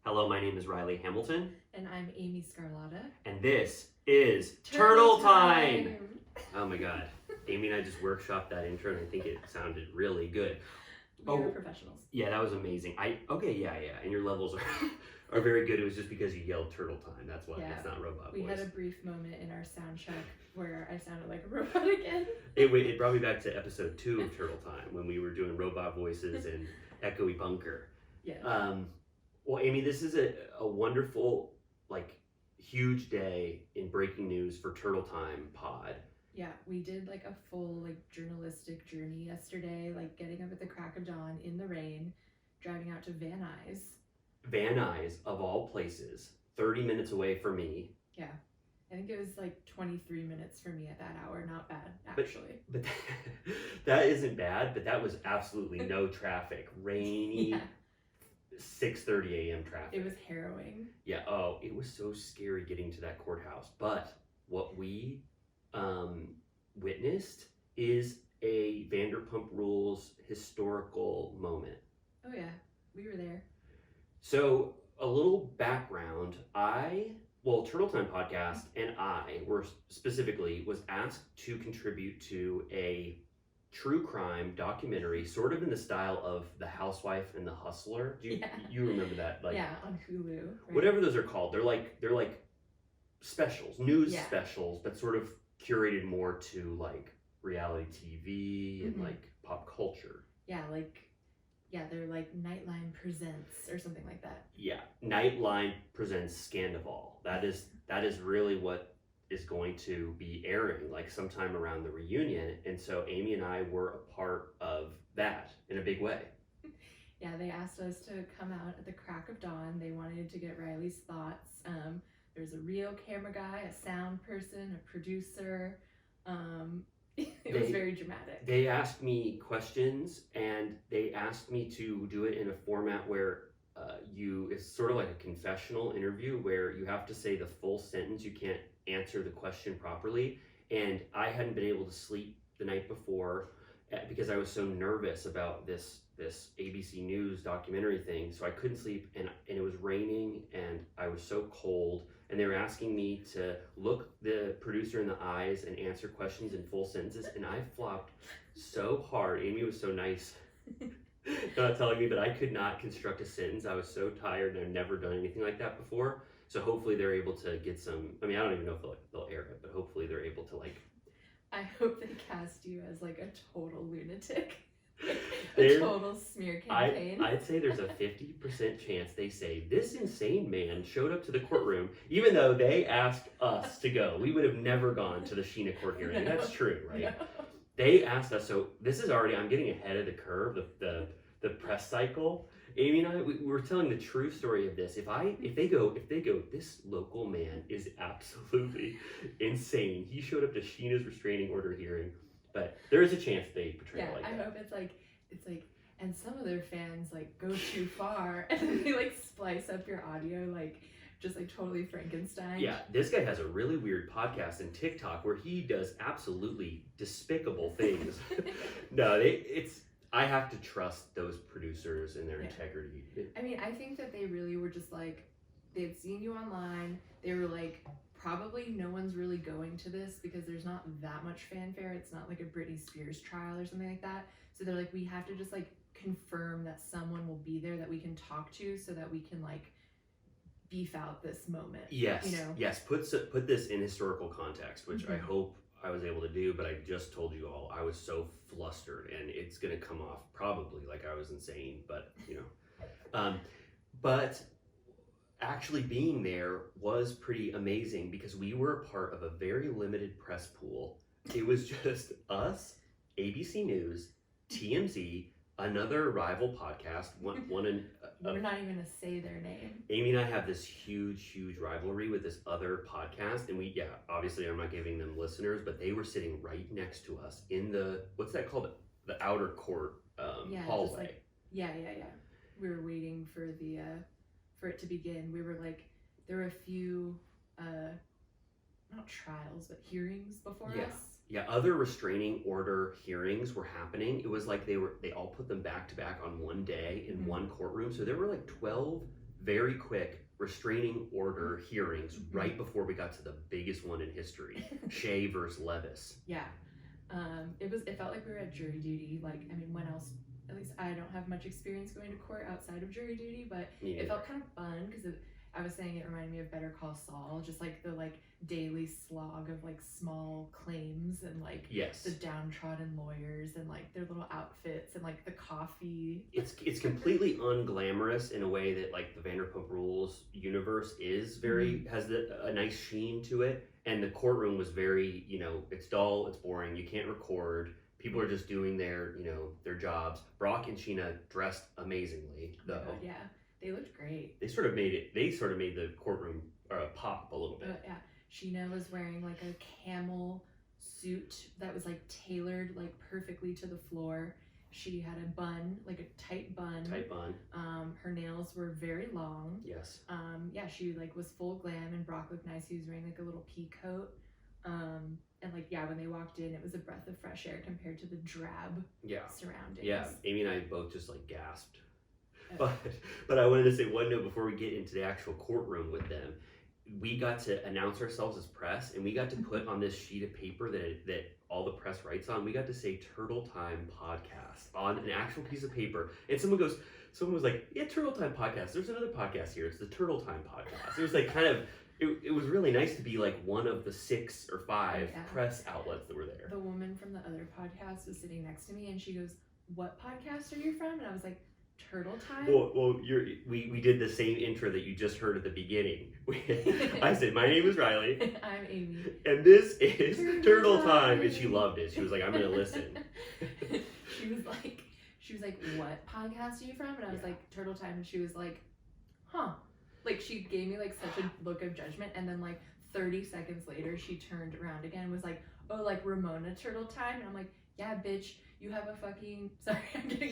Hello, my name is Riley Hamilton. And I'm Amy Scarlotta. And this is Turtle Time! Oh my god. Amy and I just workshopped that intro and I think it sounded really good. We are professionals. Yeah, that was amazing. And your levels are very good. It was just because you yelled Turtle Time. That's why it's not robot voice. We had a brief moment in our sound check where I sounded like a robot again. It brought me back to episode 2 of Turtle Time when we were doing robot voices and echoey bunker. Yeah. Well, Amy, this is a wonderful, huge day in breaking news for Turtle Time pod. Yeah, we did a full journalistic journey yesterday, getting up at the crack of dawn in the rain, driving out to Van Nuys. Van Nuys, of all places, 30 minutes away from me. Yeah, I think it was 23 minutes for me at that hour. Not bad, actually. But that isn't bad, but that was absolutely no traffic. Rainy. Yeah. 6:30 a.m. traffic. It was harrowing. Yeah. Oh, it was so scary getting to that courthouse. But what we witnessed is a Vanderpump Rules historical moment. Oh yeah, we were there. So a little background. Turtle Time Podcast and I was asked to contribute to a true crime documentary, sort of in the style of The Housewife and The Hustler. You remember that? On Hulu. Right? Whatever those are called. They're like specials, news specials, but sort of curated more to reality TV and pop culture. They're Nightline Presents or something like that. Yeah, Nightline Presents Scandival. That is really what is going to be airing sometime around the reunion, and so Amy and I were a part of that in a big way. Yeah, they asked us to come out at the crack of dawn. They wanted to get Riley's thoughts. There's a real camera guy, a sound person, a producer. It was very dramatic. They asked me questions, and they asked me to do it in a format where it's sort of like a confessional interview where you have to say the full sentence. You can't answer the question properly, and I hadn't been able to sleep the night before because I was so nervous about this ABC News documentary thing, so I couldn't sleep, and it was raining and I was so cold, and they were asking me to look the producer in the eyes and answer questions in full sentences, and I flopped so hard. Amy was so nice not telling me, but I could not construct a sentence. I was so tired and I've never done anything like that before. So hopefully they're able to get some. I mean, I don't even know if they'll air it, but hopefully they're able to I hope they cast you as a total lunatic, a total smear campaign. I'd say there's a 50% chance they say this insane man showed up to the courtroom, even though they asked us to go. We would have never gone to the Scheana court hearing. No, that's true, right? No. They asked us. So this is already. I'm getting ahead of the curve. The press cycle. Amy and I, we were telling the true story of this. If they go, this local man is absolutely insane. He showed up to Scheana's restraining order hearing, but there is a chance they portray it like that. I hope it's like, and some of their fans go too far, and then they splice up your audio just totally Frankenstein. Yeah, this guy has a really weird podcast and TikTok where he does absolutely despicable things. No, I have to trust those producers and their integrity. I mean, I think that they really were just they'd seen you online. They were probably no one's really going to this because there's not that much fanfare. It's not like a Britney Spears trial or something like that. So they're we have to just confirm that someone will be there that we can talk to so that we can beef out this moment. Yes, yes. Put this in historical context, which I hope I was able to do, but I just told you all I was so flustered, and it's gonna come off probably like I was insane, but but actually being there was pretty amazing because we were a part of a very limited press pool. It was just us, ABC News, TMZ, another rival podcast. We're not even gonna say their name. Amy and I have this huge rivalry with this other podcast, and obviously I'm not giving them listeners, but they were sitting right next to us in the, what's that called? The outer court hallway. We were waiting for for it to begin. We were there were a few not trials but hearings before us. Yeah, other restraining order hearings were happening. It was they all put them back to back on one day in one courtroom. So there were 12 very quick restraining order hearings right before we got to the biggest one in history, Shay versus Levis. Yeah. It felt like we were at jury duty. Like, I mean, when else? At least I don't have much experience going to court outside of jury duty, but it felt kind of fun because I was saying it reminded me of Better Call Saul, just like the like daily slog of like small claims and like yes, the downtrodden lawyers and like their little outfits and like the coffee. It's completely unglamorous in a way that like the Vanderpump Rules universe is very has a nice sheen to it, and the courtroom was very, you know, it's dull, it's boring, you can't record. People are just doing their, you know, their jobs. Brock and Scheana dressed amazingly, though. Oh, yeah, they looked great. They sort of made the courtroom pop a little bit. Yeah, Scheana was wearing like a camel suit that was like tailored like perfectly to the floor. She had a bun, like a tight bun. Tight bun. Her nails were very long. Yes. Yeah, she like was full glam, and Brock looked nice. He was wearing like a little pea coat. And like, yeah, when they walked in, it was a breath of fresh air compared to the drab surroundings. Yeah, Amy and I both just like gasped. But I wanted to say one note before we get into the actual courtroom with them. We got to announce ourselves as press, and we got to put on this sheet of paper that all the press writes on. We got to say Turtle Time Podcast on an actual piece of paper. And someone was like, yeah, Turtle Time Podcast. There's another podcast here. It's the Turtle Time Podcast. It was like kind of, it was really nice to be like one of the 6 or 5 press outlets that were there. The woman from the other podcast was sitting next to me, and she goes, "What podcast are you from?" And I was like, Turtle Time? Well, we did the same intro that you just heard at the beginning. I said, my name is Riley. I'm Amy. And this is Turtle Time. And she loved it. She was like, I'm going to listen. She was like, what podcast are you from? And I was like, Turtle Time. And she was like, huh. Like, she gave me like such a look of judgment. And then like 30 seconds later, she turned around again and was like, oh, like Ramona Turtle Time? And I'm like, yeah, bitch. You have a fucking, sorry, I'm getting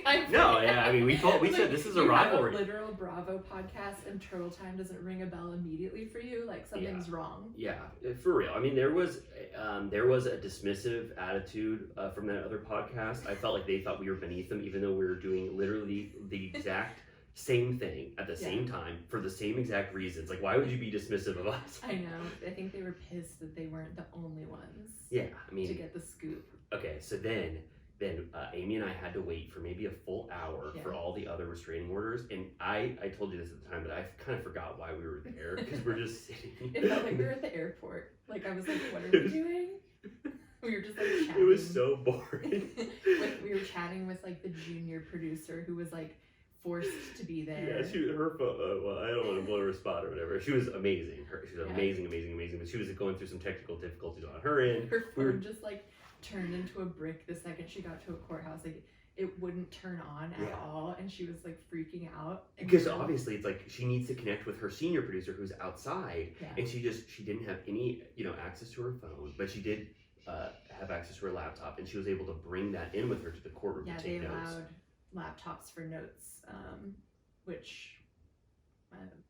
hyped. No, yeah, I mean, we said this is a rivalry. You have a literal Bravo podcast and Turtle Time doesn't ring a bell immediately for you, like something's wrong. Yeah, for real. I mean, there was a dismissive attitude from that other podcast. I felt like they thought we were beneath them, even though we were doing literally the exact same thing at the same time for the same exact reasons. Like, why would you be dismissive of us? I know. I think they were pissed that they weren't the only ones. Yeah, I mean, to get the scoop. Okay, so then Amy and I had to wait for maybe a full hour for all the other restraining orders, and I told you this at the time, but I kind of forgot why we were there because we're just sitting. It felt like we were at the airport. Like, I was like, what are we doing? We were just like chatting. It was so boring. We were chatting with like the junior producer who was like forced to be there. Yeah, her phone. Well, I don't want to blow her spot or whatever. She was amazing. She was amazing. But she was going through some technical difficulties on her end. Her phone just like turned into a brick the second she got to a courthouse. Like, it wouldn't turn on at all, and she was like freaking out. Because obviously it's like she needs to connect with her senior producer who's outside, and she didn't have any access to her phone, but she did have access to her laptop, and she was able to bring that in with her to the courtroom to take notes. Yeah, they allowed laptops for notes, which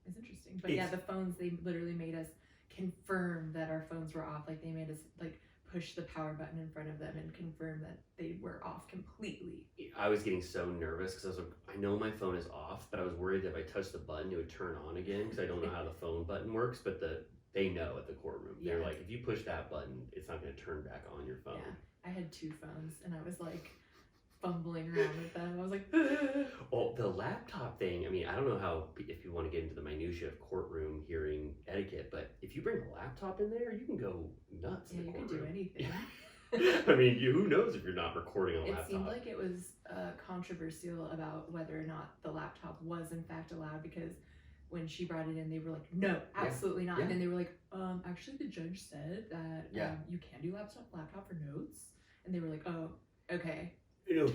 is interesting. But the phones, they literally made us confirm that our phones were off. Like, they made us like push the power button in front of them and confirm that they were off completely. I was getting so nervous because I was like, I know my phone is off, but I was worried that if I touched the button, it would turn on again because I don't know how the phone button works. But they know at the courtroom. They're like, if you push that button, it's not going to turn back on your phone. Yeah, I had 2 phones, and I was like fumbling around with them. I was like, well, the laptop thing, I mean, I don't know if you want to get into the minutiae of courtroom hearing etiquette, but if you bring a laptop in there, you can go nuts in the courtroom. You can do anything. I mean, who knows if you're not recording on a laptop. It seemed like it was controversial about whether or not the laptop was in fact allowed, because when she brought it in, they were like, no, absolutely not. And then they were like, actually the judge said that you can do laptop for notes. And they were like, oh, okay.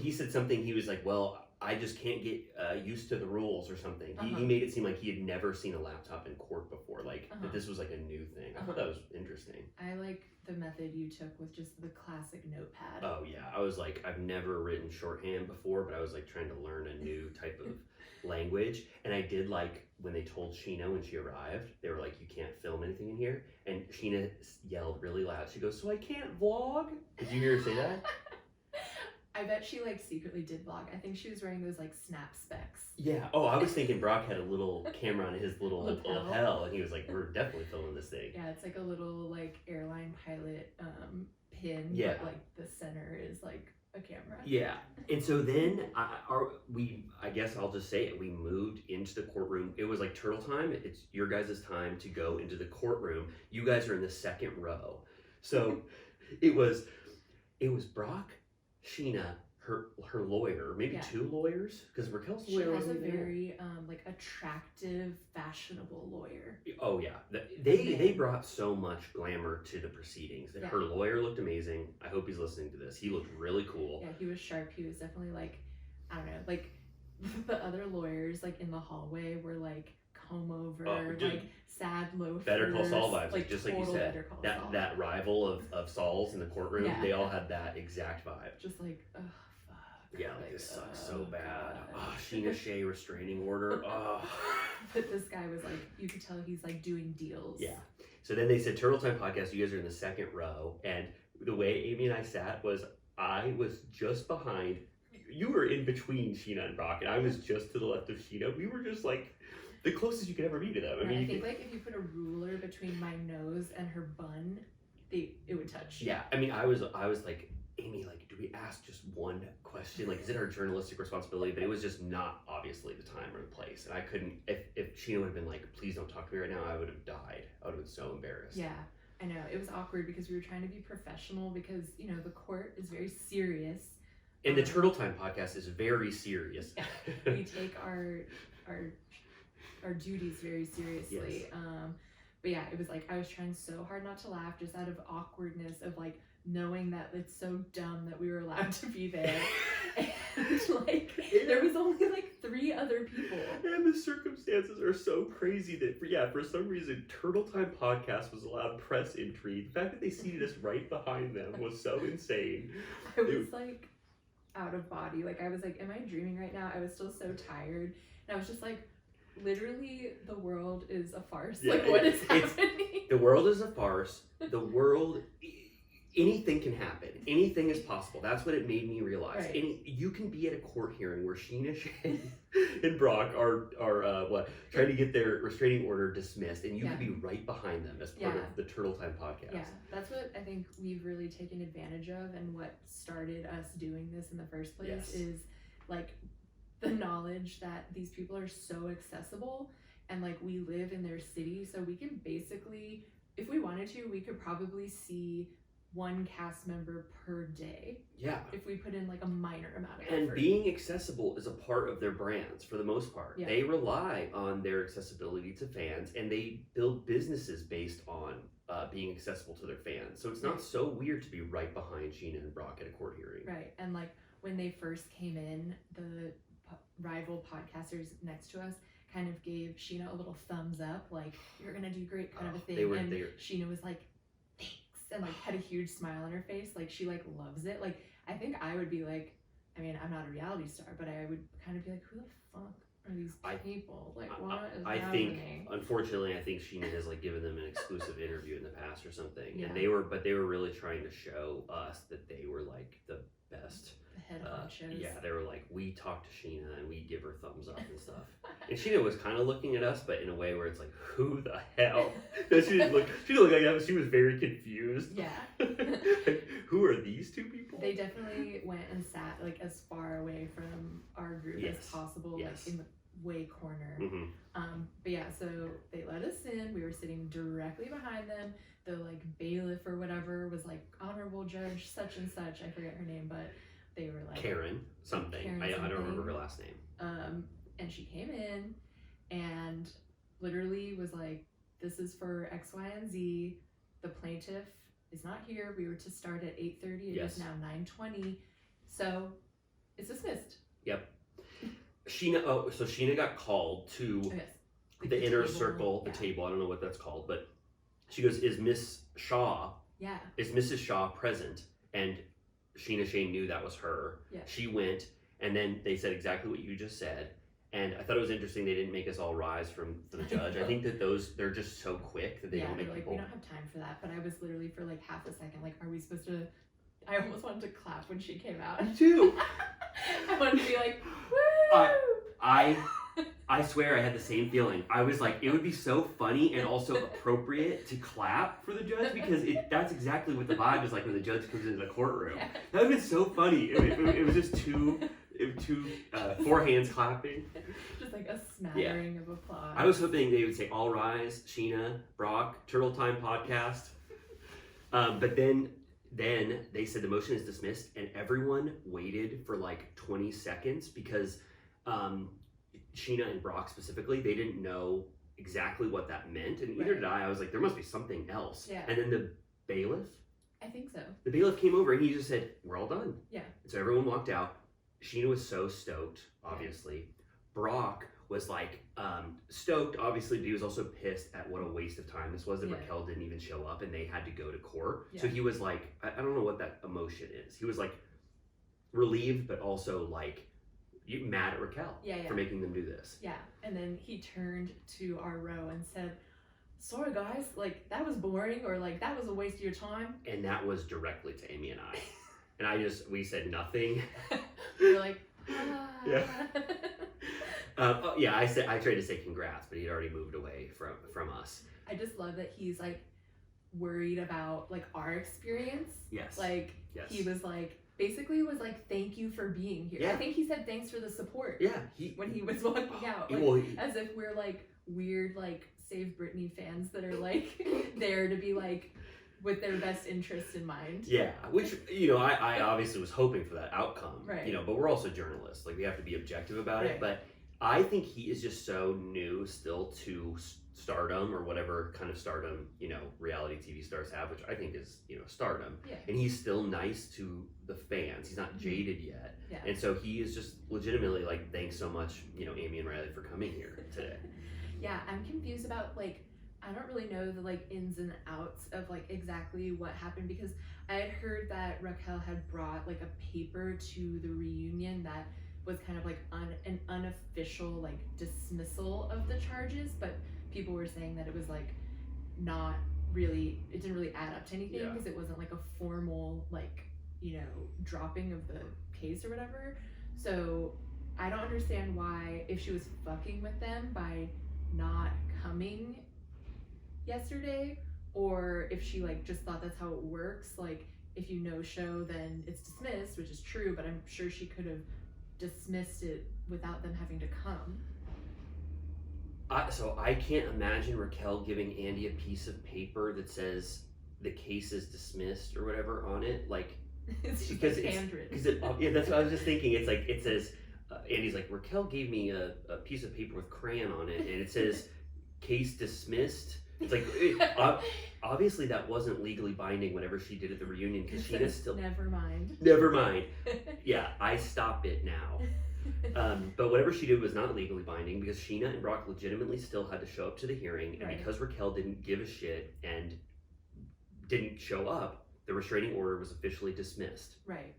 He said something, he was like, well, I just can't get used to the rules or something. He made it seem like he had never seen a laptop in court before, like that this was like a new thing. I thought that was interesting. I like the method you took with just the classic notepad. Oh yeah, I was like, I've never written shorthand before, but I was like trying to learn a new type of language. And I did like when they told Scheana when she arrived, they were like, you can't film anything in here. And Scheana yelled really loud. She goes, so I can't vlog? Did you hear her say that? I bet she like secretly did vlog. I think she was wearing those like snap specs. Yeah. Oh, I was thinking Brock had a little camera on his little Lapel. lapel, and he was like, "We're definitely filming this thing." Yeah, it's like a little like airline pilot pin. Yeah. But like the center is like a camera. Yeah. And so then I guess I'll just say it. We moved into the courtroom. It was like turtle time. It's your guys' time to go into the courtroom. You guys are in the second row. So it was Brock, Scheana, her lawyer, maybe Yeah. two lawyers, because Raquel's She lawyer has a wasn't there. very like attractive, fashionable lawyer. Oh yeah, they brought so much glamour to the proceedings. Yeah. Her lawyer looked amazing. I hope he's listening to this. He looked really cool. Yeah, he was sharp. He was definitely like, I don't know, like the other lawyers like in the hallway were like comb over, like sad loafers. Better Call Saul vibes, like just like you total said. Better Call Saul. That rival of Saul's in the courtroom, Yeah. they all had that exact vibe. Just like, ugh, fuck. Yeah, like this sucks so bad. God. Oh, Scheana Shay restraining order. Oh. But this guy was like, you could tell he's like doing deals. Yeah. So then they said, Turtle Time Podcast, you guys are in the second row. And the way Amy and I sat was, I was just behind, you were in between Scheana and Brock, and I was just to the left of Scheana. We were just like the closest you could ever be to them. I think like if you put a ruler between my nose and her bun, it would touch. Yeah. I mean, I was like, Amy, like, do we ask just one question? Like, is it our journalistic responsibility? But it was just not obviously the time or the place. And I couldn't, if Scheana would have been like, please don't talk to me right now, I would have died. I would have been so embarrassed. Yeah, I know. It was awkward because we were trying to be professional because, you know, the court is very serious. And the Turtle Time Podcast is very serious. Yeah, we take our duties very seriously. Yes. But yeah, it was like I was trying so hard not to laugh just out of awkwardness of like knowing that it's so dumb that we were allowed to be there. And like there was only like 3 other people. And the circumstances are so crazy that for some reason Turtle Time Podcast was allowed press entry. The fact that they seated us right behind them was so insane. I was like out of body. Like I was like, am I dreaming right now? I was still so tired. And I was just like, literally the world is a farce. Yeah, like what is happening? The world is a farce. The world, anything can happen. Anything is possible. That's what it made me realize. Right. You can be at a court hearing where Scheana Shay and Brock are trying to get their restraining order dismissed, and you Yeah. could be right behind them as part of the Turtle Time Podcast. Yeah, that's what I think we've really taken advantage of, and what started us doing this in the first place Yes. is like the knowledge that these people are so accessible, and like we live in their city, so we can basically, if we wanted to, we could probably see 1 cast member per day. Yeah. If we put in like a minor amount of And effort. being accessible is a part of their brands for the most part. Yeah. They rely on their accessibility to fans, and they build businesses based on being accessible to their fans. So it's not so weird to be right behind Scheana and Brock at a court hearing. Right, and like when they first came in, the rival podcasters next to us kind of gave Scheana a little thumbs up, like you're gonna do great, kind of a thing. And Scheana was like, thanks, and like had a huge smile on her face, like she like loves it. Like I think I would be like, I mean, I'm not a reality star, but I would kind of be like, who the fuck are these people? Like what is happening? Unfortunately, I think Scheana has like given them an exclusive interview in the past or something. Yeah. And they were really trying to show us that they were like the best. The head honchos. Yeah, they were like, we talk to Scheana and we give her thumbs up and stuff. And Scheana was kind of looking at us, but in a way where it's like, who the hell? She didn't look like that, but she was very confused. Yeah. Like, who are these 2 people? They definitely went and sat like as far away from our group as possible, like in the way corner. Mm-hmm. But yeah, so they let us in. We were sitting directly behind them. The like bailiff or whatever was like, honorable judge such and such. I forget her name, but they were like Karen something. I don't remember her last name. And she came in and literally was like, this is for X, Y, and Z. The plaintiff is not here. We were to start at 8:30. It is now 9:20. So it's dismissed. Yep. Scheana got called to the inner circle, the table. I don't know what that's called, but she goes, is Miss Shaw? Yeah. Is Mrs. Shaw present? And Scheana Shay knew that was her. Yeah. She went, and then they said exactly what you just said. And I thought it was interesting they didn't make us all rise from the judge. I think that they're just so quick that they don't make like, people. we don't have time for that. But I was literally for like half a second like, are we supposed to I almost wanted to clap when she came out. Me too. I wanted to be like, woo! I swear I had the same feeling. I was like, it would be so funny and also appropriate to clap for the judge because that's exactly what the vibe is like when the judge comes into the courtroom. Yeah. That would have been so funny. It was just two four hands clapping. Just like a smattering of applause. I was hoping they would say, all rise, Scheana, Brock, Turtle Time podcast. But then they said the motion is dismissed and everyone waited for like 20 seconds because Scheana and Brock specifically, they didn't know exactly what that meant, and neither did I. I was like, there must be something else. Yeah. And then the bailiff came over and he just said, we're all done. Yeah. And so everyone walked out. Scheana was so stoked, obviously. Yeah. Brock was like stoked, obviously, but he was also pissed at what a waste of time this was that Raquel didn't even show up and they had to go to court. Yeah. So he was like, I don't know what that emotion is. He was like relieved, but also like mad at Raquel for making them do this. Yeah, and then he turned to our row and said, sorry guys, like that was boring, or like that was a waste of your time. And that was directly to Amy and I. And we said nothing. We were like, ah. Yeah. I tried to say congrats, but he'd already moved away from us. I just love that he's like worried about like our experience. Yes. Like he was like, basically was like, thank you for being here. Yeah. I think he said thanks for the support. Yeah. When he was walking out. Like, as if we're like weird like Save Britney fans that are like there to be like with their best interest in mind. Yeah. Which, I obviously was hoping for that outcome. Right. But we're also journalists. Like we have to be objective about it. But I think he is just so new still to stardom or whatever kind of stardom, reality TV stars have, which I think is, stardom. Yeah. And he's still nice to the fans. He's not jaded yet. Yeah. And so he is just legitimately like, thanks so much, Amy and Riley for coming here today. Yeah, I'm confused about like, I don't really know the like ins and outs of like exactly what happened because I had heard that Raquel had brought like a paper to the reunion that was kind of like an unofficial like dismissal of the charges, but people were saying that it was like not really, it didn't really add up to anything because it wasn't like a formal like, dropping of the case or whatever. So I don't understand why, if she was fucking with them by not coming yesterday, or if she like just thought that's how it works, like if you no show then it's dismissed, which is true, but I'm sure she could have dismissed it without them having to come. So I can't imagine Raquel giving Andy a piece of paper that says the case is dismissed or whatever on it, like it's just because it's handwritten. That's what I was just thinking. It's like it says, Andy's like, Raquel gave me a piece of paper with crayon on it, and it says case dismissed. It's like obviously that wasn't legally binding whatever she did at the reunion because Scheana's still never mind. Yeah, I stop it now. But whatever she did was not legally binding because Scheana and Brock legitimately still had to show up to the hearing, and because Raquel didn't give a shit and didn't show up, the restraining order was officially dismissed. Right.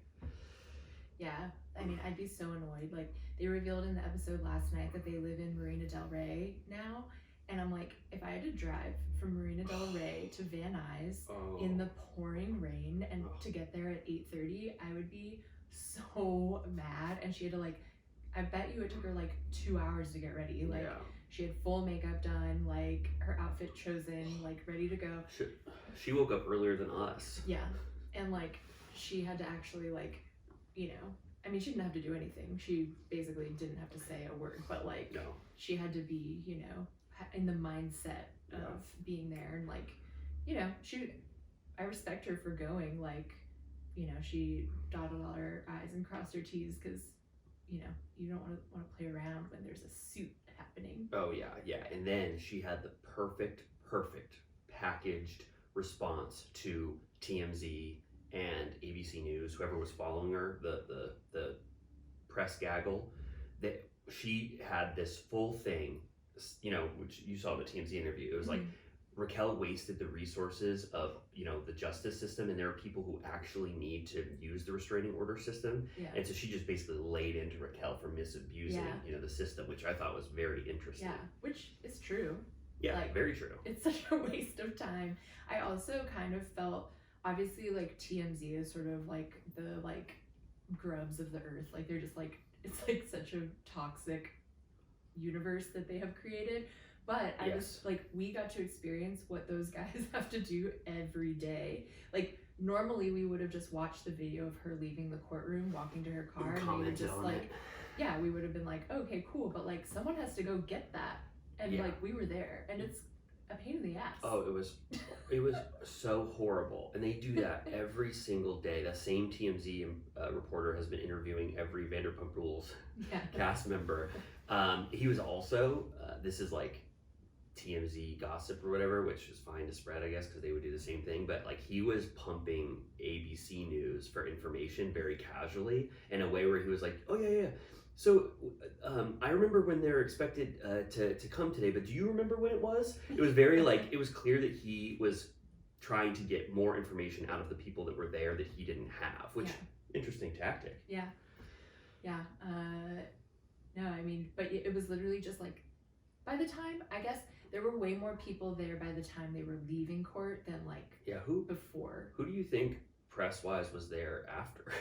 Yeah, I mean, I'd be so annoyed. Like, they revealed in the episode last night that they live in Marina Del Rey now, and I'm like, if I had to drive from Marina Del Rey to Van Nuys in the pouring rain and to get there at 8:30, I would be so mad. And she had to like, I bet you it took her like 2 hours to get ready. Like she had full makeup done, like her outfit chosen, like ready to go. She woke up earlier than us. Yeah. And like she had to actually like, I mean, she didn't have to do anything. She basically didn't have to say a word, but like she had to be, in the mindset of being there, and like, I respect her for going, like, she dotted all her I's and crossed her T's because, you don't want to play around when there's a suit happening. Oh yeah. And then she had the perfect packaged response to TMZ and ABC News, whoever was following her, the press gaggle, that she had this full thing, which you saw in the TMZ interview. It was like Raquel wasted the resources of, the justice system, and there are people who actually need to use the restraining order system. Yeah. And so she just basically laid into Raquel for misusing, the system, which I thought was very interesting. Yeah, which is true. Yeah, like, very true. It's such a waste of time. I also kind of felt obviously like TMZ is sort of like the like grubs of the earth. Like they're just like, it's like such a toxic universe that they have created. But I was like, we got to experience what those guys have to do every day. Like normally we would have just watched the video of her leaving the courtroom, walking to her car, and we would just like, yeah, we would have been like, okay, cool, but like someone has to go get that, and like we were there, and it's a pain in the ass. Oh, it was so horrible, and they do that every single day. That same TMZ reporter has been interviewing every Vanderpump Rules cast member. He was also this is like TMZ gossip or whatever, which is fine to spread, I guess, because they would do the same thing. But like he was pumping ABC News for information very casually in a way where he was like, "Oh yeah. So I remember when they're expected to come today, but do you remember when it was?" It was very like, it was clear that he was trying to get more information out of the people that were there that he didn't have, which interesting tactic. Yeah. No, I mean, but it was literally just like, by the time, I guess there were way more people there by the time they were leaving court than like before. Who do you think press-wise was there after?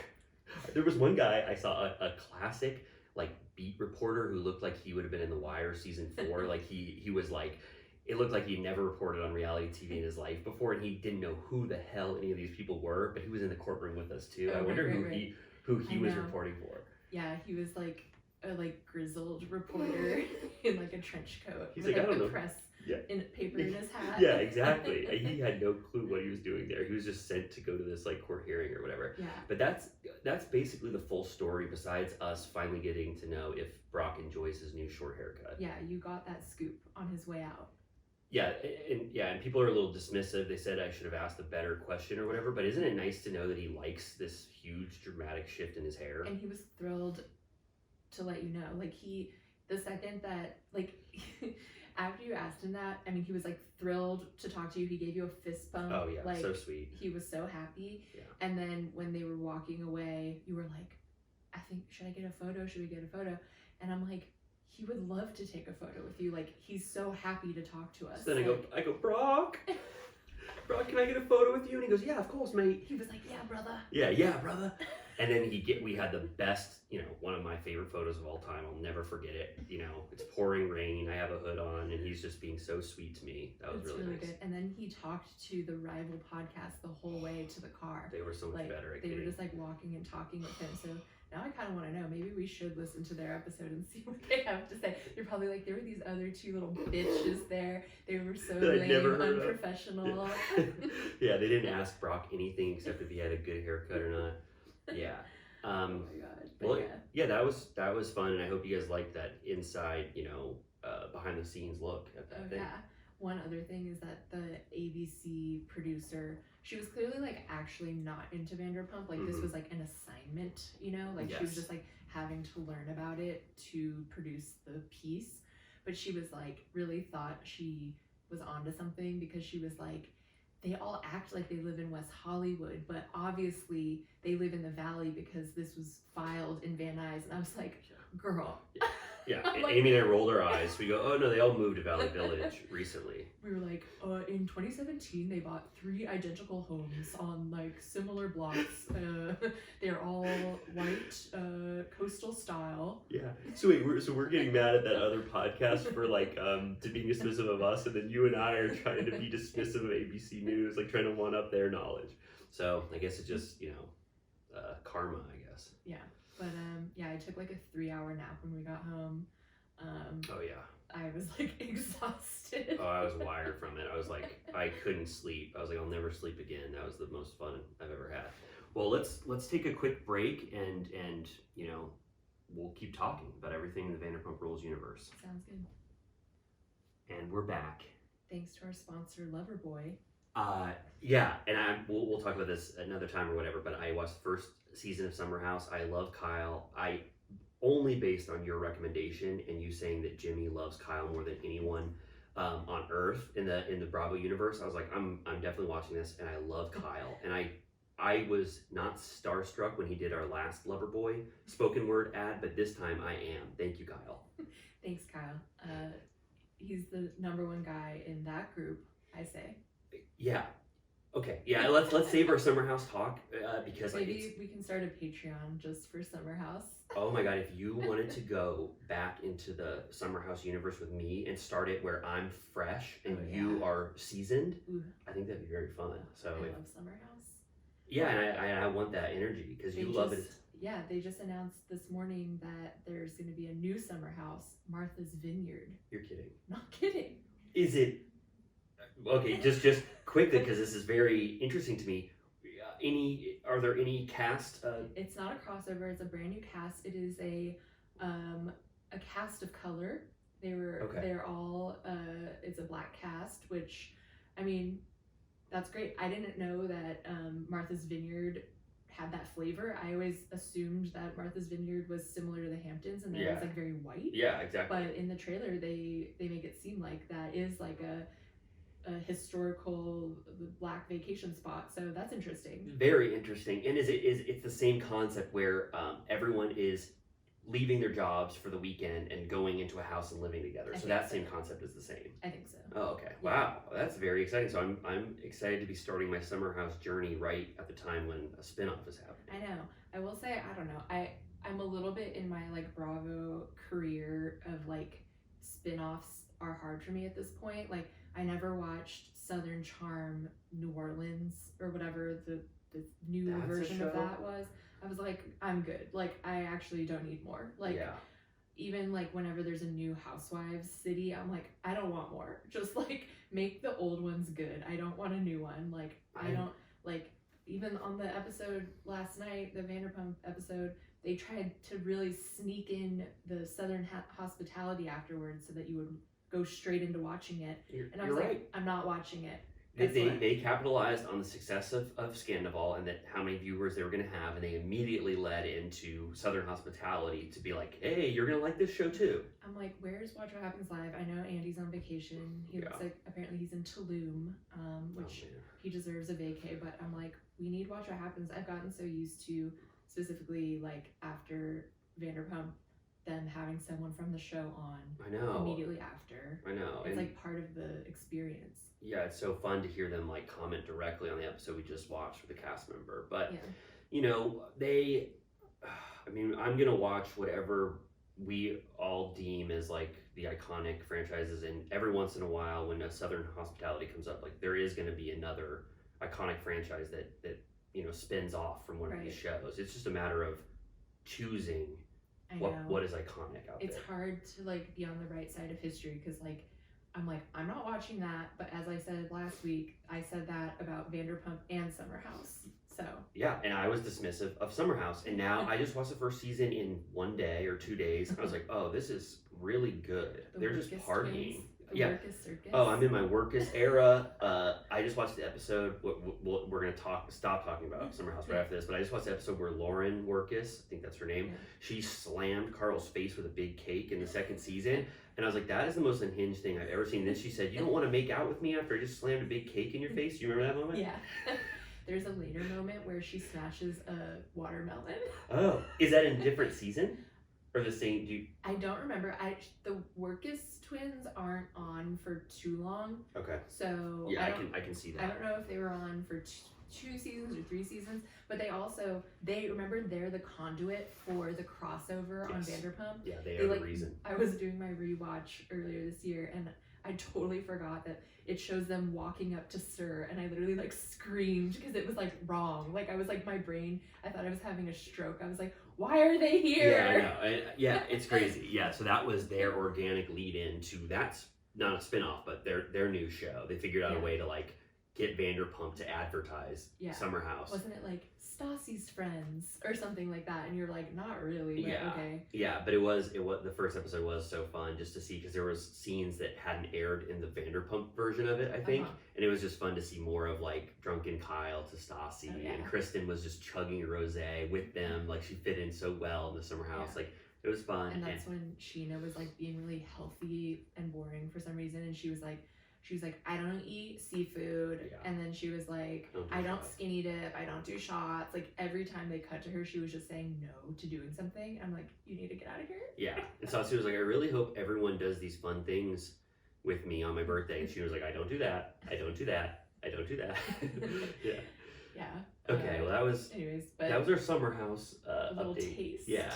There was one guy I saw, a classic like beat reporter who looked like he would have been in The Wire season 4. Like he was like, it looked like he never reported on reality TV in his life before, and he didn't know who the hell any of these people were, but he was in the courtroom with us too. I wonder who he was reporting for. Yeah, he was like a like grizzled reporter in like a trench coat. He's with, like, I don't the know. Press paper in his hat. Yeah, exactly. He had no clue what he was doing there. He was just sent to go to this like court hearing or whatever. Yeah. But that's basically the full story, besides us finally getting to know if Brock enjoys his new short haircut. Yeah, you got that scoop on his way out. Yeah, and people are a little dismissive. They said I should have asked a better question or whatever, but isn't it nice to know that he likes this huge dramatic shift in his hair? And he was thrilled to let you know. Like the second that, like, after you asked him that, I mean, he was like thrilled to talk to you. He gave you a fist bump. Oh yeah, like, so sweet. He was so happy. Yeah. And then when they were walking away, you were like, I think, should I get a photo? Should we get a photo? And I'm like, he would love to take a photo with you. Like, he's so happy to talk to us. So then I go, Brock, can I get a photo with you? And he goes, yeah, of course, mate. He was like, yeah, brother. Yeah, brother. And then we had the best, one of my favorite photos of all time. I'll never forget it. It's pouring rain. I have a hood on, and he's just being so sweet to me. That was really nice. Good. And then he talked to the rival podcast the whole way to the car. They were so much better at They were just like walking and talking with him. So now I kind of want to know. Maybe we should listen to their episode and see what they have to say. You're probably like, there were these other two little bitches there. They were so lame, unprofessional. Yeah, they didn't ask Brock anything except if he had a good haircut or not. Yeah. Oh my god. Well, yeah, that was fun, and I hope you guys liked that inside, behind the scenes look at that thing. Yeah. One other thing is that the ABC producer, she was clearly like actually not into Vanderpump. Like this was like an assignment, like she was just like having to learn about it to produce the piece. But she was like really thought she was onto something, because she was like, they all act like they live in West Hollywood, but obviously they live in the Valley because this was filed in Van Nuys. And I was like, girl. Yeah, like, Amy and I rolled our eyes. We go, oh no, they all moved to Valley Village recently. We were like, in 2017, they bought 3 identical homes on like similar blocks. They're all white, coastal style. Yeah. So wait, we're getting mad at that other podcast for like to being dismissive of us, and then you and I are trying to be dismissive of ABC News, like trying to one up their knowledge. So I guess it's just karma, I guess. Yeah. But I took like a 3-hour nap when we got home. Oh yeah. I was like exhausted. Oh, I was wired from it. I was like, I couldn't sleep. I was like, I'll never sleep again. That was the most fun I've ever had. Well, let's take a quick break, and we'll keep talking about everything in the Vanderpump Rules universe. Sounds good. And we're back. Thanks to our sponsor, Loverboy. Yeah, and we'll talk about this another time or whatever, but I watched the first season of Summer House. I love Kyle. I only based on your recommendation and you saying that Jimmy loves Kyle more than anyone on Earth in the Bravo universe. I was like, I'm definitely watching this, and I love Kyle. And I was not starstruck when he did our last Loverboy spoken word ad, but this time I am. Thank you, Kyle. Thanks, Kyle. He's the #1 guy in that group, I say. Yeah. Okay, yeah, let's save our summer house talk because like it's, Maybe we can start a Patreon just for Summer House. oh my god, if you wanted to go back into the summer house universe with me and start it where I'm fresh and Oh, you yeah. are seasoned, Ooh, I think that'd be very fun. So I if, love Summer House. yeah, and I want that energy because you love it. Yeah, they just announced this morning that there's going to be a new Summer House, Martha's Vineyard. You're kidding. Not kidding. Is it okay? Just quickly because this is very interesting to me. Are there any cast? It's not a crossover. It's a brand new cast. It is a cast of color. They're all it's a black cast, which I mean that's great. I didn't know that Martha's Vineyard had that flavor. I always assumed that Martha's Vineyard was similar to the Hamptons and that it was like very white. Yeah, exactly. But in the trailer, they make it seem like that is like a historical black vacation spot. So that's interesting. Very interesting. And it's the same concept where everyone is leaving their jobs for the weekend and going into a house and living together. So that same concept is the same. I think so. Oh, okay. Yeah. Wow, that's very exciting. So I'm excited to be starting my summer house journey right at the time when a spinoff is happening. I know. I will say, I don't know. I'm a little bit in my like Bravo career of like spin-offs are hard for me at this point. Like I never watched Southern Charm New Orleans or whatever the new That's a version of show? that was. I was like, I'm good. Like I actually don't need more. Like yeah. even like whenever there's a new Housewives city, I'm like, I don't want more. Just like make the old ones good. I don't want a new one. Like I don't like even on the episode last night, the Vanderpump episode, they tried to really sneak in the Southern hospitality afterwards so that you would go straight into watching it. And I was like, I'm not watching it. They capitalized on the success of Scandival and that how many viewers they were going to have, and they immediately led into Southern Hospitality to be like, hey, you're going to like this show too. I'm like, where's Watch What Happens Live? I know Andy's on vacation. He looks like apparently he's in Tulum, which he deserves a vacay, but I'm like, we need Watch What Happens. I've gotten so used to specifically like after Vanderpump them having someone from the show on immediately after. I know. It's like part of the experience. Yeah, it's so fun to hear them like comment directly on the episode we just watched with a cast member. But you know, I'm gonna watch whatever we all deem as like the iconic franchises, and every once in a while when a Southern Hospitality comes up, like there is gonna be another iconic franchise that you know spins off from one of these shows. It's just a matter of choosing what is iconic out there. It's hard to like be on the right side of history because like I'm not watching that, but as I said last week, I said that about Vanderpump and Summer House. So yeah, and I was dismissive of Summer House, and now I just watched the first season in 1 day or 2 days, and I was like, oh, this is really good. They're just partying. Oh, I'm in my workus era. I just watched the episode. We're gonna stop talking about Summer House right after this, but I just watched the episode where Lauren Workus, I think that's her name, she slammed Carl's face with a big cake in the second season, and I was like, that is the most unhinged thing I've ever seen. And then she said, you don't want to make out with me after I just slammed a big cake in your face. Do you remember that moment? Yeah. There's a later moment where she smashes a watermelon. Oh, is that in a different season? Or the same? I don't remember. The Workus twins aren't on for too long. Okay. So yeah, I can see that. I don't know if they were on for 2 seasons or 3 seasons, but they remember they're the conduit for the crossover on Vanderpump. Yeah, they are the reason. I was doing my rewatch earlier this year, and I totally forgot that it shows them walking up to Sir, and I literally like screamed because it was like wrong. Like I was like, my brain, I thought I was having a stroke. I was like, why are they here? Yeah, I know. Yeah, it's crazy. Yeah, so that was their organic lead in to, that's not a spinoff, but their new show. They figured out a way to like get Vanderpump to advertise Summer House. Wasn't it like Stassi's friends or something like that? And you're like, not really. But okay. Yeah, but it was the first episode was so fun just to see, because there was scenes that hadn't aired in the Vanderpump version of it, I think, and it was just fun to see more of like drunken Kyle to Stassi, and Kristen was just chugging a rosé with them, like she fit in so well in the Summer House, like it was fun. And that's when Scheana was like being really healthy and boring for some reason, and she was like, I don't eat seafood. And then she was like, I don't skinny dip. I don't do shots. Like every time they cut to her, she was just saying no to doing something. I'm like, you need to get out of here. Yeah. And Stassi was like, I really hope everyone does these fun things with me on my birthday. And she was like, I don't do that. I don't do that. I don't do that. Yeah. Yeah. Okay, well that was our summer house a little update. taste. Yeah.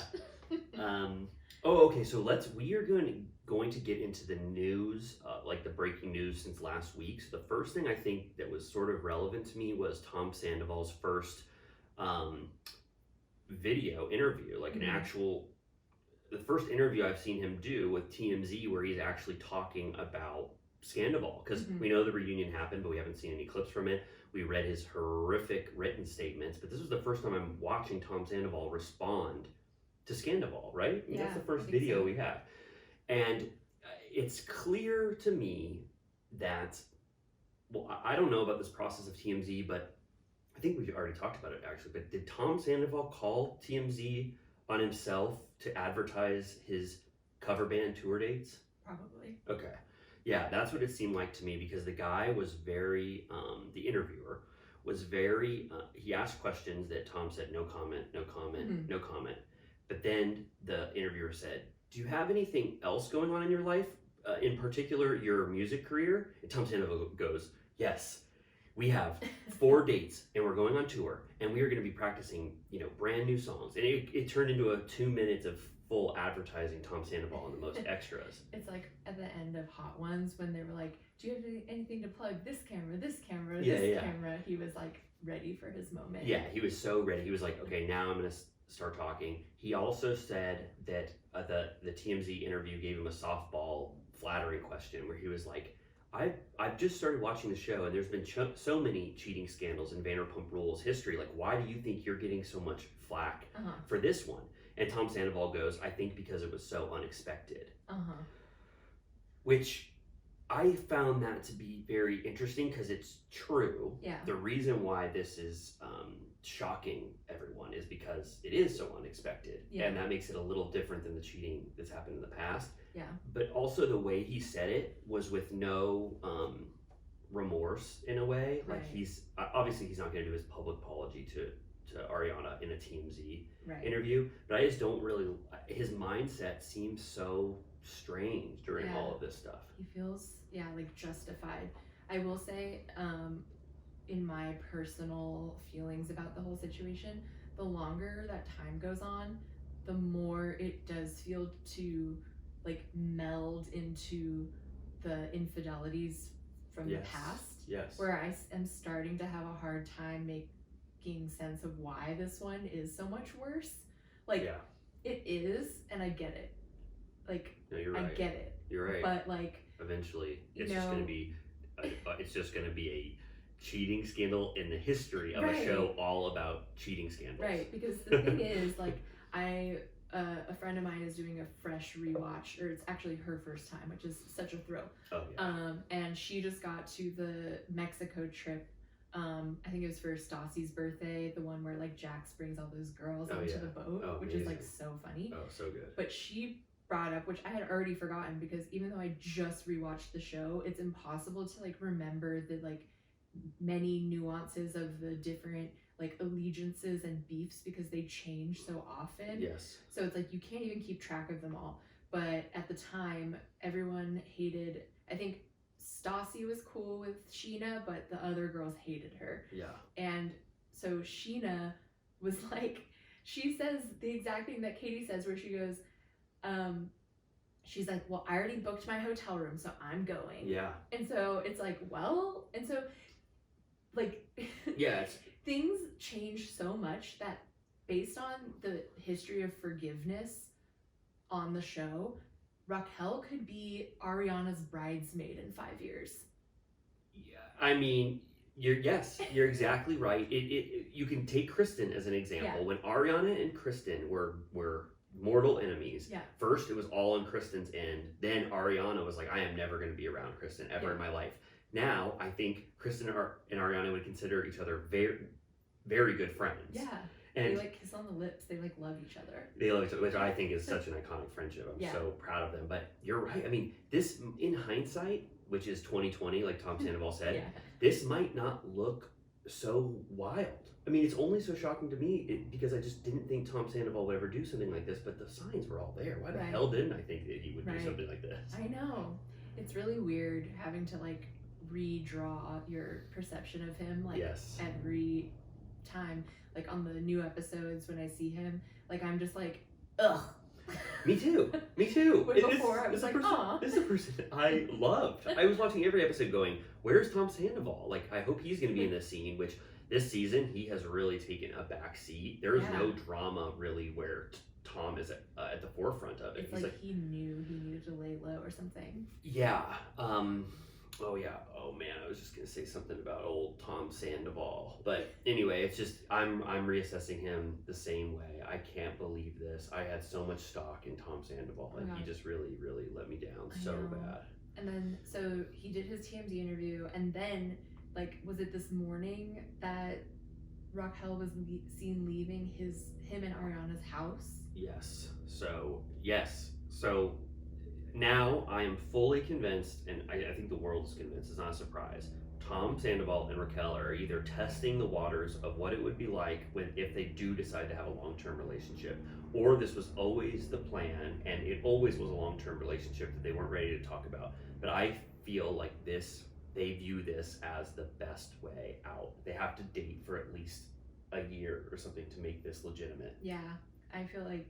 Okay, so we are going to get into the news, like the breaking news since last week. So the first thing I think that was sort of relevant to me was Tom Sandoval's first video interview, like the first interview I've seen him do with TMZ where he's actually talking about Scandival, because we know the reunion happened, but we haven't seen any clips from it. We read his horrific written statements, but this was the first time I'm watching Tom Sandoval respond to Scandival, right? I mean, that's the first video we have. And it's clear to me that, well, I don't know about this process of TMZ, but I think we've already talked about it actually, but did Tom Sandoval call TMZ on himself to advertise his cover band tour dates? Probably. Okay. Yeah, that's what it seemed like to me, because the guy was very, the interviewer was very, he asked questions that Tom said, no comment, no comment, no comment. But then the interviewer said, do you have anything else going on in your life? In particular, your music career? And Tom Sandoval goes, yes, we have 4 dates and we're going on tour and we are going to be practicing, brand new songs. And it turned into 2 minutes of full advertising Tom Sandoval and the most extras. It's like at the end of Hot Ones when they were like, do you have anything to plug? This camera, this camera, this camera. He was like ready for his moment. Yeah, he was so ready. He was like, okay, now I'm going to start talking. He also said that the TMZ interview gave him a softball flattering question where he was like, I've just started watching the show and there's been so many cheating scandals in Vanderpump Rules history. Like, why do you think you're getting so much flack for this one? And Tom Sandoval goes, I think because it was so unexpected. Which I found that to be very interesting because it's true. Yeah. The reason why this is shocking everyone is because it is so unexpected. Yeah. And that makes it a little different than the cheating that's happened in the past. Yeah. But also the way he said it was with no remorse in a way. Like he's obviously he's not going to do his public apology to Ariana in a TMZ interview, but I just don't really, his mindset seems so strange during all of this stuff. He feels like justified. I will say, in my personal feelings about the whole situation, the longer that time goes on, the more it does feel to like meld into the infidelities from the past. Yes. Where I am starting to have a hard time making sense of why this one is so much worse. Like it is, and I get it. Like no, you're right. I get it. You're right. But like eventually it's just going to be a cheating scandal in the history of a show all about cheating scandals. Right, because the thing is, like, a friend of mine is doing a fresh rewatch, or it's actually her first time, which is such a thrill. Oh, yeah. And she just got to the Mexico trip. I think it was for Stassi's birthday, the one where like Jax brings all those girls onto the boat, which is like so funny. Oh, so good. But she brought up, which I had already forgotten, because even though I just rewatched the show, it's impossible to like remember the like many nuances of the different like allegiances and beefs because they change so often. Yes. So it's like you can't even keep track of them all. But at the time, everyone hated, I think Stassi was cool with Scheana, but the other girls hated her. Yeah. And so Scheana was like, she says the exact thing that Katie says, where she goes, she's like, well, I already booked my hotel room, so I'm going. Yeah. And so it's like, well, and so like things change so much that based on the history of forgiveness on the show, Raquel could be Ariana's bridesmaid in 5 years. Yeah, I mean, you're exactly right. You can take Kristen as an example. When Ariana and Kristen were mortal enemies, first it was all on Kristen's end. Then Ariana was like, I am never going to be around Kristen ever in my life. Now I think Kristen and Ariana would consider each other very, very good friends. Yeah. And they like kiss on the lips. They like love each other. They love each other, which I think is such an iconic friendship. I'm so proud of them. But you're right. I mean, this in hindsight, which is 2020, like Tom Sandoval said, this might not look so wild. I mean, it's only so shocking to me because I just didn't think Tom Sandoval would ever do something like this. But the signs were all there. Why the hell didn't I think that he would do something like this? I know. It's really weird having to like redraw your perception of him, like Yes. every time, like on the new episodes when I see him, like I'm just like, ugh. Me too. Me too. Where before I was like, aw. This is a person I loved. I was watching every episode going, where's Tom Sandoval? Like, I hope he's going to be in this scene, which this season he has really taken a back seat. There is no drama really where Tom is at the forefront of it. It's like he knew he needed to lay low or something. Yeah. Oh yeah. Oh man, I was just gonna say something about old Tom Sandoval. But anyway, it's just I'm reassessing him the same way. I can't believe this. I had so much stock in Tom Sandoval, and he just really let me down so bad. And then so he did his TMZ interview, and then like was it this morning that Raquel was seen leaving him and Ariana's house? Yes. So now I am fully convinced, and I think the world is convinced, it's not a surprise. Tom Sandoval and Raquel are either testing the waters of what it would be like if they do decide to have a long-term relationship, or this was always the plan, and it always was a long-term relationship that they weren't ready to talk about. But I feel like they view this as the best way out. They have to date for at least a year or something to make this legitimate. Yeah, I feel like,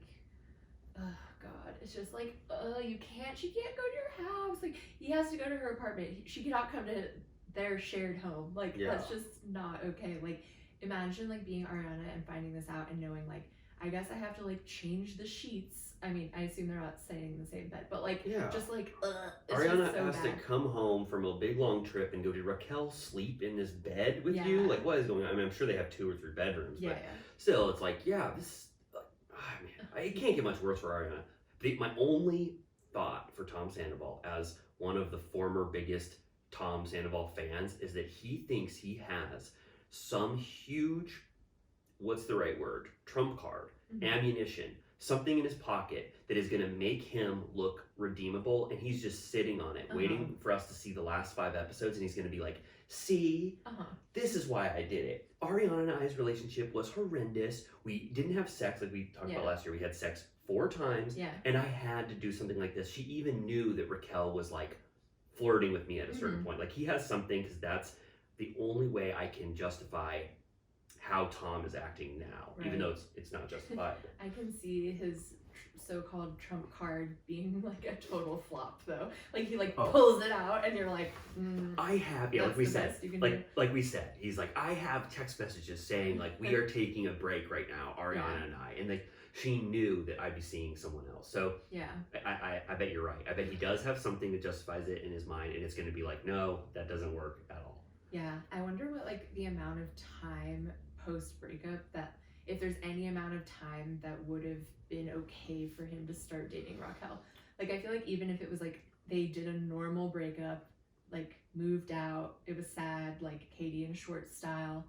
oh God, it's just like, she can't go to your house. Like, he has to go to her apartment. She cannot come to their shared home. Like, that's just not okay. Like, imagine like being Ariana and finding this out and knowing like, I guess I have to like change the sheets. I mean, I assume they're not staying in the same bed, but like, just like, Ariana so has to come home from a big long trip and go, did Raquel sleep in this bed with you? Like, what is going on? I mean, I'm sure they have 2 or 3 bedrooms, but still, it's like, this, man, it can't get much worse for Ariana. My only thought for Tom Sandoval, as one of the former biggest Tom Sandoval fans, is that he thinks he has some huge, what's the right word, trump card, ammunition, something in his pocket that is going to make him look redeemable, and he's just sitting on it, waiting for us to see the last 5 episodes, and he's going to be like, see, this is why I did it. Ariana and I's relationship was horrendous. We didn't have sex like we talked about last year. We had sex 4 times, and I had to do something like this. She even knew that Raquel was like flirting with me at a certain point. Like, he has something, because that's the only way I can justify how Tom is acting now, even though it's not justifiable. I can see his so-called trump card being like a total flop, though. Like, he pulls it out, and you're like, I have, like we said, like we said, he's like, I have text messages saying like, we are taking a break right now, Ariana and I, and like, she knew that I'd be seeing someone else. So I bet you're right. I bet he does have something that justifies it in his mind, and it's going to be like, no, that doesn't work at all. Yeah, I wonder what like the amount of time post breakup, that if there's any amount of time that would have been okay for him to start dating Raquel. Like, I feel like even if it was like they did a normal breakup, like moved out, it was sad, like Katie and Schwartz style.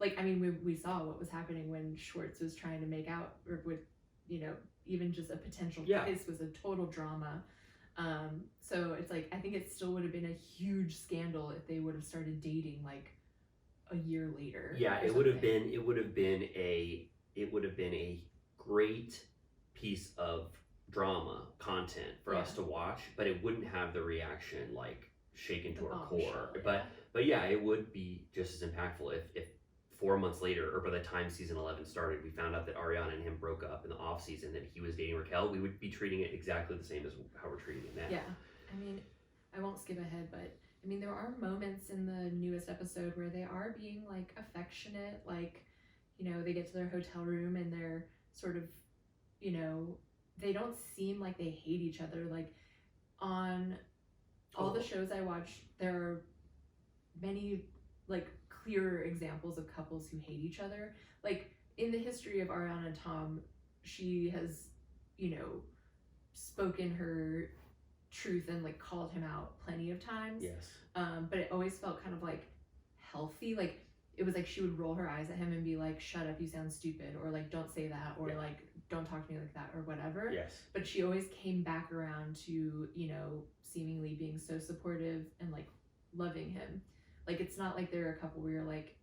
Like, I mean, we saw what was happening when Schwartz was trying to make out, or with, even just a potential kiss was a total drama. So it's like, I think it still would have been a huge scandal if they would have started dating like a year later. Yeah, it would have been a great piece of drama content for us to watch, but it wouldn't have the reaction like shaken to our core. But yeah, it would be just as impactful if 4 months later, or by the time season 11 started, we found out that Ariana and him broke up in the off season, that he was dating Raquel. We would be treating it exactly the same as how we're treating it now. Yeah, I mean, I won't skip ahead, but I mean, there are moments in the newest episode where they are being like affectionate, like, they get to their hotel room and they're sort of, they don't seem like they hate each other. Like, on all the shows I watch, there are many like clearer examples of couples who hate each other. Like, in the history of Ariana and Tom, she has, spoken her truth and like called him out plenty of times. Yes. But it always felt kind of like healthy. Like, it was like she would roll her eyes at him and be like, shut up, you sound stupid, or like, don't say that, or like, don't talk to me like that, or whatever. Yes. But she always came back around to, seemingly being so supportive and like loving him. Like, it's not like they're a couple where you're like,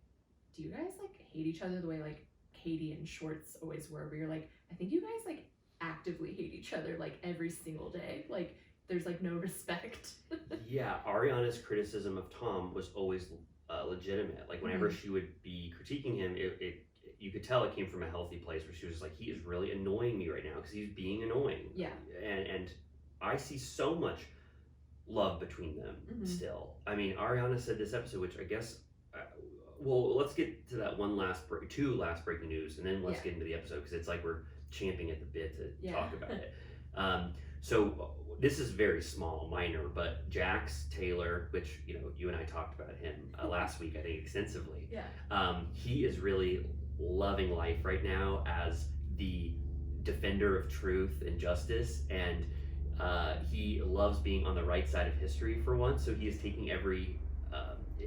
do you guys like hate each other the way like Katie and Schwartz always were, where you're like, I think you guys like actively hate each other like every single day. Like, there's like no respect. Yeah, Ariana's criticism of Tom was always legitimate. Like whenever she would be critiquing him, you could tell it came from a healthy place where she was like, he is really annoying me right now because he's being annoying. Yeah. And I see so much love between them still. I mean, Ariana said this episode, which I guess, well, let's get to that two last breaking news, and then let's get into the episode because it's like we're champing at the bit to talk about it. So this is very small, minor, but Jax Taylor, which you and I talked about him last week, I think extensively. Yeah. He is really loving life right now as the defender of truth and justice, and he loves being on the right side of history for once. So he is taking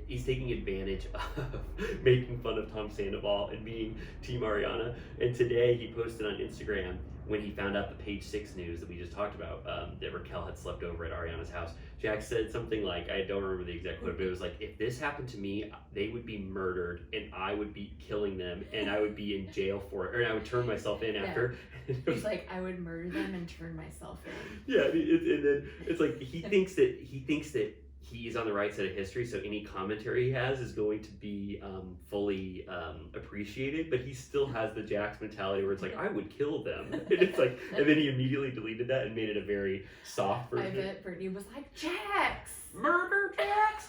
he's taking advantage of making fun of Tom Sandoval and being Team Ariana. And today he posted on Instagram when he found out the Page 6 news that we just talked about, that Raquel had slept over at Ariana's house. Jax said something like, I don't remember the exact quote, but it was like, if this happened to me, they would be murdered and I would be killing them and I would be in jail for it, or I would turn myself in after. He's like, I would murder them and turn myself in. Yeah, and then it's like he thinks that he's on the right side of history, so any commentary he has is going to be fully appreciated, but he still has the Jax mentality where it's like, I would kill them. And it's like, and then he immediately deleted that and made it a very soft version. I bet Brittany was like, Jax! Murder Jax?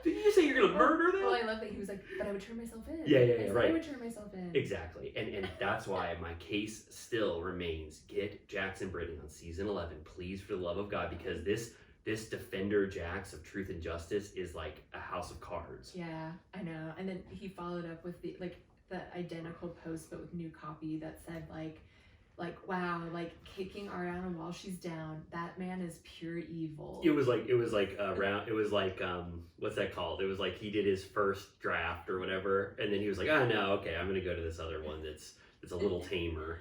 Did you say you're gonna murder them? Well, I love that he was like, but I would turn myself in. Yeah, right. I would turn myself in. Exactly, and that's why my case still remains: get Jax and Brittany on season 11, please, for the love of God, because this defender Jax of truth and justice is like a house of cards. Yeah, I know. And then he followed up with the identical post but with new copy that said like wow, like kicking Ariana while she's down, that man is pure evil. It was like what's that called? It was like he did his first draft or whatever, and then he was like, oh no, okay, I'm gonna go to this other one that's a little tamer.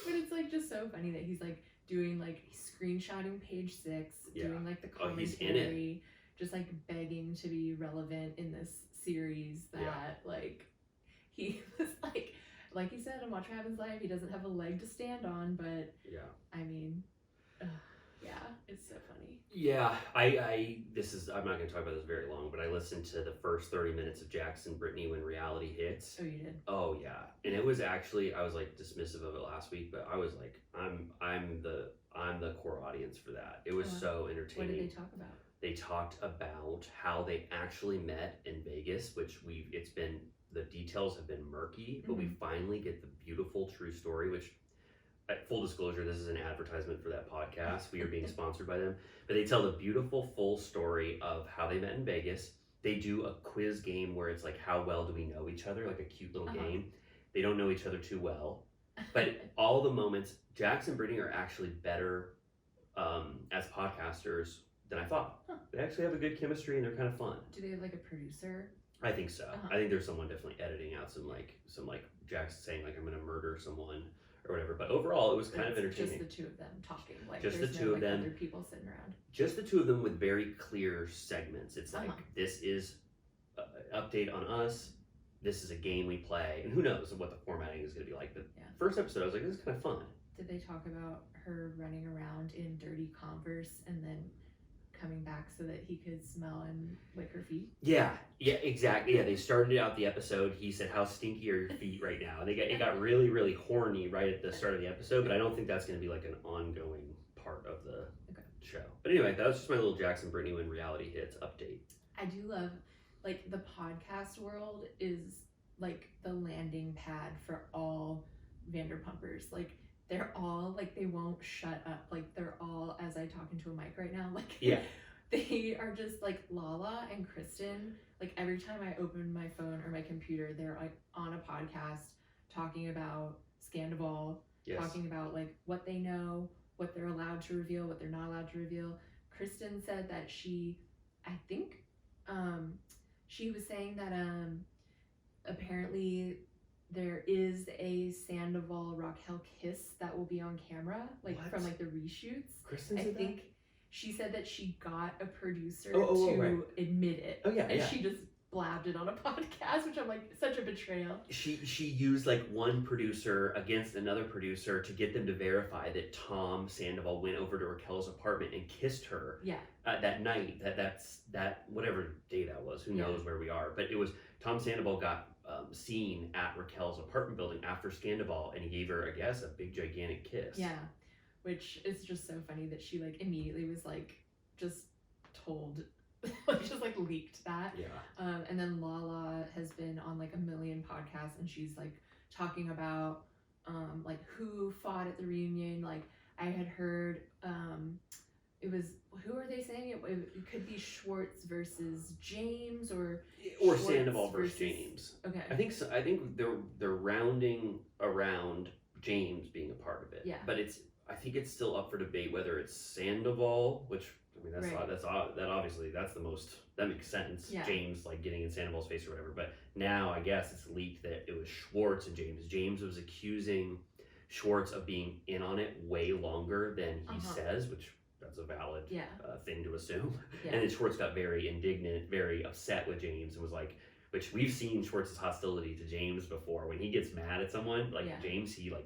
But it's like just so funny that he's like doing like screenshotting Page 6, doing like the commentary, just like begging to be relevant in this series that like he was like he said in Watch What Happens Live, he doesn't have a leg to stand on, but I mean, it's so funny. Yeah, I'm not going to talk about this very long, but I listened to the first 30 minutes of Jax and Brittany when reality hits. Oh, you did? Oh yeah, and it was actually, I was like dismissive of it last week, but I was like, I'm the core audience for that. It was so entertaining. What did they talk about? They talked about how they actually met in Vegas, which the details have been murky, but we finally get the beautiful true story, which, full disclosure, this is an advertisement for that podcast. We are being sponsored by them. But they tell the beautiful full story of how they met in Vegas. They do a quiz game where it's like, how well do we know each other? Like a cute little game. They don't know each other too well. But all the moments, Jax and Brittany are actually better as podcasters than I thought. They actually have a good chemistry and they're kind of fun. Do they have like a producer? I think so. I think there's someone definitely editing out some Jax saying like, I'm gonna murder someone or whatever. But overall, it was kind of entertaining. Just the two of them talking. Like just there's the two of them. Other people sitting around. Just the two of them with very clear segments. It's like, this is an update on us. This is a game we play, and who knows what the formatting is gonna be like. But first episode, I was like, this is kind of fun. Did they talk about her running around in dirty Converse and then coming back so that he could smell and lick her feet? Yeah, exactly. Yeah, they started out the episode. He said, how stinky are your feet right now? And it got really, really horny right at the start of the episode, but I don't think that's going to be like an ongoing part of the show. But anyway, that was just my little Jax and Brittany when reality hits update. I do love, like, the podcast world is like the landing pad for all Vanderpumpers. Like, they're all like, they won't shut up. Like, they're all, as I talk into a mic right now, like, they are just like Lala and Kristen. Like, every time I open my phone or my computer, they're like on a podcast talking about Scandival, talking about like what they know, what they're allowed to reveal, what they're not allowed to reveal. Kristen said that she was saying that apparently there is a Sandoval Raquel kiss that will be on camera, like from like the reshoots. Kristen said that? She said that she got a producer to admit it. Oh yeah, and she just blabbed it on a podcast, which I'm like, such a betrayal. She used like one producer against another producer to get them to verify that Tom Sandoval went over to Raquel's apartment and kissed her. Yeah. That night. That whatever day that was. Who knows where we are? But it was Tom Sandoval got seen at Raquel's apartment building after Scandival, and he gave her, I guess, a big gigantic kiss. Yeah, which is just so funny that she like immediately was like just told. Just like leaked that. Yeah. And then Lala has been on like a million podcasts, and she's like talking about like who fought at the reunion. Like I had heard it was, who are they saying it could be Schwartz versus James or Sandoval versus James. Okay. I think so. I think they're rounding around James being a part of it. Yeah. But I think it's still up for debate whether it's Sandoval, which I mean that makes sense. Yeah. James like getting in Sandoval's face or whatever. But now I guess it's leaked that it was Schwartz and James. James was accusing Schwartz of being in on it way longer than he says, which that's a valid thing to assume. Yeah. And then Schwartz got very indignant, very upset with James, and was like, which we've seen Schwartz's hostility to James before. When he gets mad at someone, like James, he'll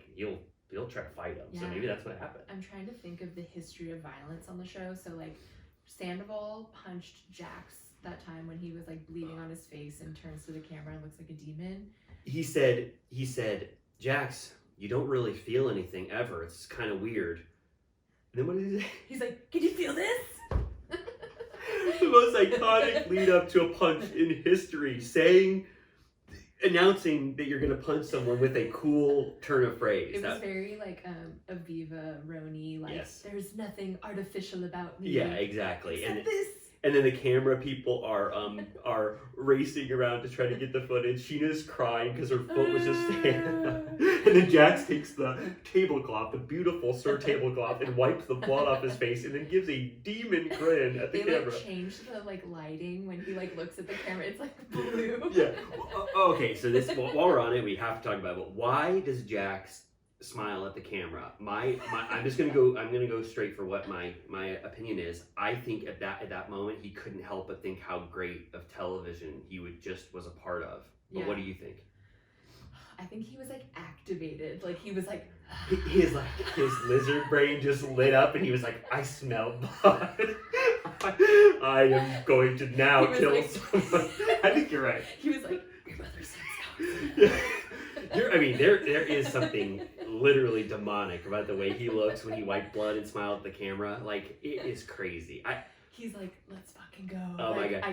try to fight him. So maybe that's what happened. I'm trying to think of the history of violence on the show. So like Sandoval punched Jax that time when he was like bleeding on his face and turns to the camera and looks like a demon. He said, Jax, you don't really feel anything ever. It's kind of weird. And then what did he say? He's like, can you feel this? The most iconic lead up to a punch in history, announcing that you're gonna punch someone with a cool turn of phrase. It was very like Aviva Roni, like there's nothing artificial about me. Yeah, exactly. Except this. And then the camera people are racing around to try to get the footage. Sheena's crying because her foot was just standing up. And then Jax takes the tablecloth, the beautiful Sir tablecloth, and wipes the blood off his face, and then gives a demon grin at the camera. They like changed the like lighting when he like looks at the camera. It's like blue. Yeah. Okay, so this while we're on it, we have to talk about it. Why does Jax smile at the camera? I'm gonna go straight for what my opinion is. I think at that moment he couldn't help but think how great of television he was a part of. But what do you think? I think he was like activated. Like he was like his lizard brain just lit up, and he was like, I smell blood. I am going to now kill someone. I think you're right. He was like, your mother's son. There is something literally demonic about the way he looks when he wiped blood and smiled at the camera. Like, it is crazy. He's like, let's fucking go. Oh my God.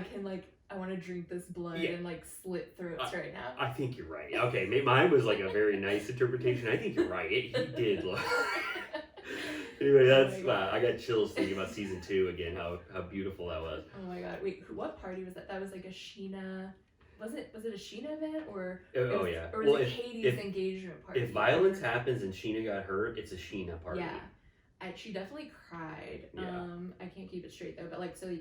I want to drink this blood and like slit throats right now. I think you're right. Okay, mine was like a very nice interpretation. I think you're right. He did look. Anyway, that's I got chills thinking about season 2 again. How beautiful that was. Oh my God! Wait, what party was that? That was like a Scheana. Was it a Scheana event or? Oh yeah. Or was it Katie's engagement party? If violence happens and Scheana got hurt, it's a Scheana party. Yeah, she definitely cried. Yeah. I can't keep it straight though, but like so.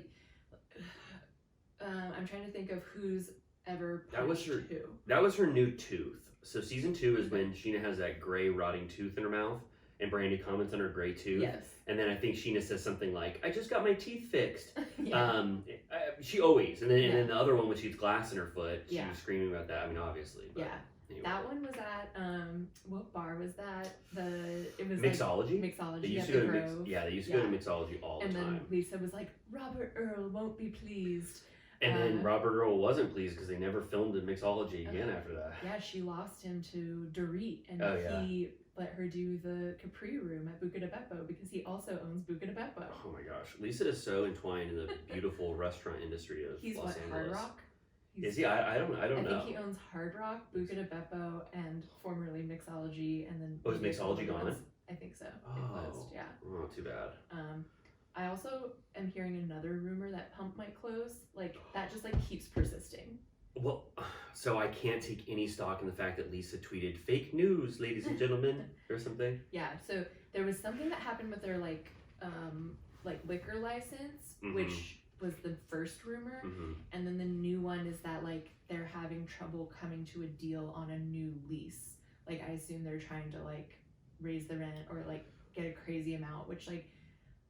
I'm trying to think of who's ever punched who. That was her new tooth. So season 2 is when Scheana has that gray rotting tooth in her mouth, and Brandy comments on her gray tooth. Yes. And then I think Scheana says something like, "I just got my teeth fixed." Yeah. She always, and then the other one when she has glass in her foot, she was screaming about that. I mean, obviously. But anyway. That one was at what bar was that? It was Mixology. Like, Mixology. They used to go to they used to go to Mixology all the time. And then Lisa was like, "Robert Earl won't be pleased." And then Robert Earl wasn't pleased because they never filmed in Mixology again after that. Yeah, she lost him to Dorit, and he let her do the Capri Room at Buca de Beppo because he also owns Buca de Beppo. Oh my gosh, Lisa is so entwined in the beautiful restaurant industry of Los Angeles. Hard Rock? Is he? I don't know. I think he owns Hard Rock, Buca de Beppo, and formerly Mixology, and then. Oh, is Mixology gone? I think so. Oh, it closed. Yeah. Oh, too bad. I also am hearing another rumor that Pump might close. Like, that just, like, keeps persisting. Well, so I can't take any stock in the fact that Lisa tweeted fake news, ladies and gentlemen, or something. Yeah, so there was something that happened with their, like liquor license, which was the first rumor. And then the new one is that, like, they're having trouble coming to a deal on a new lease. Like, I assume they're trying to, like, raise the rent or, like, get a crazy amount, which, like,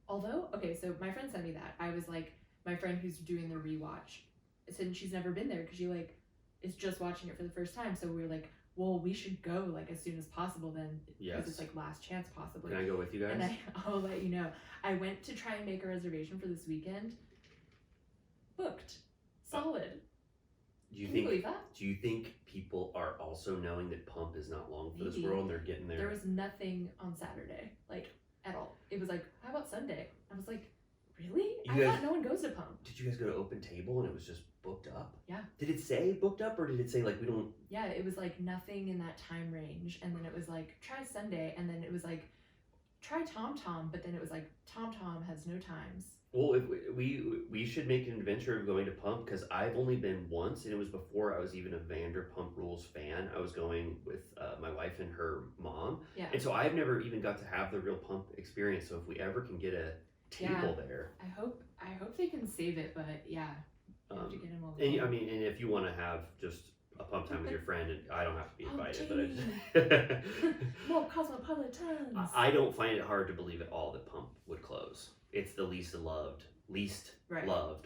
although, okay, so my friend sent me that. I was like, my friend who's doing the rewatch since she's never been there because she like is just watching it for the first time. So we were like, well, we should go like as soon as possible then, because it's like last chance possibly. Can I go with you guys? And I'll let you know. I went to try and make a reservation for this weekend. Booked. Solid. Can you believe that? Do you think people are also knowing that Pump is not long for this world and they're getting there? There was nothing on Saturday, like at all. It was like, how about Sunday? I was like, really? I thought no one goes to Pump. Did you guys go to Open Table and it was just booked up? Yeah. Did it say booked up or did it say like we don't? Yeah, it was like nothing in that time range, and then it was like try Sunday, and then it was like try TomTom, but then it was like TomTom has no times. Well, if we should make an adventure of going to Pump because I've only been once, and it was before I was even a Vanderpump Rules fan. I was going with my wife and her mom, and so I've never even got to have the real Pump experience. So if we ever can get a table there, I hope they can save it. But yeah, you have to get them all. And I mean, and if you want to have just a Pump time with your friend, and I don't have to be invited, but more cosmopolitans. I don't find it hard to believe at all that Pump would close. It's the least loved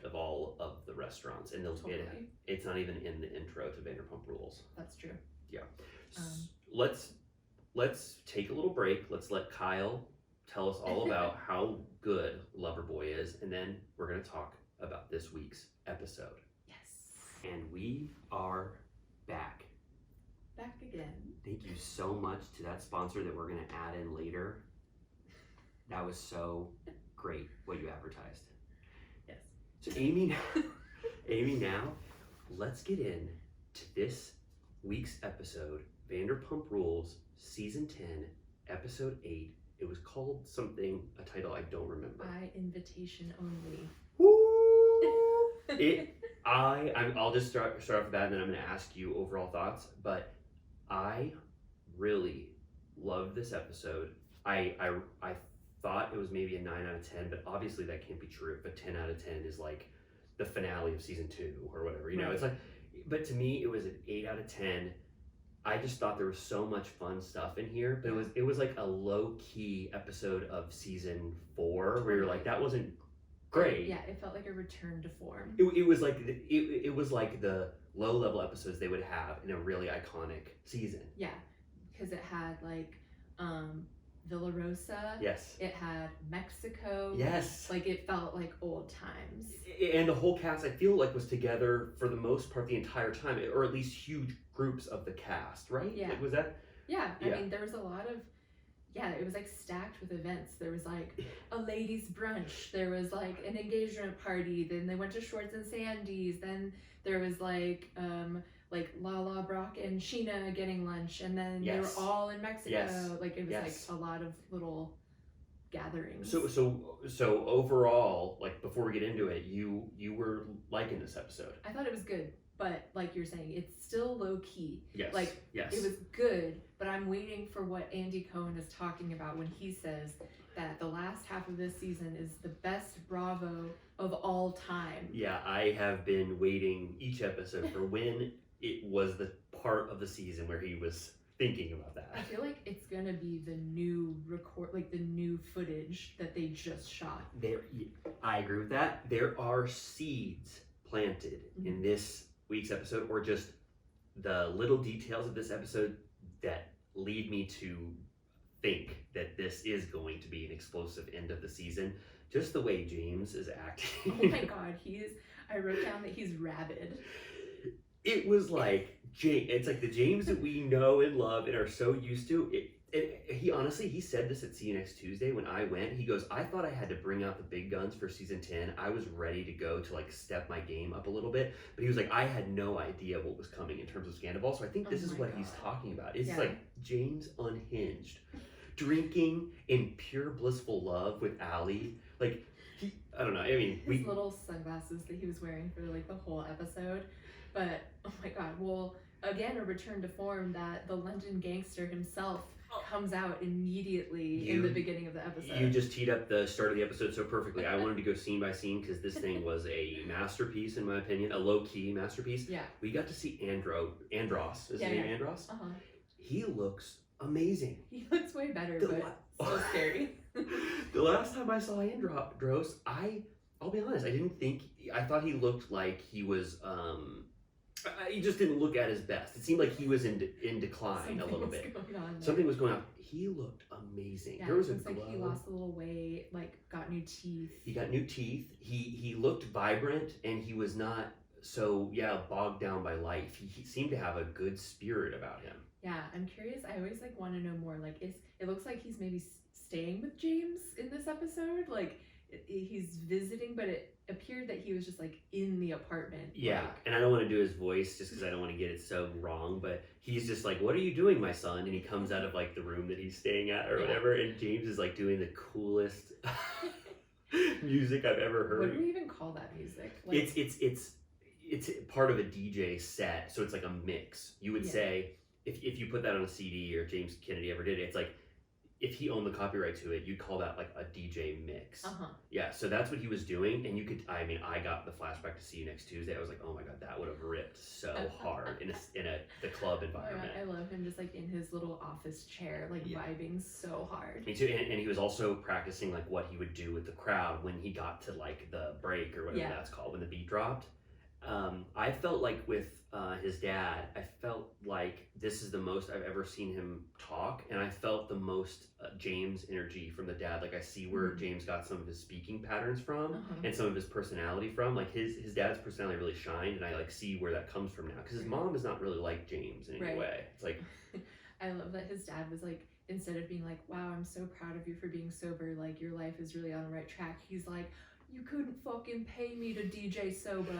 of all of the restaurants, and it's not even in the intro to Vanderpump Rules. That's true. Yeah. Let's take a little break. Let's let Kyle tell us all about how good Loverboy is, and then we're gonna talk about this week's episode. Yes. And we are back. Back again. Thank you so much to that sponsor that we're gonna add in later. That was so great what you advertised. Yes. So Amy, now let's get in to this week's episode, Vanderpump Rules, Season 10, Episode 8. It was called something, a title I don't remember. By invitation only. Woo! I'll just start off with that, and then I'm going to ask you overall thoughts. But I really loved this episode. I thought it was maybe a 9 out of 10, but obviously that can't be true. But 10 out of 10 is like the finale of season 2 or whatever, you know. It's like, but to me it was an 8 out of 10. I just thought there was so much fun stuff in here, but it was like a low-key episode of season 4 where you're like, that wasn't great. Yeah, it felt like a return to form. It was like it was like the low-level episodes they would have in a really iconic season. Yeah, because it had like Villa Rosa. Yes. It had Mexico. Yes. Like it felt like old times. And the whole cast, I feel like, was together for the most part the entire time, or at least huge groups of the cast, right? Yeah. Like, was that? Yeah. I mean, there was a lot of, it was like stacked with events. There was like a ladies' brunch. There was like an engagement party. Then they went to Schwartz and Sandy's. Then there was like Lala, Brock, and Scheana getting lunch, and then they were all in Mexico. Yes. Like it was like a lot of little gatherings. So overall, like before we get into it, you were liking this episode. I thought it was good, but like you're saying, it's still low key. Yes. It was good, but I'm waiting for what Andy Cohen is talking about when he says that the last half of this season is the best Bravo of all time. Yeah, I have been waiting each episode for when it was the part of the season where he was thinking about that. I feel like it's gonna be the new the new footage that they just shot. I agree with that. There are seeds planted in this week's episode, or just the little details of this episode that lead me to think that this is going to be an explosive end of the season. Just the way James is acting. Oh my god, I wrote down that he's rabid. It was like, it's like the James that we know and love and are so used to. He said this at See You Next Tuesday when I went. He goes, I thought I had to bring out the big guns for season 10. I was ready to go to like step my game up a little bit. But he was like, I had no idea what was coming in terms of Scandal. So I think this is what he's talking about. It's like James unhinged, drinking in pure blissful love with Allie. Like, I don't know. I mean, his little sunglasses that he was wearing for like the whole episode. But oh my god, well, again, a return to form that the London gangster himself comes out immediately in the beginning of the episode. You just teed up the start of the episode so perfectly. I wanted to go scene by scene because this thing was a masterpiece in my opinion, a low-key masterpiece. Yeah. We got to see Andros. Is his name Andros? Uh-huh. He looks amazing. He looks way better, but so scary. The last time I saw Andros, I'll be honest, I thought he looked like he was, he just didn't look at his best. It seemed like he was in decline Something a little was bit. going on there. Something was going on. He looked amazing. Yeah, There was it a looks glow. like he lost a little weight, like got new teeth. He got new teeth. He looked vibrant, and he was not so bogged down by life. He seemed to have a good spirit about him. Yeah, I'm curious. I always like want to know more. Like, it looks like he's maybe staying with James in this episode. Like, he's visiting, but it appeared that he was just like in the apartment. Yeah, like, and I don't want to do his voice just because I don't want to get it so wrong, but he's just like, "What are you doing, my son?" And he comes out of like the room that he's staying at or whatever, and James is like doing the coolest music I've ever heard. What do we even call that music? Like, it's part of a DJ set, so it's like a mix. You would say if you put that on a CD, or James Kennedy ever did it, it's like if he owned the copyright to it, you'd call that like a DJ mix. Yeah, so that's what he was doing, and you could. I mean, I got the flashback to See You Next Tuesday. I was like, oh my god, that would have ripped so hard in the club environment. I love him just like in his little office chair, like vibing so hard. Me too, and he was also practicing like what he would do with the crowd when he got to like the break or whatever that's called, when the beat dropped. I felt like with his dad, I felt like this is the most I've ever seen him talk, and I felt the most James energy from the dad. Like I see where James got some of his speaking patterns from and some of his personality from. Like his dad's personality really shined, and I like see where that comes from now, because his mom is not really like James in any way. It's like I love that his dad was like, instead of being like, wow, I'm so proud of you for being sober, like your life is really on the right track, he's like, you couldn't fucking pay me to DJ sober.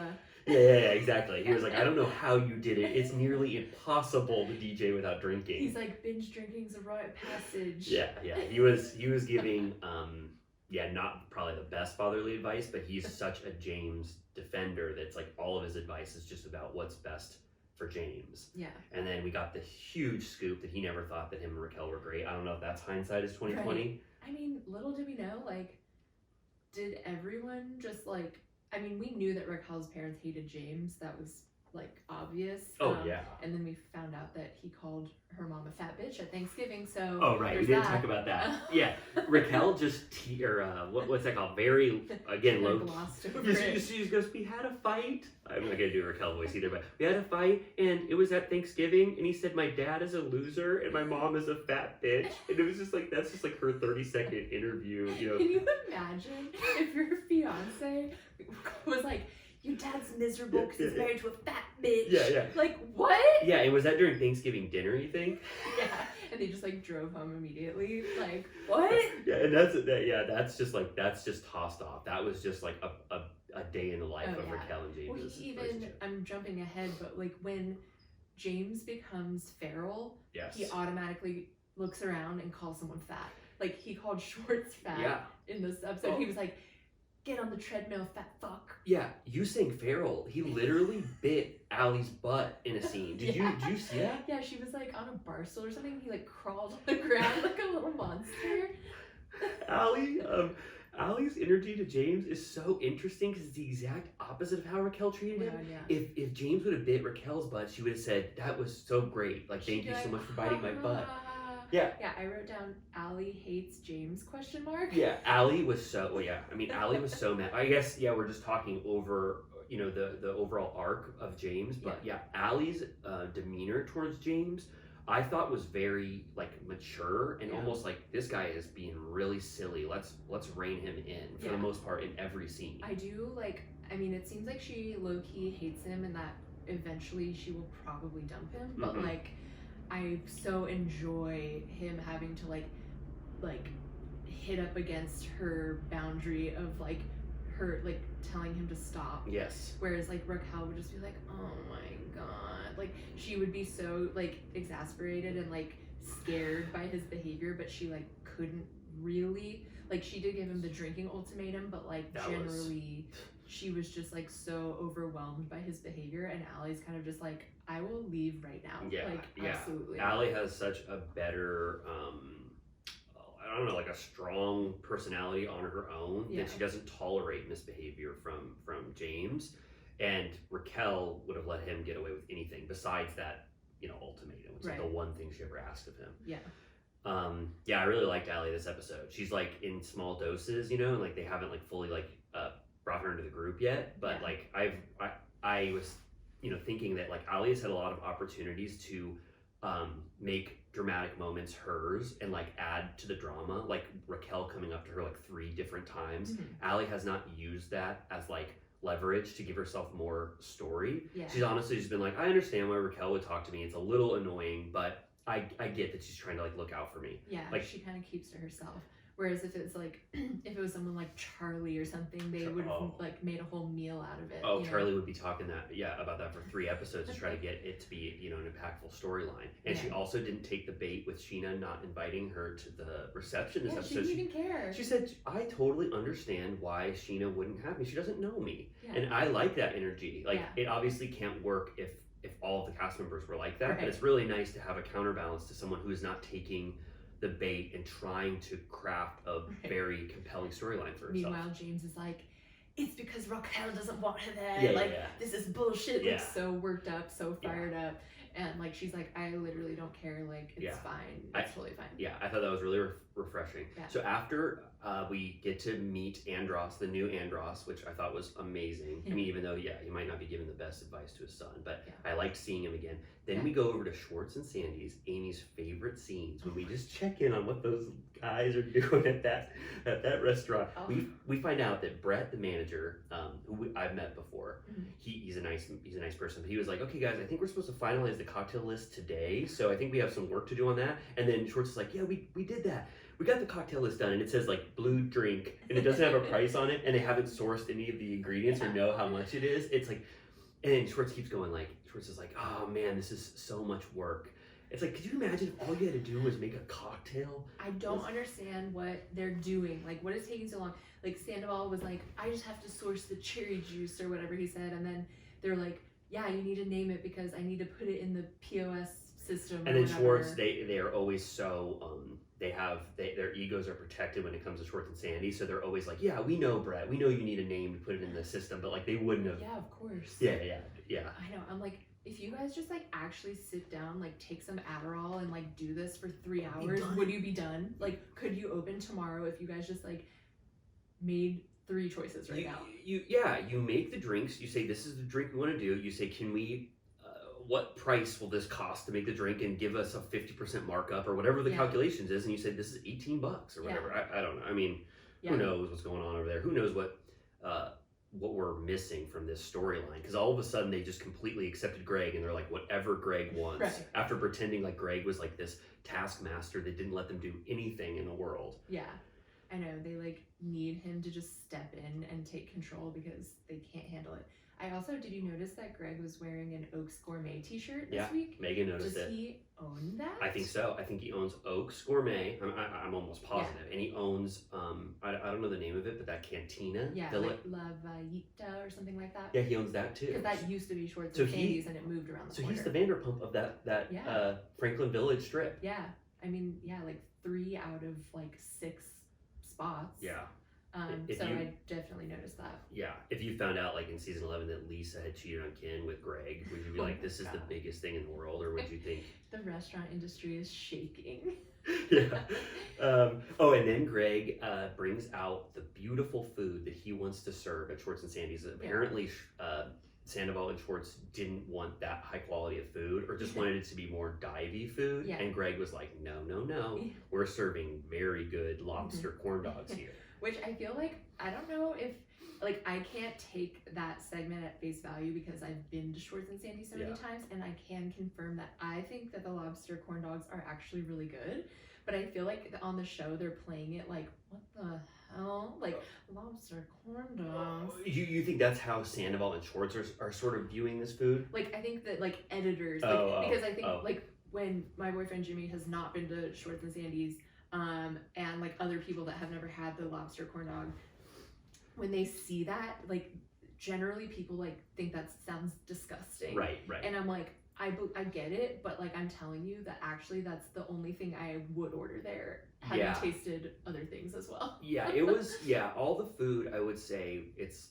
Yeah, exactly. He was like, I don't know how you did it. It's nearly impossible to DJ without drinking. He's like, binge drinking's a rite of passage. Yeah. He was giving, not probably the best fatherly advice, but he's such a James defender that's like all of his advice is just about what's best for James. Yeah. And then we got the huge scoop that he never thought that him and Raquel were great. I don't know if that's hindsight is 2020. Right. I mean, little did we know, like, did everyone just like, I mean, we knew that Raquel's parents hated James. That was like obvious. And then we found out that he called her mom a fat bitch at Thanksgiving. So we didn't talk about that. Yeah, Raquel just what's that called? Very again low. She just goes, "We had a fight." I'm not gonna do a Raquel voice either, but we had a fight, and it was at Thanksgiving, and he said my dad is a loser and my mom is a fat bitch, and it was just like that's just like her 30-second interview. You know? Can you imagine if your fiance was like, your dad's miserable because he's married to a fat bitch. Yeah. Like, what? Yeah, and was that during Thanksgiving dinner, you think? Yeah, and they just like drove home immediately. Like, what? Yeah, and that's just tossed off. That was just like a day in the life of Raquel and James. Well, I'm jumping ahead, but like when James becomes feral, he automatically looks around and calls someone fat. Like he called Schwartz fat in this episode. He was like, get on the treadmill, fat fuck. Yeah, you saying feral. He literally bit Allie's butt in a scene. Did you see that? Yeah, she was like on a bar stool or something. He like crawled on the ground like a little monster. Allie's energy to James is so interesting because it's the exact opposite of how Raquel treated him. If James would have bit Raquel's butt, she would have said, that was so great. Like, thank you so much for biting my butt. Yeah, I wrote down Allie hates James ? Yeah, Allie was so Allie was so mad. I guess we're just talking over the overall arc of James, but Allie's demeanor towards James I thought was very like mature and almost like this guy is being really silly. Let's rein him in for the most part in every scene. I do it seems like she low-key hates him and that eventually she will probably dump him, but like I so enjoy him having to like hit up against her boundary of like her like telling him to stop. Yes. Whereas like Raquel would just be like, oh my god, like she would be so like exasperated and like scared by his behavior, but she like couldn't really like she did give him the drinking ultimatum, but like she was just like so overwhelmed by his behavior, and Allie's kind of just like, I will leave right now. Absolutely. Allie has such a better I don't know, like a strong personality on her own that she doesn't tolerate misbehavior from James, and Raquel would have let him get away with anything besides that ultimatum. It's like the one thing she ever asked of him. I really liked Allie this episode. She's like in small doses, and like they haven't like fully like brought her into the group yet, but Yeah. like I was, thinking that like Ali has had a lot of opportunities to make dramatic moments hers and like add to the drama, like Raquel coming up to her like 3 different times. Ali has not used that as like leverage to give herself more story. Yeah. She's honestly just been like, I understand why Raquel would talk to me. It's a little annoying, but I get that she's trying to like look out for me. Yeah, Like, she kind of keeps to herself. Whereas if it's like, if it was someone like Charlie or something, they would have like made a whole meal out of it. Oh, Charlie would be talking about that for 3 episodes to try to get it to be, an impactful storyline. And she also didn't take the bait with Scheana not inviting her to the reception this episode. She didn't even care. She said, I totally understand why Scheana wouldn't have me. She doesn't know me. Yeah. And I like that energy. Like, it obviously can't work if all of the cast members were like that, but it's really nice to have a counterbalance to someone who is not taking the bait and trying to craft a very compelling storyline for herself. Meanwhile, James is like, it's because Raquel doesn't want her there. This is bullshit. Like, so worked up, so fired up. And like, she's like, I literally don't care. Like, it's fine. It's totally fine. Yeah, I thought that was really refreshing. Yeah. So after we get to meet Andros, the new Andros, which I thought was amazing. I mean, even though, he might not be giving the best advice to his son, but I liked seeing him again. Then we go over to Schwartz and Sandy's, Amy's favorite scenes, when we just check in on what those guys are doing at that restaurant. We find out that Brett, the manager, who I've met before, he's a nice person. But he was like, okay, guys, I think we're supposed to finalize the cocktail list today, so I think we have some work to do on that. And then Schwartz is like, yeah, we did that. We got the cocktail list done, and it says like blue drink, and it doesn't have a price on it, and they haven't sourced any of the ingredients or know how much it is. It's like, and then Schwartz keeps going like, Schwartz is like, oh man, this is so much work. It's like, could you imagine if all you had to do was make a cocktail? I don't understand what they're doing. Like, what is taking so long? Like, Sandoval was like, I just have to source the cherry juice or whatever he said, and then they're like, yeah, you need to name it because I need to put it in the POS system. And then Schwartz, they are always so their egos are protected when it comes to Schwartz and Sandy, so they're always like, yeah, we know, Brett, we know you need a name to put it in the system, but like they wouldn't have. Yeah, of course. Yeah. I know. I'm like, if you guys just like actually sit down, like take some Adderall and like do this for 3 hours, would you be done? Like, could you open tomorrow if you guys just like made 3 choices right now? You make the drinks. You say, this is the drink we want to do. You say, can we? What price will this cost to make the drink, and give us a 50% markup or whatever the calculations is? And you say, this is $18 or whatever. I don't know. I mean, who knows what's going on over there? Who knows what we're missing from this storyline? Because all of a sudden they just completely accepted Greg, and they're like, whatever Greg wants, after pretending like Greg was like this taskmaster that didn't let them do anything in the world. Yeah, I know. They like need him to just step in and take control because they can't handle it. I also, did you notice that Greg was wearing an Oaks Gourmet t-shirt this week? Megan noticed it. Does he own that? I think so. I think he owns Oaks Gourmet. I'm almost positive. And he owns, I don't know the name of it, but that cantina. Yeah, like La Vallita or something like that. Yeah, he owns that too. Because that used to be Schwartz and Sandy's, and it moved around the corner. So he's the Vanderpump of that Franklin Village strip. Yeah. I mean, like 3 out of like 6 spots. Yeah. I definitely noticed that. Yeah, if you found out like in season 11 that Lisa had cheated on Ken with Greg, would you be like, this is the biggest thing in the world, or would you think the restaurant industry is shaking? Yeah. And then Greg brings out the beautiful food that he wants to serve at Schwartz and Sandy's. Apparently, Sandoval and Schwartz didn't want that high quality of food, or just wanted it to be more divey food. Yeah. And Greg was like, no, we're serving very good lobster corn dogs here. Which I feel like, I don't know if, like, I can't take that segment at face value because I've been to Schwartz and Sandy so many times, and I can confirm that I think that the lobster corn dogs are actually really good. But I feel like on the show they're playing it like, what the hell? Like, lobster corn dogs. You think that's how Sandoval and Schwartz are sort of viewing this food? Like, I think that, like, editors, because I think, like, when my boyfriend Jimmy has not been to Schwartz and Sandy's, and like other people that have never had the lobster corn dog, when they see that, like, generally people like think that sounds disgusting. Right. And I'm like, I get it, but like, I'm telling you that actually that's the only thing I would order there, having tasted other things as well. It was, all the food, I would say it's,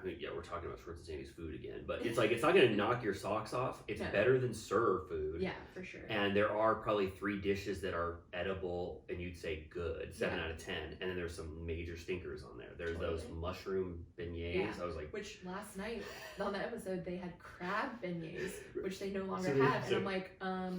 yeah, we're talking about Schwartz and Sandy's food again, but it's like, it's not going to knock your socks off. It's No. better than SUR food. Yeah, for sure. And there are probably 3 dishes that are edible and you'd say good, 7 out of 10. And then there's some major stinkers on there. There's those mushroom beignets. Yeah. I was like, which last night on the episode they had crab beignets, which they no longer So have. And I'm like,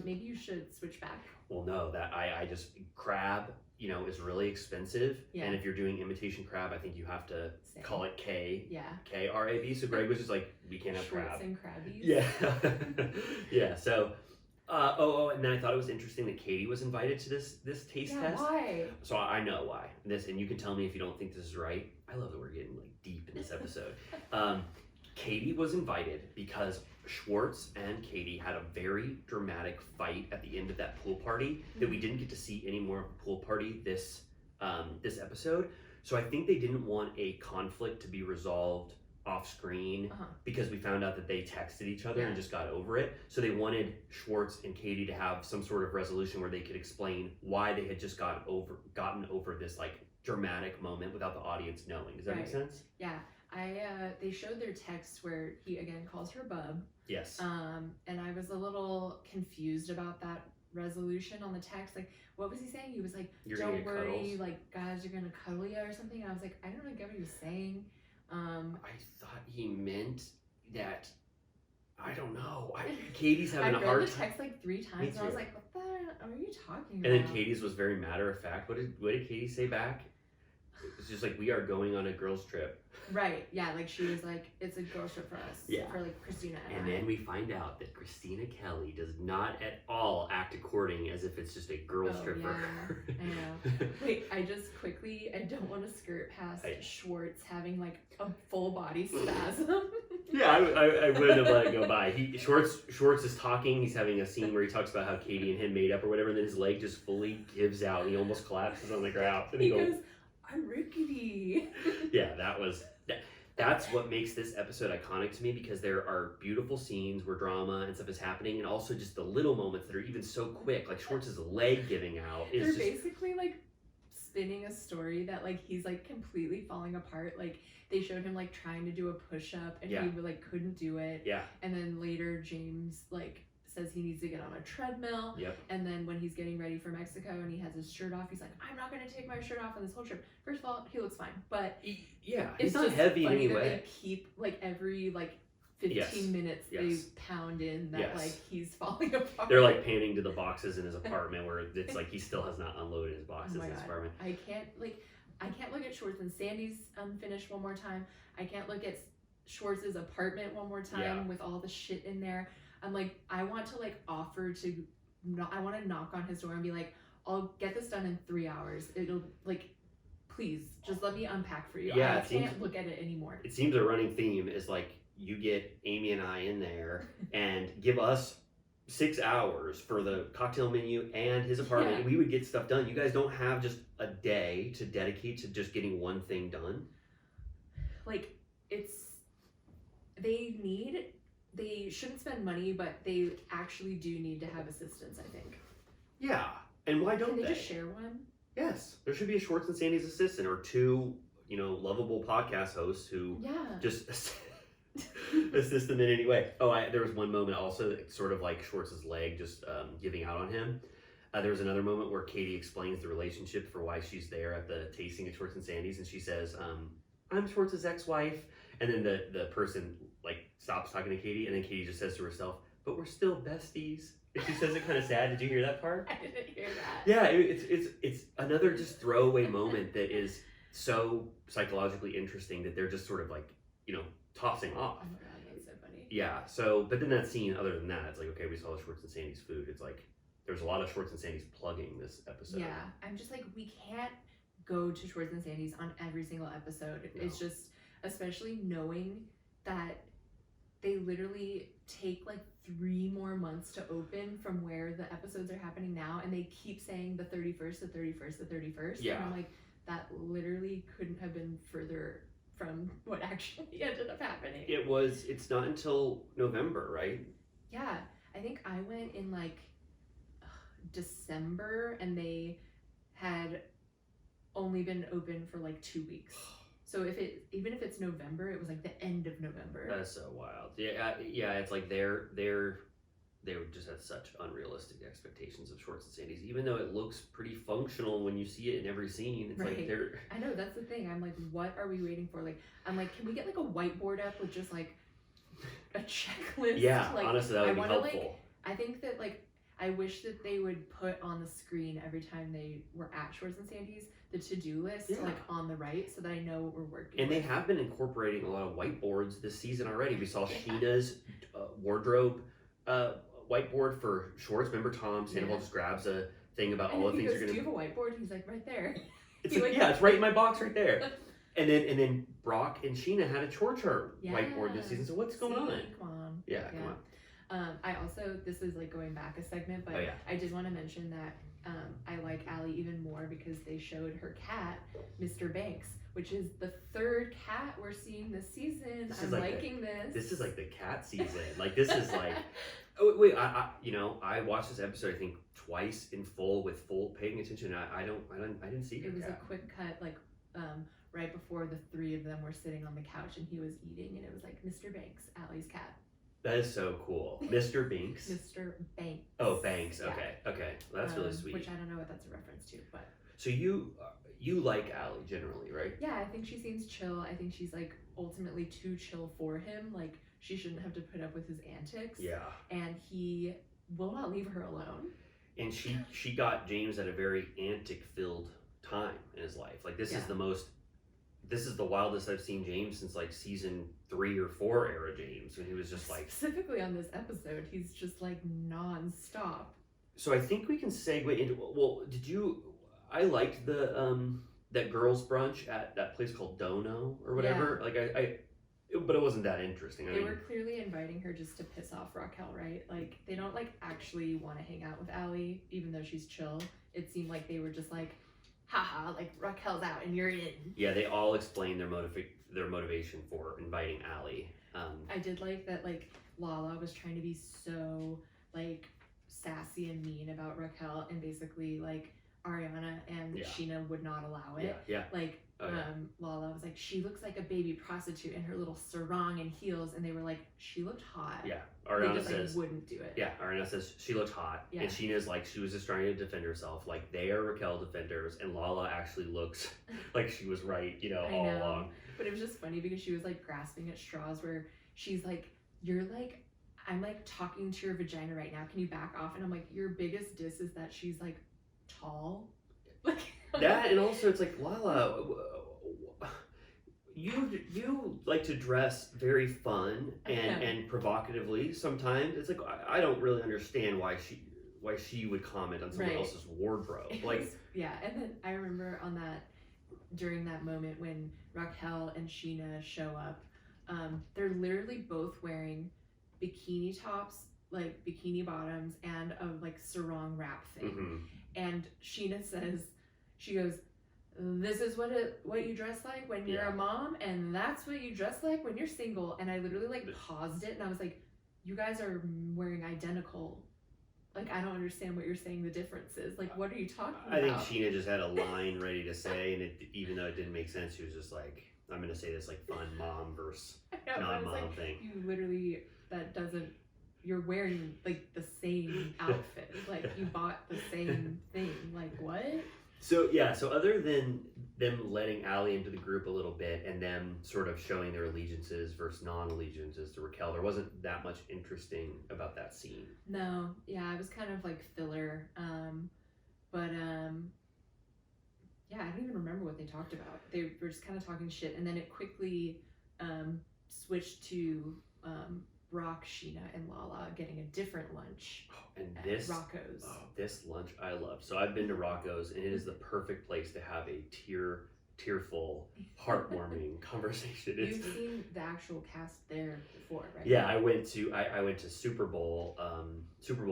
maybe you should switch back. well, no, that I just, crab, you know, is really expensive. Yeah. And if you're doing imitation crab, I think you have to Same. call it K. Yeah. KRAB. So Greg was just like, we can't have Schwartz crab. and Krabbies. Yeah. Yeah. So, and then I thought it was interesting that Katie was invited to this taste test. Why? So I know why. And you can tell me if you don't think this is right. I love that we're getting like deep in this episode. Katie was invited because Schwartz and Katie had a very dramatic fight at the end of that pool party that we didn't get to see any more of the pool party this episode. So I think they didn't want a conflict to be resolved off screen because we found out that they texted each other and just got over it. So they wanted Schwartz and Katie to have some sort of resolution where they could explain why they had just gotten over this like dramatic moment without the audience knowing. Does that make sense? Yeah. They showed their text where he again calls her bub. Yes. And I was a little confused about that resolution on the text. Like, what was he saying? He was like, "Don't worry, cuddles. Like guys are gonna cuddle you" or something. And I was like, I don't really get what he was saying. I thought he meant that. I don't know. Katie's having a hard I read the time. text like 3 times, and I was like, "What the are you talking about?" And then Katie's was very matter of fact. What did Katie say back? It's just like, we are going on a girls trip. Right. Yeah. Like she was like, "It's a girls trip for us." Yeah. For like Christina And then we find out that Christina Kelly does not at all act according as if it's just a girls trip for her. I know. Wait, I don't want to skirt past Schwartz having like a full body spasm. Yeah, I wouldn't have let it go by. Schwartz is talking. He's having a scene where he talks about how Katie and him made up or whatever, and then his leg just fully gives out and he almost collapses on the ground. And he goes, "I'm rickety." Yeah, that's what makes this episode iconic to me, because there are beautiful scenes where drama and stuff is happening, and also just the little moments that are even so quick, like Schwartz's leg giving out. They're basically like spinning a story that like he's like completely falling apart. Like they showed him like trying to do a push-up and he like couldn't do it. Yeah. And then later James like says he needs to get on a treadmill. Yep. And then when he's getting ready for Mexico and he has his shirt off, he's like, "I'm not going to take my shirt off on this whole trip." First of all, he looks fine, but it's not heavy in any way. They keep like every like 15 minutes they pound in that like he's falling apart. They're like panning to the boxes in his apartment where it's like he still has not unloaded his boxes in his apartment. I can't look at Schwartz and Sandy's unfinished one more time. I can't look at Schwartz's apartment one more time with all the shit in there. I'm like, I want to like offer to, I want to knock on his door and be like, "I'll get this done in 3 hours. It'll like, please just let me unpack for you. Yeah, I can't look at it anymore." It seems a running theme is like, you get Amy and I in there and give us 6 hours for the cocktail menu and his apartment. Yeah. We would get stuff done. You guys don't have just a day to dedicate to just getting one thing done. Like they shouldn't spend money, but they actually do need to have assistants, I think. Yeah. And why don't Can they just share one? Yes. There should be a Schwartz and Sandy's assistant, or 2, lovable podcast hosts who just assist them in any way. There was one moment also that sort of like Schwartz's leg just giving out on him. There was another moment where Katie explains the relationship for why she's there at the tasting at Schwartz and Sandy's, and she says, "I'm Schwartz's ex-wife," and then the person like stops talking to Katie, and then Katie just says to herself, "But we're still besties." And she says it kind of sad. Did you hear that part? I didn't hear that. Yeah, it's another just throwaway moment that is so psychologically interesting that they're just sort of like, tossing off. Oh my god, that's so funny. Yeah, so, but then that scene, other than that, it's like, okay, we saw the Schwartz and Sandy's food. It's like, there's a lot of Schwartz and Sandy's plugging this episode. Yeah, I'm just like, we can't go to Schwartz and Sandy's on every single episode. No. It's just, especially knowing that they literally take like 3 more months to open from where the episodes are happening now, and they keep saying the 31st, the 31st, the 31st. Yeah. And I'm like, that literally couldn't have been further from what actually ended up happening. It's not until November, right? Yeah, I think I went in like December, and they had only been open for like 2 weeks. So even if it's November, it was like the end of November. That's so wild. Yeah. It's like they would just have such unrealistic expectations of shorts and sandies, even though it looks pretty functional when you see it in every scene. It's like they're. I know, that's the thing. I'm like, what are we waiting for? Like, I'm like, can we get like a whiteboard up with just like a checklist? Yeah, like, honestly, that would be helpful. Like, I think that like I wish that they would put on the screen every time they were at Shorts and Sandies the to-do list like on the right, so that I know what we're working. And they have been incorporating a lot of whiteboards this season already. We saw Scheana's wardrobe whiteboard for shorts. Remember, Tom Sandoval just grabs a thing about all the things you're gonna. Do you have a whiteboard? He's like, right there. It's like, yeah, it's right in my box right there. And then Brock and Scheana had a chore chart whiteboard this season. So what's going on? Come on. Yeah, come on. I also, this is like going back a segment, but I did want to mention that I like Allie even more because they showed her cat, Mr. Banks, which is the third cat we're seeing this season. I'm like liking this. This is like the cat season. Like this is like. Oh wait, I watched this episode I think twice in full with full paying attention. I didn't see her. It was cat. a quick cut, like right before the three of them were sitting on the couch and he was eating, and it was like Mr. Banks, Allie's cat. That is so cool. Mr. Banks. Mr. Banks. Oh, Banks. Okay, okay, well, that's really sweet. Which I don't know what that's a reference to, but. So you like Allie generally, right? Yeah, I think she seems chill. I think she's like ultimately too chill for him. Like she shouldn't have to put up with his antics. Yeah. And he will not leave her alone. And she got James at a very antic-filled time in his life. Like this is the wildest I've seen James since like season 3 or 4 era James, when he was just like specifically on this episode, he's just like non-stop. So I think we can segue into I liked the that girls brunch at that place called Dono or whatever. Yeah. Like but it wasn't that interesting. They were clearly inviting her just to piss off Raquel, right? Like they don't like actually want to hang out with Allie, even though she's chill. It seemed like they were just like, haha, like Raquel's out and you're in. Yeah, they all explained their motivation for inviting Allie. I did like that, like Lala was trying to be so like sassy and mean about Raquel, and basically like Ariana and Scheana would not allow it. Yeah. Like Lala was like, she looks like a baby prostitute in her little sarong and heels, and they were like, she looked hot. Yeah. Ariana says wouldn't do it. Yeah. Ariana says she looked hot, and Sheena's like she was just trying to defend herself. Like they are Raquel defenders, and Lala actually looks like she was right, all along. But it was just funny because she was like grasping at straws, where she's like, you're like, I'm like talking to your vagina right now. Can you back off? And I'm like, your biggest diss is that she's like tall. Like that, and also it's like, Lala, you like to dress very fun and provocatively sometimes. It's like I don't really understand why she would comment on someone else's wardrobe. Like and then I remember during that moment when Raquel and Scheana show up, they're literally both wearing bikini tops, like bikini bottoms, and a like sarong wrap thing. Mm-hmm. And Scheana says, she goes, this is what you dress like when you're a mom, and that's what you dress like when you're single. And I literally like paused it, and I was like, you guys are wearing identical. Like, I don't understand what you're saying the difference is. Like, what are you talking about? I think Scheana just had a line ready to say, and even though it didn't make sense, she was just like, I'm going to say this like fun mom versus non-mom thing. You literally, you're wearing like the same outfit. Like, you bought the same thing. Like, what? So other than them letting Allie into the group a little bit and them sort of showing their allegiances versus non-allegiances to Raquel, there wasn't that much interesting about that scene. No, yeah, it was kind of like filler. But I don't even remember what they talked about. They were just kind of talking shit, and then it quickly switched to Brock, Scheana, and Lala getting a different lunch. Rocco's. Oh, this lunch I love. So I've been to Rocco's, and it is the perfect place to have a tearful, heartwarming conversation. You've seen the actual cast there before, right? Yeah, I went to Super Bowl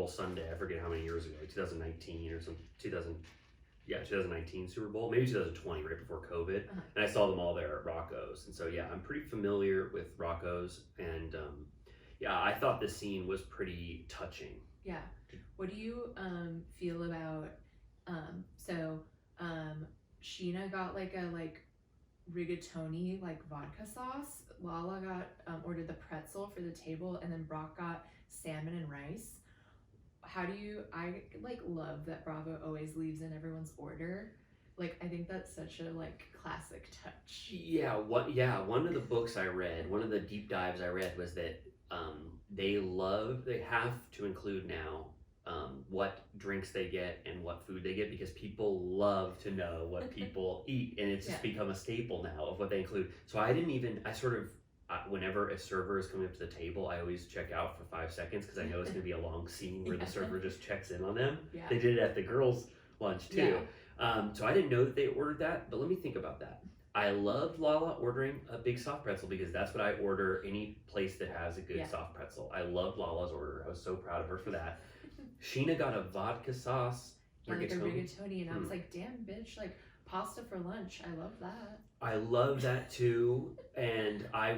Sunday. I forget how many years ago, 2019 or some 2019 Super Bowl, maybe 2020, right before COVID. Uh-huh. And I saw them all there at Rocco's, and so I'm pretty familiar with Rocco's, and I thought this scene was pretty touching. Yeah. What do you feel about Scheana got like a rigatoni, like vodka sauce. Lala got ordered the pretzel for the table, and then Brock got salmon and rice. I like love that Bravo always leaves in everyone's order. Like, I think that's such a like classic touch. One of the books I read, one of the deep dives I read was that they have to include now what drinks they get and what food they get because people love to know what people eat, and it's just become a staple now of what they include. So whenever a server is coming up to the table, I always check out for 5 seconds because I know it's going to be a long scene where the server just checks in on them. Yeah. They did it at the girls' lunch too. So I didn't know that they ordered that, but let me think about that. I loved Lala ordering a big soft pretzel because that's what I order any place that has a good soft pretzel. I loved Lala's order. I was so proud of her for that. Scheana got a vodka sauce like a rigatoni, and I was like, damn bitch, like pasta for lunch. I love that. I love that too, and I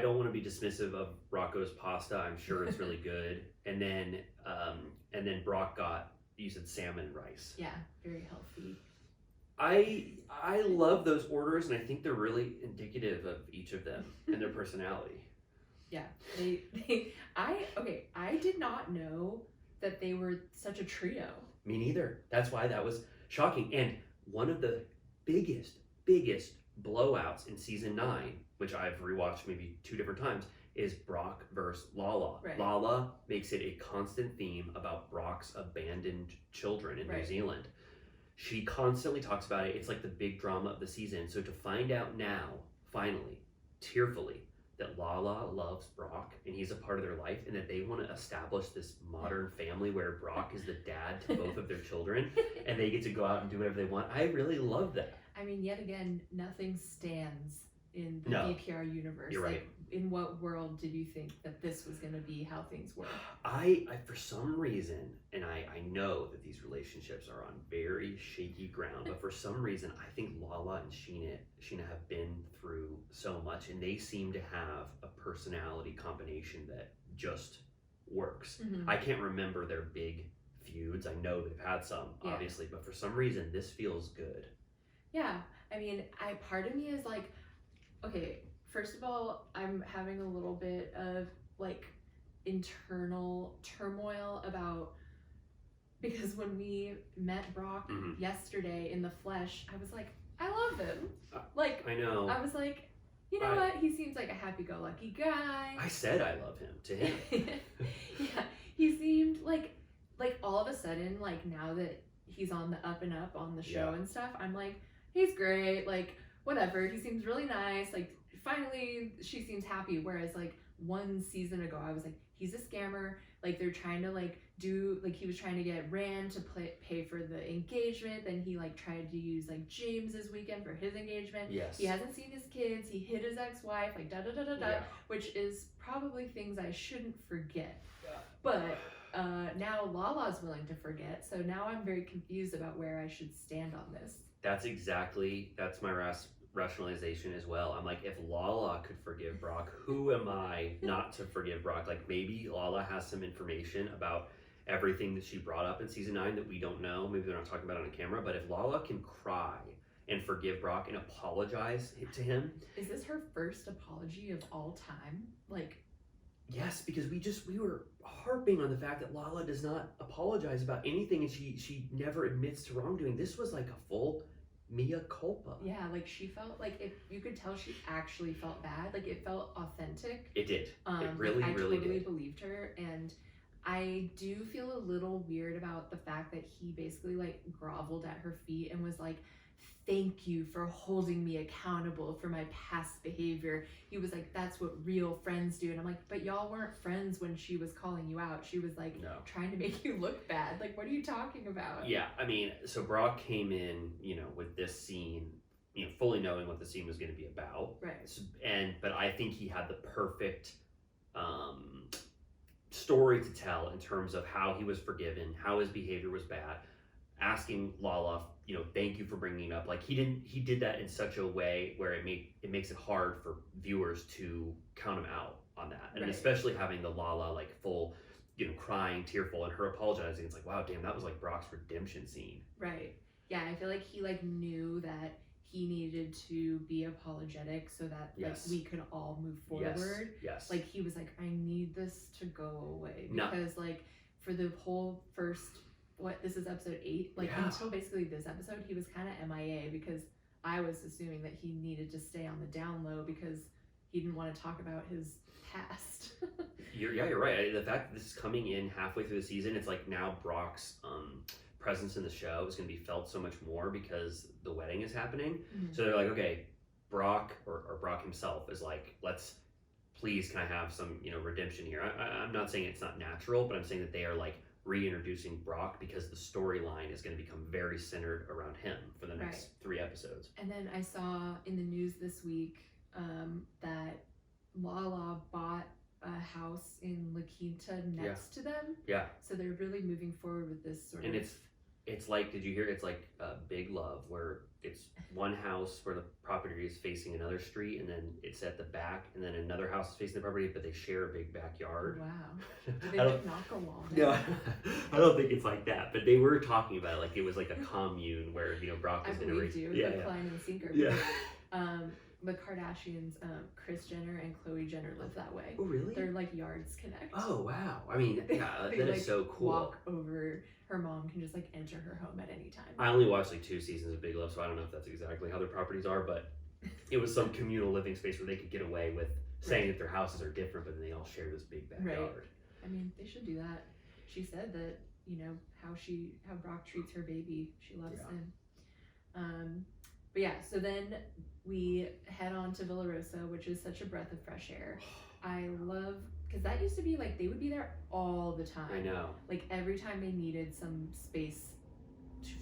don't want to be dismissive of Rocco's pasta. I'm sure it's really good. And then Brock got, you said salmon and rice. Yeah, very healthy. I love those orders, and I think they're really indicative of each of them and their personality. Yeah, I did not know that they were such a trio. Me neither. That's why that was shocking. And one of the biggest blowouts in season 9, which I've rewatched maybe 2 different times, is Brock versus Lala. Right. Lala makes it a constant theme about Brock's abandoned children in New Zealand. She constantly talks about it. It's like the big drama of the season. So to find out now, finally, tearfully, that Lala loves Brock and he's a part of their life, and that they want to establish this modern family where Brock is the dad to both of their children and they get to go out and do whatever they want. I really love that. I mean, yet again, nothing stands in the VPR universe. You're right. Like, in what world did you think that this was going to be how things work? I for some reason, and I know that these relationships are on very shaky ground, but for some reason, I think Lala and Scheana have been through so much, and they seem to have a personality combination that just works. Mm-hmm. I can't remember their big feuds. I know they've had some, obviously, but for some reason, this feels good. Yeah, I mean, part of me is like, okay, first of all, I'm having a little bit of like internal turmoil because when we met Brock yesterday in the flesh, I was like, I love him. Like, I know. I was like, you know what? He seems like a happy-go-lucky guy. I said I love him to him. Yeah, he seemed like all of a sudden, like now that he's on the up and up on the show and stuff, I'm like, he's great. Like, whatever. He seems really nice. Like, finally she seems happy, whereas like 1 season ago I was like, he's a scammer. Like, they're trying to like do, like, he was trying to get Rand to pay for the engagement, then he like tried to use like James's weekend for his engagement. Yes. He hasn't seen his kids, he hit his ex-wife, like which is probably things I shouldn't forget. But now Lala's willing to forget, so now I'm very confused about where I should stand on this. That's my rationalization as well. I'm like, if Lala could forgive Brock, who am I not to forgive Brock? Like, maybe Lala has some information about everything that she brought up in season 9 that we don't know. Maybe they're not talking about it on camera, but if Lala can cry and forgive Brock and apologize to him. Is this her first apology of all time? Like, yes, because we were harping on the fact that Lala does not apologize about anything, and she never admits to wrongdoing. This was like a full mea culpa. Yeah, like she felt like, if you could tell she actually felt bad. Like, it felt authentic. It did. It really, like, I really totally did. believed her, and I do feel a little weird about the fact that he basically like groveled at her feet and was like, thank you for holding me accountable for my past behavior. He was like, that's what real friends do. And I'm like, but y'all weren't friends when she was calling you out. She was like, trying to make you look bad. Like, what are you talking about? Yeah, I mean, so Brock came in, with this scene, fully knowing what the scene was going to be about. Right. But I think he had the perfect story to tell in terms of how he was forgiven, how his behavior was bad, asking Lala, thank you for bringing it up. Like, he did that in such a way where it makes it hard for viewers to count him out on that. And especially having the Lala like full, crying, tearful, and her apologizing. It's like, wow, damn, that was like Brock's redemption scene. Right. Yeah, I feel like he like knew that he needed to be apologetic so that Yes. like we could all move forward. Yes. Like he was like, I need this to go away No. because like for the whole first this is episode 8, like Yeah. until basically this episode, he was kind of MIA because I was assuming that he needed to stay on the down low because he didn't want to talk about his past. You're right. The fact that this is coming in halfway through the season, it's like now Brock's presence in the show is going to be felt so much more because the wedding is happening. Mhm. So they're like, okay, Brock or Brock himself is like, let's please kind of have some redemption here. I'm not saying it's not natural, but I'm saying that they are like reintroducing Brock because the storyline is going to become very centered around him for the next 3 episodes. And then I saw in the news this week that Lala bought a house in La Quinta next to them. Yeah. So they're really moving forward with this sort And of. it's like, did you hear? It's like Big Love, where it's one house where the property is facing another street, and then it's at the back, and then another house is facing the property, but they share a big backyard. Wow. Do they like knock a wall down? No, I don't think it's like that. But they were talking about it like it was like a commune where Brock I was going to raise. believe you. Yeah, The yeah. climb and sinker. Yeah. The Kardashians, Kris Jenner and Khloe Jenner live that way. Oh really? Their like yards connect. Oh wow! I mean, yeah, They, that like, is so cool. Walk over. Her mom can just like enter her home at any time. I only watched like 2 seasons of Big Love, so I don't know if that's exactly how their properties are, but it was some communal living space where they could get away with saying that their houses are different, but then they all share this big backyard. I mean, they should do that. She said that how Brock treats her baby, she loves him. But yeah, so then we head on to Villa Rosa, which is such a breath of fresh air. I love, because that used to be like they would be there all the time. I know. Like every time they needed some space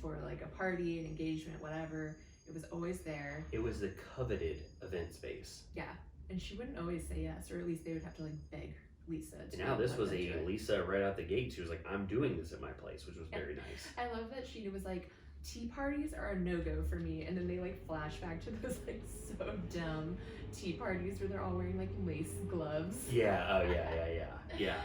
for like a party, an engagement, whatever, it was always there. It was the coveted event space. Yeah, and she wouldn't always say yes, or at least they would have to like beg Lisa. And now this was Lisa right out the gate. She was like, I'm doing this at my place, which was very nice. I love that Scheana was like, tea parties are a no-go for me, and then they like flash back to those like so dumb tea parties where they're all wearing like lace gloves. Yeah. Oh yeah.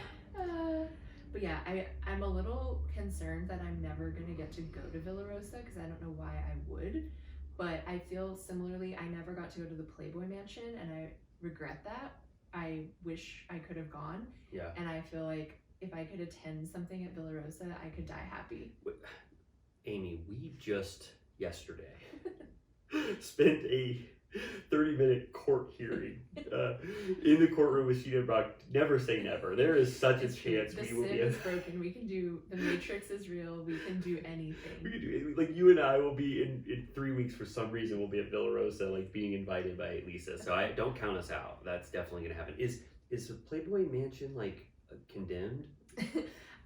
But yeah, I'm a little concerned that I'm never gonna get to go to Villa Rosa because I don't know why I would, but I feel similarly. I never got to go to the Playboy Mansion, and I regret that. I wish I could have gone. Yeah. And I feel like if I could attend something at Villa Rosa, I could die happy. Amy, we just yesterday spent a 30-minute court hearing in the courtroom with Scheana and Brock. Never say never. There is such a chance the we will sim be. is broken. We can do the Matrix is real. We can do anything. We could do like you and I will be in 3 weeks for some reason. We'll be at Villa Rosa, like being invited by Lisa. So I don't count us out. That's definitely gonna happen. Is the Playboy Mansion like condemned?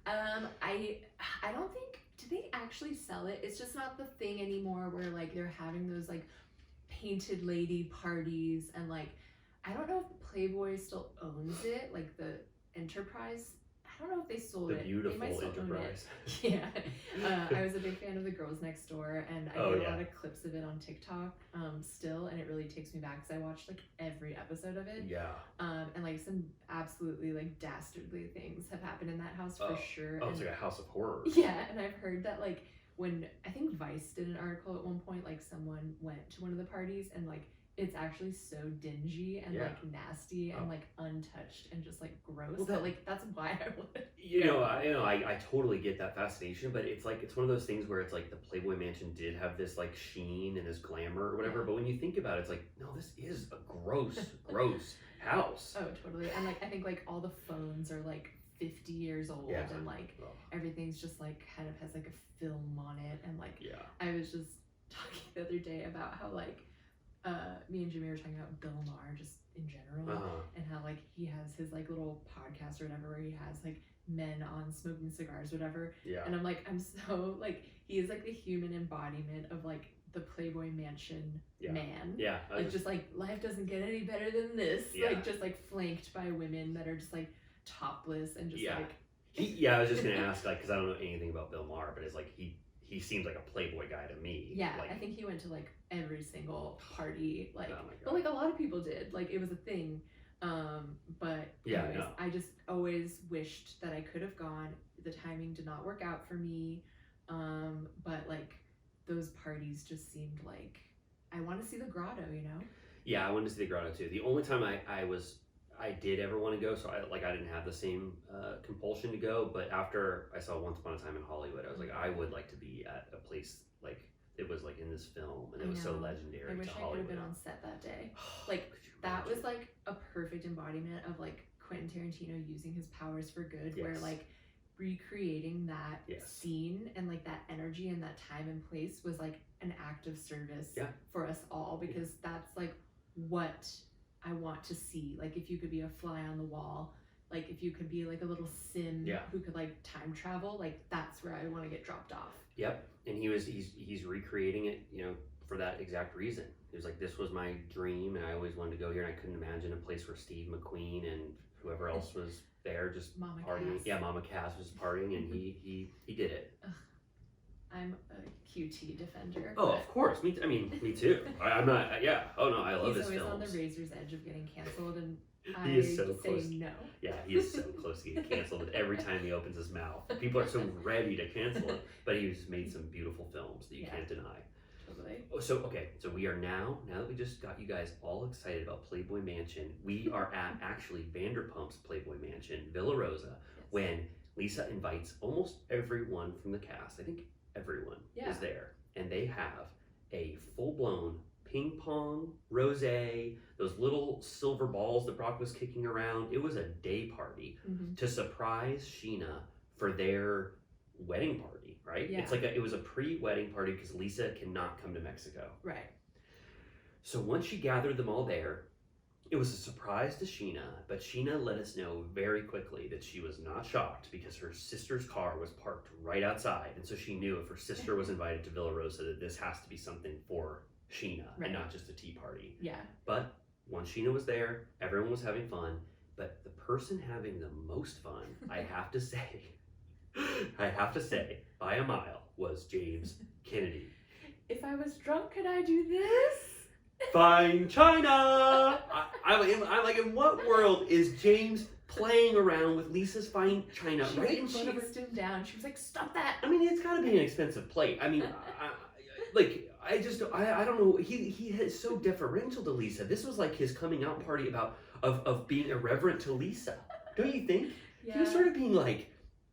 I don't think. Do they actually sell it? It's just not the thing anymore where like they're having those like painted lady parties and like I don't know if Playboy still owns it, like the enterprise. I don't know if they sold The it. beautiful They might still enterprise. Own it. Yeah. I was a big fan of The Girls Next Door, and I get a lot of clips of it on TikTok still, and it really takes me back because I watched like every episode of it. Yeah. And like some absolutely like dastardly things have happened in that house for sure. Oh, and, it's like a house of horrors. yeah, and I've heard that like when I think Vice did an article at one point, like someone went to one of the parties and like it's actually so dingy and like nasty and like untouched and just like gross. Well, but like that's why I would. I totally get that fascination, but it's like it's one of those things where it's like the Playboy Mansion did have this like sheen and this glamour or whatever, but when you think about it, it's like no, this is a gross house. Oh, totally. And like I think like all the phones are like 50 years old and like everything's just like kind of has like a film on it and like I was just talking the other day about how like me and Jimmy were talking about Bill Maher just in general and how like he has his like little podcast or whatever where he has like men on smoking cigars or whatever and I'm like I'm so like he is like the human embodiment of like the Playboy Mansion man like just like life doesn't get any better than this like just like flanked by women that are just like topless and just like I was just gonna ask like because I don't know anything about Bill Maher, but it's like he seems like a Playboy guy to me. Yeah, like, I think he went to like every single party, like, oh my God. but like a lot of people did. Like it was a thing. But anyways, I just always wished that I could have gone. The timing did not work out for me. But like those parties just seemed like I want to see the grotto, you know? Yeah, I wanted to see the grotto too. The only time I did ever want to go, so I didn't have the same compulsion to go, but after I saw Once Upon a Time in Hollywood, I was like, I would like to be at a place like it was like in this film, and it was so legendary. I wish to I Hollywood. could have been on set that day. Like that was like a perfect embodiment of like Quentin Tarantino using his powers for good, where like recreating that scene and like that energy and that time and place was like an act of service for us all, because that's like what I want to see. Like if you could be a fly on the wall, like if you could be like a little sim who could like time travel, like that's where I want to get dropped off. Yep. And he's recreating it, you know, for that exact reason. He was like, this was my dream and I always wanted to go here, and I couldn't imagine a place where Steve McQueen and whoever else was there just Mama partying. Cass. Yeah, Mama Cass was partying, and he did it. Ugh. I'm a QT defender. Oh, of course. Me too. I'm not. Yeah. Oh no, I love his films. He's always on the razor's edge of getting canceled, and he is so say close. no. Yeah, he is so close to getting canceled every time he opens his mouth. People are so ready to cancel him, but he's made some beautiful films that you can't deny. Totally. So we are now that we just got you guys all excited about Playboy Mansion, we are at actually Vanderpump's Playboy Mansion, Villa Rosa, when Lisa invites almost everyone from the cast. I think everyone is there, and they have a full-blown ping pong, rosé, those little silver balls that Brock was kicking around. It was a day party to surprise Scheana for their wedding party, right? Yeah. It's like it was a pre-wedding party because Lisa cannot come to Mexico. Right. So once she gathered them all there, it was a surprise to Scheana, but Scheana let us know very quickly that she was not shocked because her sister's car was parked right outside. And so she knew if her sister was invited to Villa Rosa that this has to be something for Scheana and not just a tea party. Yeah. But once Scheana was there, everyone was having fun. But the person having the most fun, I have to say, by a mile, was James Kennedy. If I was drunk, could I do this? Fine China! I'm like, in what world is James playing around with Lisa's fine china right in front of her? She chased him down. She was like, stop that! I mean, it's gotta be an expensive plate. I mean, I don't know. He is so deferential to Lisa. This was like his coming out party of being irreverent to Lisa. Don't you think? Yeah. He was sort of being like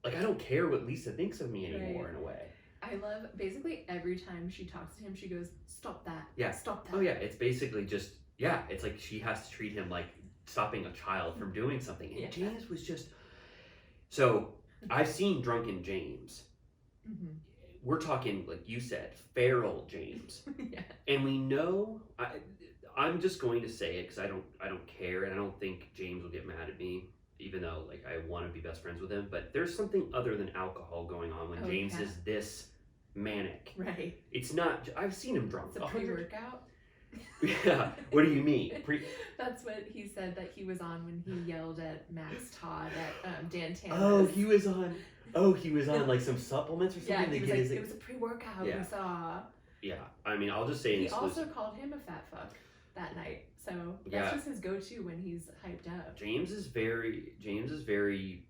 I don't care what Lisa thinks of me anymore in a way. I love basically every time she talks to him, she goes, stop that. Yeah. Stop that. Oh yeah, it's basically just, it's like she has to treat him like stopping a child from doing something. And James was just, so I've seen drunken James. Mm-hmm. We're talking, like you said, feral James. Yeah. And we know, I'm just going to say it because I don't care, and I don't think James will get mad at me, even though like I want to be best friends with him. But there's something other than alcohol going on when James is this manic. Right. It's not. I've seen him drunk. It's a pre-workout. Yeah. What do you mean? That's what he said that he was on when he yelled at Max Todd at Dan Tannis. Oh, he was on like some supplements or something. Yeah, he was like, it was a pre-workout. We saw. Yeah, I mean, I'll just say he also called him a fat fuck that night. So that's just his go-to when he's hyped up. James is very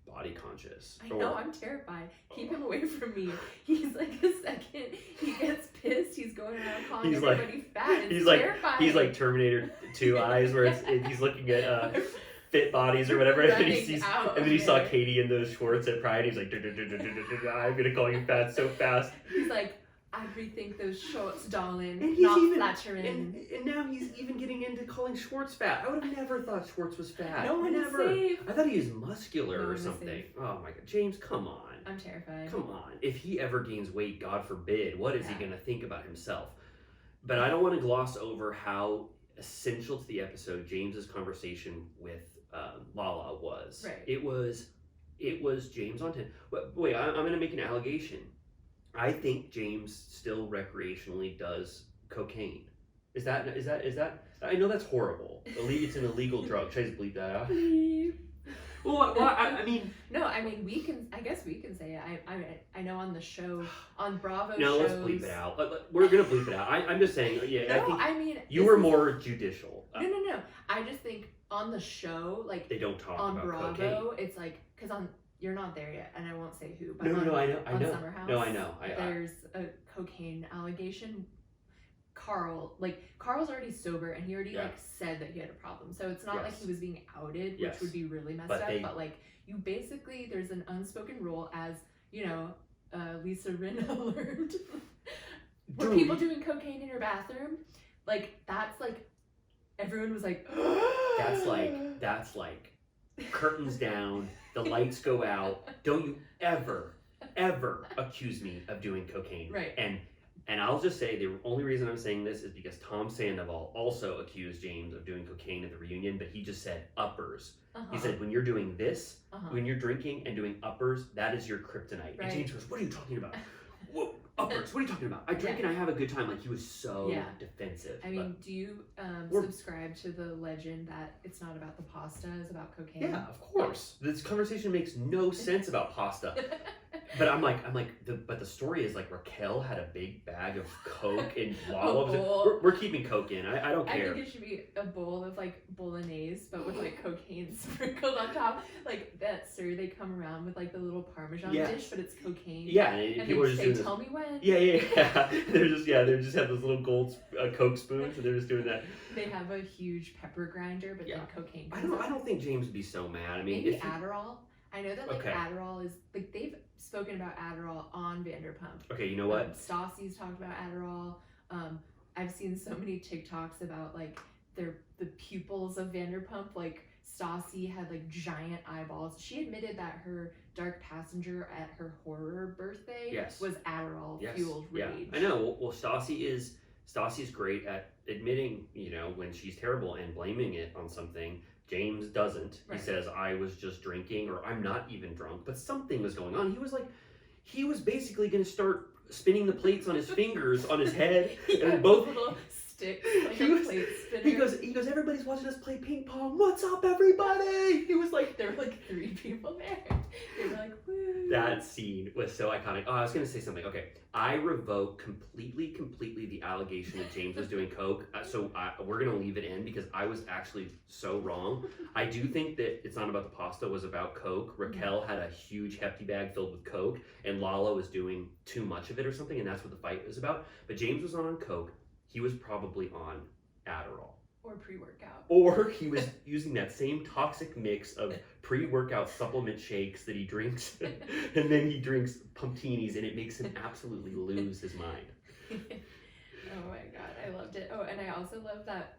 body conscious. I know, I'm terrified. Keep him away from me. He's like the second he gets pissed, he's going around calling everybody fat. It's terrifying. He's like Terminator 2 eyes, where he's looking at fit bodies or whatever, and then he saw Katie in those shorts at Pride. He's like, I'm gonna call you fat so fast. He's like, I rethink those shorts, darling. And not flattering. And now he's even getting into calling Schwartz fat. I would have never thought Schwartz was fat. No one is safe. I thought he was muscular or something. Oh my god, James, come on. I'm terrified. Come on. If he ever gains weight, God forbid, what is he gonna think about himself? But I don't want to gloss over how essential to the episode James's conversation with Lala was. Right. It was James on 10. Wait, I'm gonna make an allegation. I think James still recreationally does cocaine. Is that? I know that's horrible. It's an illegal drug. Should I just bleep that out? Well, I mean. No, I mean I guess we can say it. I know on the show on Bravo. No, shows, let's bleep it out. We're gonna bleep it out. I'm just saying. Yeah. No, I mean you were more judicial. No. I just think on the show, like they don't talk on about Bravo. Cocaine. It's like because you're not there yet, and I won't say who. But No, I know. On Summer House, no, I know. There's a cocaine allegation Carl's already sober and he already Yeah. like said that he had a problem. So it's not like Yes. he was being outed, which Yes. would be really messed But up. But like you basically, there's an unspoken rule, as you know, Lisa Rinna learned. Were people doing cocaine in her bathroom? Like that's like everyone was like that's like curtains down, the lights go out. Don't you ever accuse me of doing cocaine. Right. And I'll just say the only reason I'm saying this is because Tom Sandoval also accused James of doing cocaine at the reunion, but he just said uppers. He said, when you're doing this, when you're drinking and doing uppers, that is your kryptonite. Right. And James goes, what are you talking about? Whoa, uppers, what are you talking about? I drink and I have a good time. Like, he was so defensive. I mean, do you subscribe to the legend that it's not about the pasta, it's about cocaine? Yeah, of course. This conversation makes no sense about pasta. But I'm like, but the story is like Raquel had a big bag of Coke and Lala. We're keeping Coke in. I don't care. I think it should be a bowl of like bolognese, but with like cocaine sprinkled on top. Like that sir, they come around with like the little Parmesan dish, but it's cocaine. Yeah, and people are just doing tell me when. Yeah. They just have those little gold Coke spoons, and they're just doing that. They have a huge pepper grinder, but then cocaine. I don't think James would be so mad. I mean, maybe Adderall. I know that like Adderall is like they've spoken about Adderall on Vanderpump. Okay, you know what? Stassi's talked about Adderall. I've seen so many TikToks about like the pupils of Vanderpump. Like Stassi had like giant eyeballs. She admitted that her dark passenger at her horror birthday was Adderall fueled rage. Yeah, I know. Well, Stassi's great at admitting, you know, when she's terrible and blaming it on something. James doesn't. He says, I was just drinking, or I'm not even drunk, but something was going on. He was basically going to start spinning the plates on his fingers, on his head, and both little sticks, like a plate spinner. He goes, everybody's watching us play ping pong. What's up, everybody? He was like, there were like 3 people there. They were like, woo. That scene was so iconic. Oh, I was going to say something. Okay. I revoke completely the allegation that James was doing coke. We're going to leave it in because I was actually so wrong. I do think that It's Not About the Pasta was about coke. Raquel had a huge hefty bag filled with coke, and Lala was doing too much of it or something, and that's what the fight was about. But James was not on coke. He was probably on Adderall. Or pre-workout. Or he was using that same toxic mix of pre-workout supplement shakes that he drinks, and then he drinks pumptinis, and it makes him absolutely lose his mind. Oh my god, I loved it. Oh, and I also love that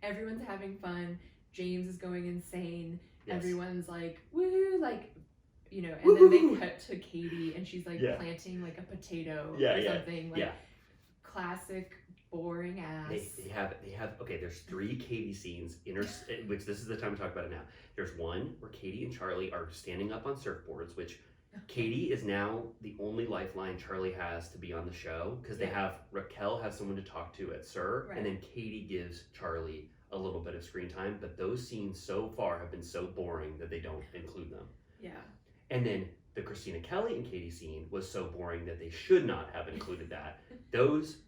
everyone's having fun. James is going insane. Yes. Everyone's like, woo, like, you know, and woo-hoo. Then they cut to Katie, and she's like planting like a potato or something. Like, classic boring ass. They have okay, there's 3 Katie scenes which this is the time to talk about it now. There's one where Katie and Charlie are standing up on surfboards, which Katie is now the only lifeline Charlie has to be on the show, because Raquel has someone to talk to at SUR, and then Katie gives Charlie a little bit of screen time, but those scenes so far have been so boring that they don't include them. Yeah. And then the Christina Kelly and Katie scene was so boring that they should not have included that. Those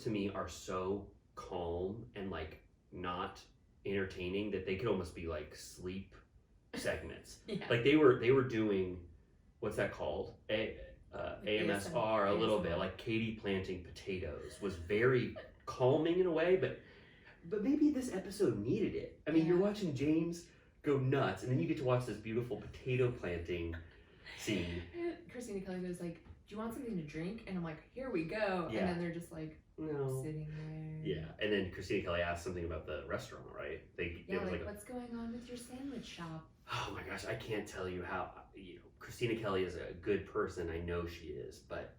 to me are so calm and like not entertaining that they could almost be like sleep segments. Like they were doing, what's that called? AMSR a little bit, like Katie planting potatoes was very calming in a way, but maybe this episode needed it. I mean, you're watching James go nuts, and then you get to watch this beautiful potato planting scene. Christina Kelly was like, do you want something to drink? And I'm like, here we go. And then they're just like, sitting there. Yeah. And then Christina Kelly asked something about the restaurant, right? They was like, what's going on with your sandwich shop? Oh my gosh, I can't tell you how, Christina Kelly is a good person. I know she is, but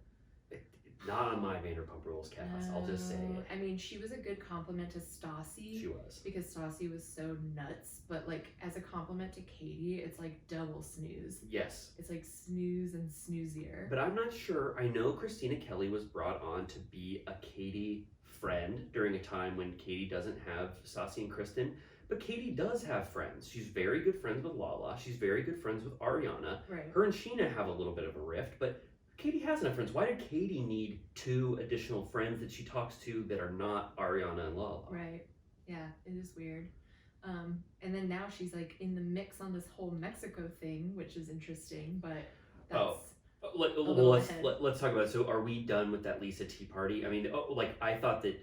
not on my Vanderpump Rules cast. I'll just say it. I mean, she was a good compliment to Stassi. She was. Because Stassi was so nuts, but like as a compliment to Katie, it's like double snooze. Yes. It's like snooze and snoozier. But I'm not sure. I know Christina Kelly was brought on to be a Katie friend during a time when Katie doesn't have Stassi and Kristen. But Katie does have friends. She's very good friends with Lala. She's very good friends with Ariana. Right. Her and Scheana have a little bit of a rift, but Katie has enough friends. Why did Katie need 2 additional friends that she talks to that are not Ariana and Lala? Right. Yeah, it is weird. And then now she's like in the mix on this whole Mexico thing, which is interesting, but that's... let's talk about it. So are we done with that Lisa tea party? I mean, like I thought that,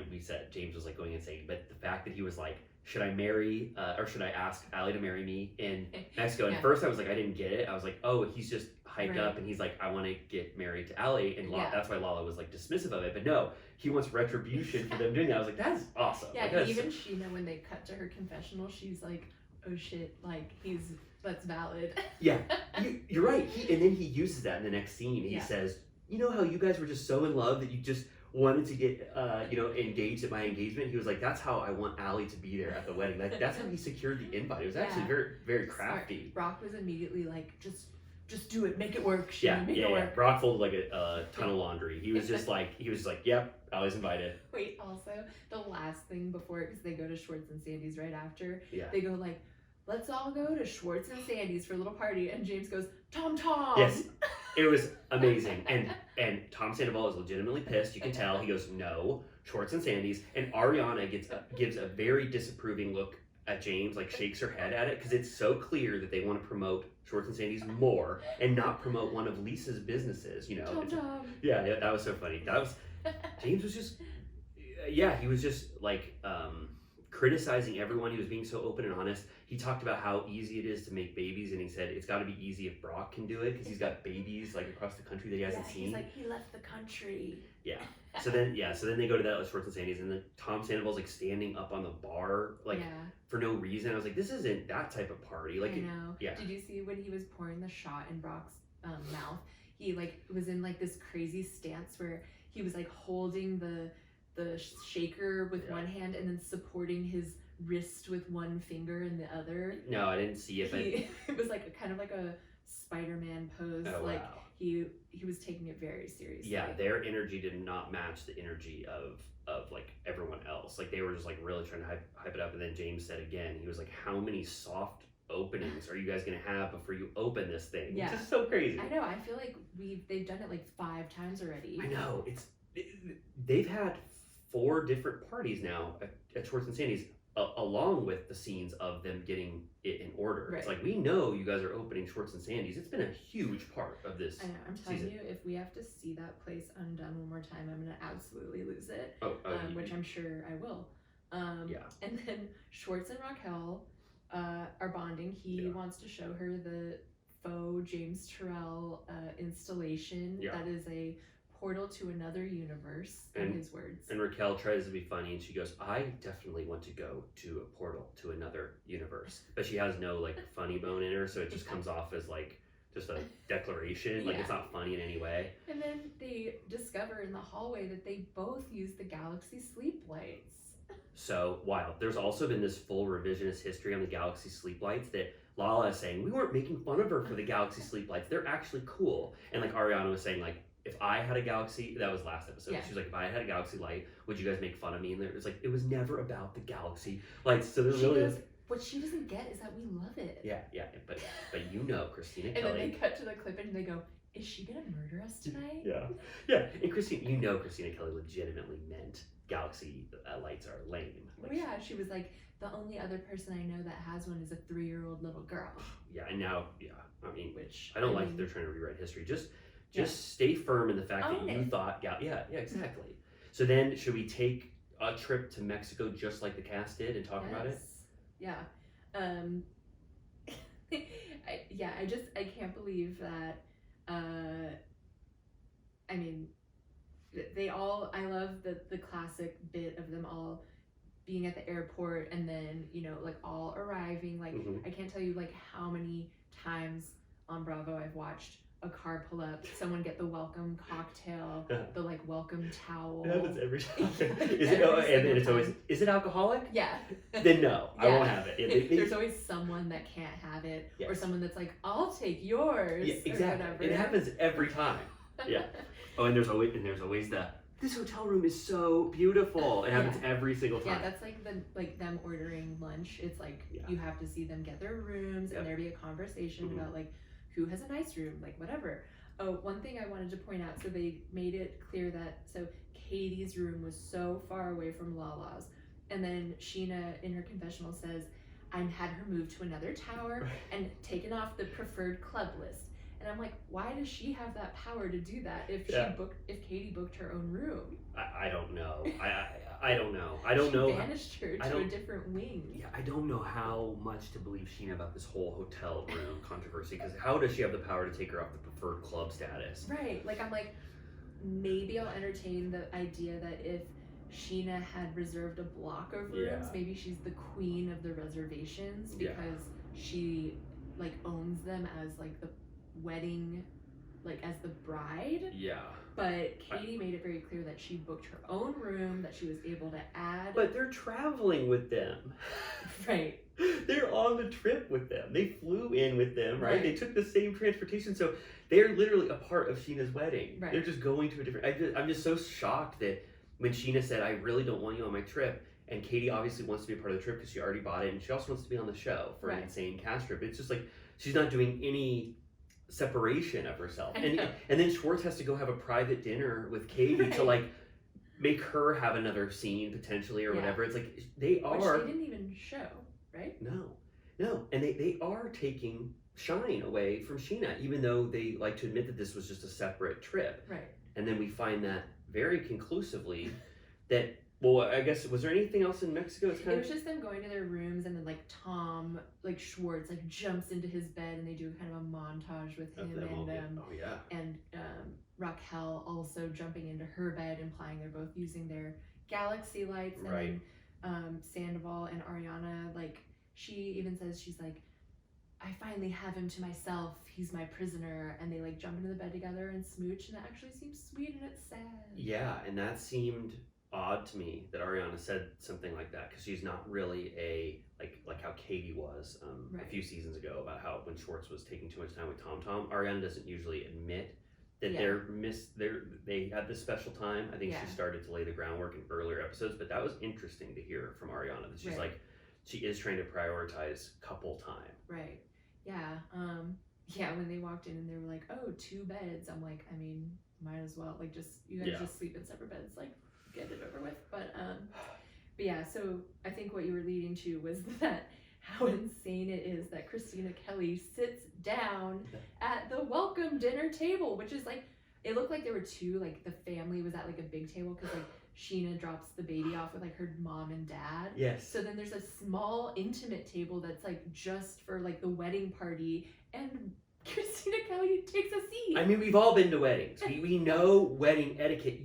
we said James was like going insane, but the fact that he was like, should I marry or should I ask Allie to marry me in Mexico? And first I was like, I didn't get it. I was like, oh, he's just hyped up and he's like, I want to get married to Allie, and that's why Lala was like dismissive of it. But no, he wants retribution for them doing that. I was like, that's awesome. Yeah, like, even Scheana, when they cut to her confessional, she's like, oh shit, like that's valid. Yeah, you're right. And then he uses that in the next scene. He says, you know how you guys were just so in love that you just wanted to get engaged at my engagement. He was like, that's how I want Allie to be there at the wedding. Like that's how he secured the invite. It was actually very, very crafty. Brock was immediately like, just do it, make it work. Make it work. Brock folded like a ton of laundry. He was just like, yep, Allie's invited. Wait, also the last thing before, because they go to Schwartz and Sandy's right after. Yeah. They go like, let's all go to Schwartz and Sandy's for a little party, and James goes, Tom. Yes, it was amazing, and Tom Sandoval is legitimately pissed. You can tell. He goes, no, Schwartz and Sandy's, and Ariana gives a very disapproving look at James, like shakes her head at it, because it's so clear that they want to promote Schwartz and Sandy's more and not promote one of Lisa's businesses. Tom. Yeah, that was so funny. James was just, he was just like criticizing everyone. He was being so open and honest. He talked about how easy it is to make babies, and he said it's got to be easy if Brock can do it because he's got babies like across the country that he hasn't seen. He's like, he left the country. Yeah. So then they go to that Schwartz and Sandy's, and then Tom Sandoval's like standing up on the bar for no reason. I was like, this isn't that type of party. Like, I know. Yeah. Did you see when he was pouring the shot in Brock's mouth? He like was in like this crazy stance where he was like holding the shaker with one hand and then supporting his wrist with one finger and the other. No, I didn't see it. But it was like kind of like a Spider-Man pose. Oh, like wow. he was taking it very seriously. Yeah, their energy did not match the energy of like everyone else. Like they were just like really trying to hype it up. And then James said again, he was like, how many soft openings are you guys gonna have before you open this thing? Yeah. Which is so crazy. I know. I feel like they've done it like 5 times already. I know. They've had 4 different parties now at Schwartz and Sandy's, along with the scenes of them getting it in order. Right. It's like, we know you guys are opening Schwartz and Sandy's. It's been a huge part of this. I know. I'm telling season. you, if we have to see that place undone one more time, I'm gonna absolutely lose it. Which I'm sure I will. Yeah. And then Schwartz and Raquel are bonding. He wants to show her the faux James Terrell installation. Yeah. That is a portal to another universe, in his words. And Raquel tries to be funny, and she goes, I definitely want to go to a portal to another universe. But she has no like funny bone in her, so it just comes off as like just a declaration. Like it's not funny in any way. And then they discover in the hallway that they both use the Galaxy sleep lights. So wild. There's also been this full revisionist history on the Galaxy sleep lights that Lala is saying, we weren't making fun of her for the Galaxy sleep lights. They're actually cool. And like Ariana was saying, like, if I had a Galaxy, that was last episode. She was like, if I had a Galaxy light, would you guys make fun of me? And it's like, it was never about the Galaxy lights. So there's what she doesn't get is that we love it. Yeah, but Christina and Kelly. And then they cut to the clip and they go, is she gonna murder us tonight? Yeah. And Christina Kelly legitimately meant Galaxy lights are lame. Like, she was like, the only other person I know that has one is a 3-year-old little girl. Yeah, and now, I mean, I don't like that they're trying to rewrite history. Just stay firm in the fact that you thought, exactly. So then, should we take a trip to Mexico just like the cast did and talk about it? Yeah. I can't believe that. I mean, I love the classic bit of them all being at the airport and then, like all arriving. Like, I can't tell you like how many times on Bravo I've watched a car pull up, someone get the welcome cocktail, the like welcome towel. It happens every time. It's always, is it alcoholic? Yeah. Then no, I won't have it. There's always someone that can't have it, or someone that's like, I'll take yours. Yeah, exactly. It happens every time. Yeah. Oh, and there's always this hotel room is so beautiful. It happens every single time. Yeah, that's like them ordering lunch. It's like you have to see them get their rooms and there be a conversation about like who has a nice room, like whatever. Oh, one thing I wanted to point out, so they made it clear that Katie's room was so far away from Lala's, and then Scheana in her confessional says, I had her moved to another tower and taken off the preferred club list. And I'm like, why does she have that power to do that if if Katie booked her own room? I don't know. I don't know. I don't know. She banished her to a different wing. Yeah, I don't know how much to believe Scheana about this whole hotel room controversy, because how does she have the power to take her off the preferred club status? Right. Like, I'm like, maybe I'll entertain the idea that if Scheana had reserved a block of rooms, maybe she's the queen of the reservations because she like owns them as like the wedding, like as the bride. Yeah. But Katie made it very clear that she booked her own room, that she was able to add. But they're traveling with them. Right. They're on the trip with them. They flew in with them, right? They took the same transportation. So they're literally a part of Sheena's wedding. Right. They're just going to a different... I'm just so shocked that when Scheana said, I really don't want you on my trip, and Katie obviously wants to be a part of the trip because she already bought it, and she also wants to be on the show for an insane cast trip. It's just like, she's not doing any separation of herself. And then Schwartz has to go have a private dinner with Katie to like make her have another scene potentially or whatever. It's like they are... Which they didn't even show, right? No. And they are taking shine away from Scheana, even though they like to admit that this was just a separate trip. Right. And then we find that very conclusively that, well, I guess, was there anything else in Mexico? It was just them going to their rooms, and then like Tom, like Schwartz, like jumps into his bed, and they do kind of a montage with him and Raquel also jumping into her bed, implying they're both using their galaxy lights. And then Sandoval and Ariana, like, she even says, she's like, I finally have him to myself. He's my prisoner. And they like jump into the bed together and smooch, and it actually seems sweet and it's sad. Yeah, and that seemed odd to me that Ariana said something like that, because she's not really a like how Katie was a few seasons ago about how when Schwartz was taking too much time with Tom. Ariana doesn't usually admit that they had this special time. I think she started to lay the groundwork in earlier episodes, but that was interesting to hear from Ariana that she's like, she is trying to prioritize couple time. Right. Yeah. When they walked in and they were like, oh, 2 beds. I'm like, I mean, might as well. Like, just, you guys just sleep in separate beds. Like, get it over with. But yeah, so I think what you were leading to was that how insane it is that Christina Kelly sits down at the welcome dinner table, which is like, it looked like there were 2, like the family was at like a big table, because like Scheana drops the baby off with like her mom and dad. Yes. So then there's a small intimate table that's like just for like the wedding party, and Christina Kelly takes a seat. I mean, we've all been to weddings. We know wedding etiquette.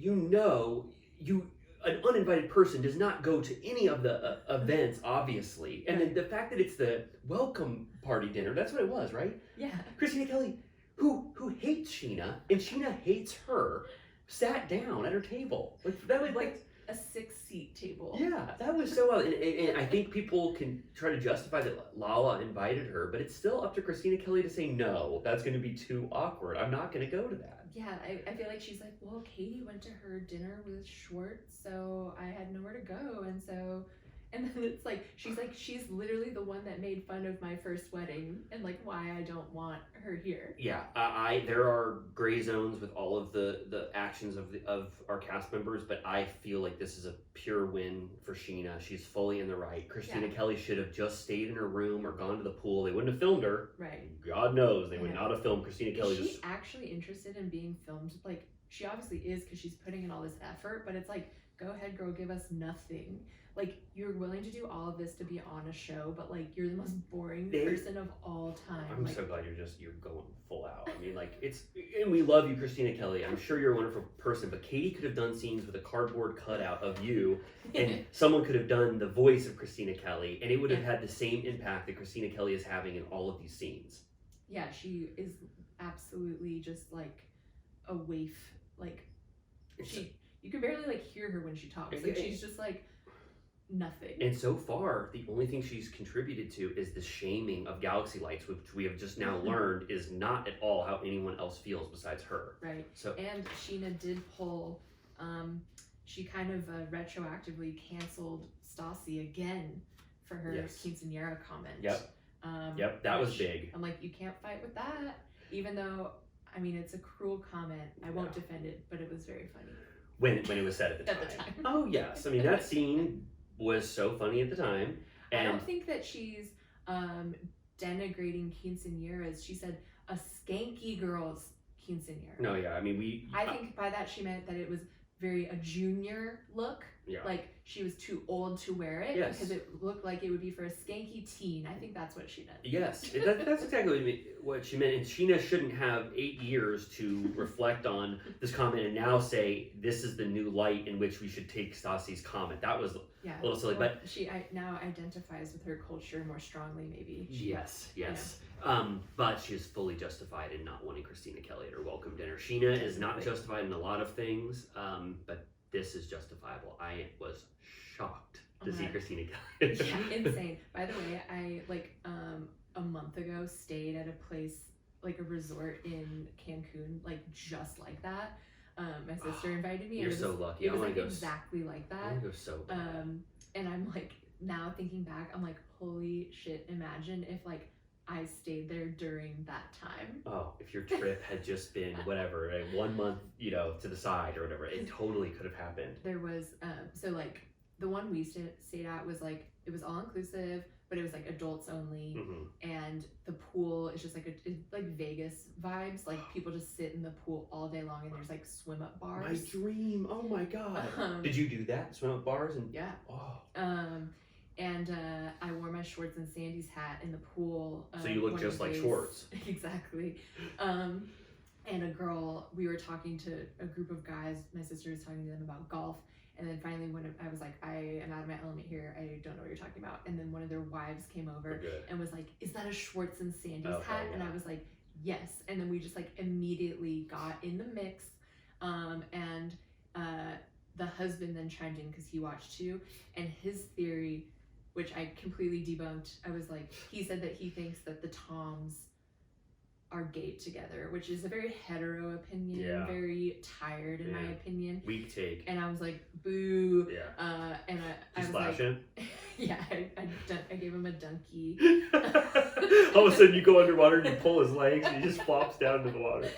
An uninvited person does not go to any of the events, obviously. And then the fact that it's the welcome party dinner, that's what it was, right? Yeah. Christina Kelly, who hates Scheana, and Scheana hates her, sat down at her table. Like, that was like a 6-seat table. Yeah, that was so wild. And I think people can try to justify that Lala invited her, but it's still up to Christina Kelly to say, no, that's going to be too awkward. I'm not going to go to that. Yeah, I feel like she's like, well, Katie went to her dinner with Schwartz, so I had nowhere to go. And then it's like, she's literally the one that made fun of my first wedding and like why I don't want her here. Yeah, there are gray zones with all of the actions of our cast members, but I feel like this is a pure win for Scheana. She's fully in the right. Christina Kelly should have just stayed in her room or gone to the pool. They wouldn't have filmed her. Right. God knows they would not have filmed Christina Kelly. Is she actually interested in being filmed? Like, she obviously is, because she's putting in all this effort, but it's like, go ahead, girl, give us nothing. Like, you're willing to do all of this to be on a show, but like, you're the most boring person of all time. I'm so glad you're going full out. I mean, like, and we love you, Christina Kelly. I'm sure you're a wonderful person, but Katie could have done scenes with a cardboard cutout of you, and someone could have done the voice of Christina Kelly, and it would have had the same impact that Christina Kelly is having in all of these scenes. Yeah, she is absolutely just like a waif. Like, you can barely like hear her when she talks. Like, she's just like nothing. And so far, the only thing she's contributed to is the shaming of galaxy lights, which we have just now learned is not at all how anyone else feels besides her. Right. So, and Scheana did pull, she kind of retroactively canceled Stassi again for her quinceañera comment. Yep, that was big. I'm like, you can't fight with that, even though, I mean, it's a cruel comment. I won't defend it, but it was very funny. When it was said at the time. Oh, yes. I mean, that scene was so funny at the time. And I don't think that she's denigrating quinceañeras. She said a skanky girl's quinceañera. No, yeah, I mean I think by that she meant that it was very a junior look. Yeah. Like she was too old to wear it because it looked like it would be for a skanky teen. I think that's what she meant. Yes, that's exactly what she meant. And Scheana shouldn't have 8 years to reflect on this comment and now say this is the new light in which we should take Stassi's comment. That was a little silly, well, but she now identifies with her culture more strongly. Maybe. Yes. But she is fully justified in not wanting Christina Kelly at her welcome dinner. Scheana is not justified in a lot of things, but this is justifiable. I was shocked to see Christina Kelly. Yeah, insane. By the way, I a month ago stayed at a place like a resort in Cancun, like just like that. My sister invited me. You're so lucky. It was like exactly like that. I want to go so bad. And I'm like now thinking back, I'm like, holy shit! Imagine if like I stayed there during that time. Oh, if your trip had just been whatever, 1 month, to the side or whatever, it totally could have happened. There was so like the one we stayed at was like it was all inclusive, but it was like adults only, and the pool is just like it's like Vegas vibes. Like people just sit in the pool all day long, and there's like swim up bars. My dream! Oh my god! Did you do that? Swim up bars and yeah. Oh. And I wore my Schwartz and Sandy's hat in the pool. So you look just like Schwartz. Exactly. And a girl, we were talking to a group of guys. My sister was talking to them about golf. And then finally, when I was like, I am out of my element here. I don't know what you're talking about. And then one of their wives came over and was like, is that a Schwartz and Sandy's hat? Yeah. And I was like, yes. And then we just like immediately got in the mix. And the husband then chimed in because he watched too. And his theory, which I completely debunked, I was like, he said that he thinks that the Toms are gay together, which is a very hetero opinion, very tired in my opinion. Weak take. And I was like, boo. Yeah. And I was slash like, him? Yeah, I gave him a donkey. All of a sudden you go underwater and you pull his legs and he just flops down to the water.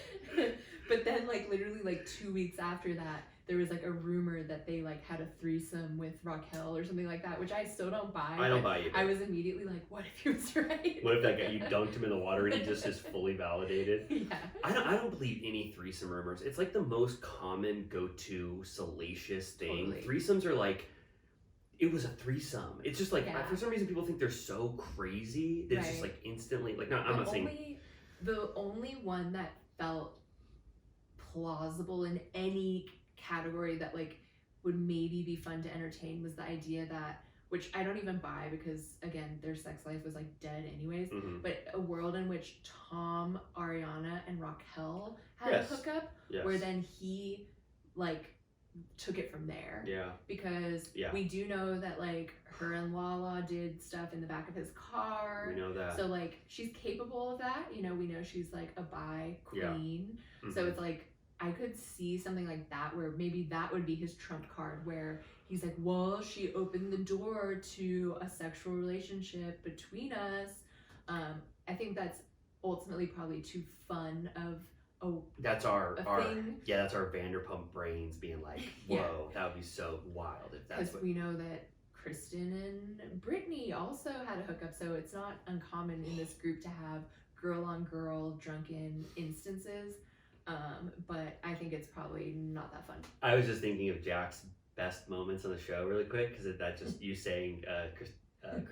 But then like literally like 2 weeks after that, there was like a rumor that they like had a threesome with Raquel or something like that, which I still don't buy. I don't buy you. I was immediately like, what if he was right? What if that guy, you dunked him in the water and he just is fully validated? Yeah. I don't believe any threesome rumors. It's like the most common go-to salacious thing. Totally. Threesomes are like, it was a threesome. It's just like, for some reason people think they're so crazy that it's just like instantly, like, no, I'm not saying. The only one that felt plausible in any category that like would maybe be fun to entertain was the idea that, which I don't even buy because again their sex life was like dead anyways, but a world in which Tom, Ariana, and Raquel had a hookup where then he like took it from there. Because we do know that like her and Lala did stuff in the back of his car. We know that. So like she's capable of that. We know she's like a bi queen. So it's like I could see something like that where maybe that would be his trump card where he's like, well, she opened the door to a sexual relationship between us. I think that's ultimately probably too fun of that's our thing. Yeah, that's our Vanderpump brains being like, whoa, that would be so wild if that's what. We know that Kristen and Brittany also had a hookup, so it's not uncommon in this group to have girl on girl drunken instances. But I think it's probably not that fun. I was just thinking of Jack's best moments on the show really quick because that's just you saying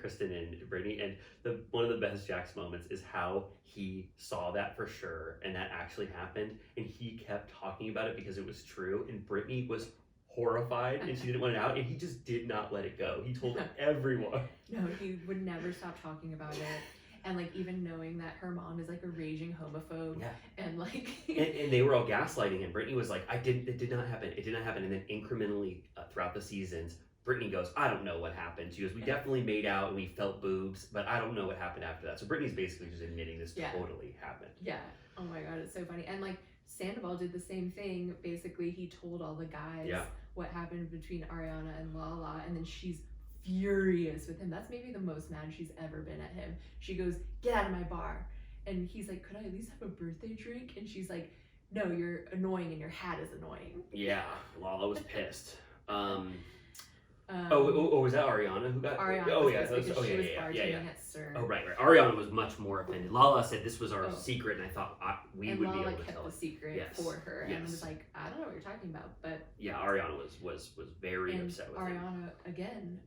Kristen and Brittany, and one of the best Jack's moments is how he saw that for sure and that actually happened and he kept talking about it because it was true and Brittany was horrified and she didn't want it out and he just did not let it go. He told everyone. No, he would never stop talking about it. And like even knowing that her mom is like a raging homophobe, and like and they were all gaslighting him. Brittany was like, it did not happen. It did not happen. And then incrementally throughout the seasons, Brittany goes, I don't know what happened. She goes, we definitely made out and we felt boobs, but I don't know what happened after that. So Brittany's basically just admitting this totally happened. Yeah. Oh my god, it's so funny. And like Sandoval did the same thing. Basically, he told all the guys what happened between Ariana and Lala, and then she's furious with him. That's maybe the most mad she's ever been at him. She goes, get out of my bar. And he's like, could I at least have a birthday drink? And she's like, no, you're annoying and your hat is annoying. Yeah, Lala was pissed. Was that Ariana who got? Ariana Oh was yeah, pissed because oh she was yeah, bartending at Sir. Oh right. Ariana was much more offended. Lala said this was our secret, and I thought we and would Lala be able to kept tell the it. secret for her, and was like, I don't know what you're talking about, but yeah, Ariana was very upset with Ariana again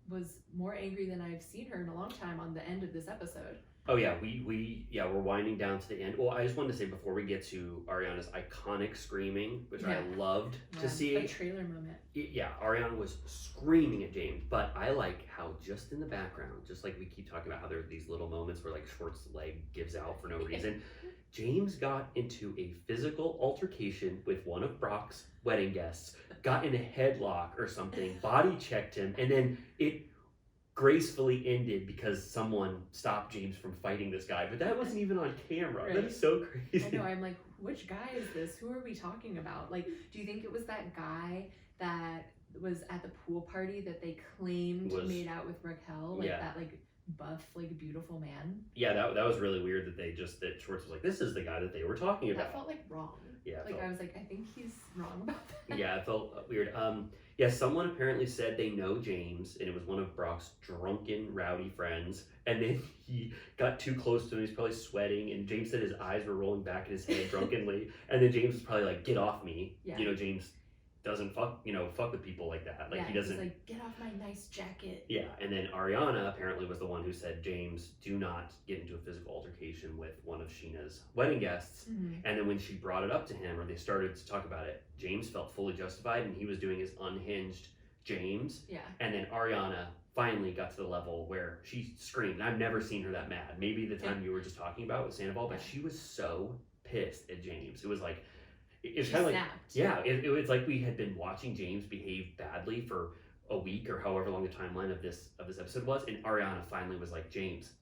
was more angry than I've seen her in a long time on the end of this episode. Oh yeah, we're winding down to the end. Well, I just wanted to say before we get to Ariana's iconic screaming, which I loved to see. A trailer moment. Yeah, Ariana was screaming at James, but I like how just in the background, just like we keep talking about how there are these little moments where like Schwartz's leg gives out for no reason. James got into a physical altercation with one of Brock's wedding guests, got in a headlock or something, body checked him, and then it gracefully ended because someone stopped James from fighting this guy, but that wasn't even on camera. Right. That is so crazy. I know, I'm like, which guy is this? Who are we talking about? Like, do you think it was that guy that was at the pool party that they claimed made out with Raquel? Like that like buff, like beautiful man? Yeah, that was really weird that Schwartz was like, this is the guy that they were talking about. That felt like wrong. Yeah. I was like, I think he's wrong about that. Yeah, it felt weird. Yeah, someone apparently said they know James, and it was one of Brock's drunken, rowdy friends. And then he got too close to him. He's probably sweating, and James said his eyes were rolling back in his head drunkenly. And then James was probably like, "Get off me!" Yeah. James doesn't fuck with people like that. Like he doesn't. He's like, "Get off my nice jacket." Yeah, and then Ariana apparently was the one who said, "James, do not get into a physical altercation with one of Scheana's wedding guests." Mm-hmm. And then when she brought it up to him, or they started to talk about it, James felt fully justified, and he was doing his unhinged James. Yeah. And then Ariana finally got to the level where she screamed. And I've never seen her that mad. Maybe the time you were just talking about with Sandoval, but she was so pissed at James. It was like. It's kind of like, it was like we had been watching James behave badly for a week or however long the timeline of this episode was, and Ariana finally was like, James,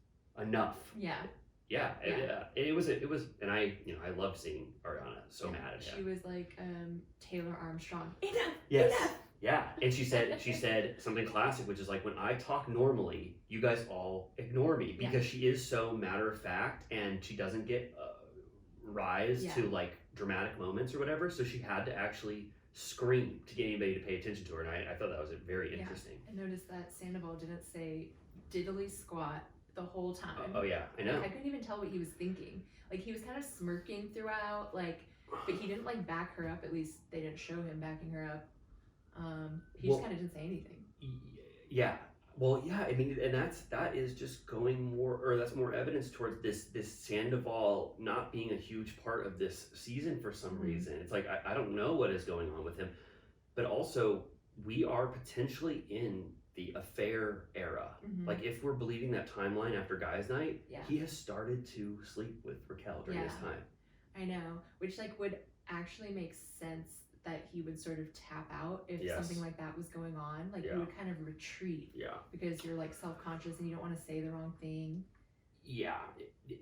enough. Yeah. Yeah. It was, and I loved seeing Ariana so mad at him. She was like Taylor Armstrong. Enough. Yes. Enough. Yeah, and she said something classic, which is like, when I talk normally, you guys all ignore me, because she is so matter of fact, and she doesn't get rise to like dramatic moments or whatever, so she had to actually scream to get anybody to pay attention to her, and I thought that was very interesting. I noticed that Sandoval didn't say diddly squat the whole time. Oh yeah, I know. Like, I couldn't even tell what he was thinking. Like, he was kind of smirking throughout, like, but he didn't like back her up. At least they didn't show him backing her up. He just kind of didn't say anything. Yeah. Well, yeah, I mean, and that is just going more, or that's more evidence towards this Sandoval not being a huge part of this season for some reason. It's like, I don't know what is going on with him, but also we are potentially in the affair era. Like, if we're believing that timeline after Guys Night, he has started to sleep with Raquel during this time. I know, which like would actually make sense that he would sort of tap out if something like that was going on. Like, you would kind of retreat. Yeah. Because you're like self-conscious and you don't want to say the wrong thing. Yeah.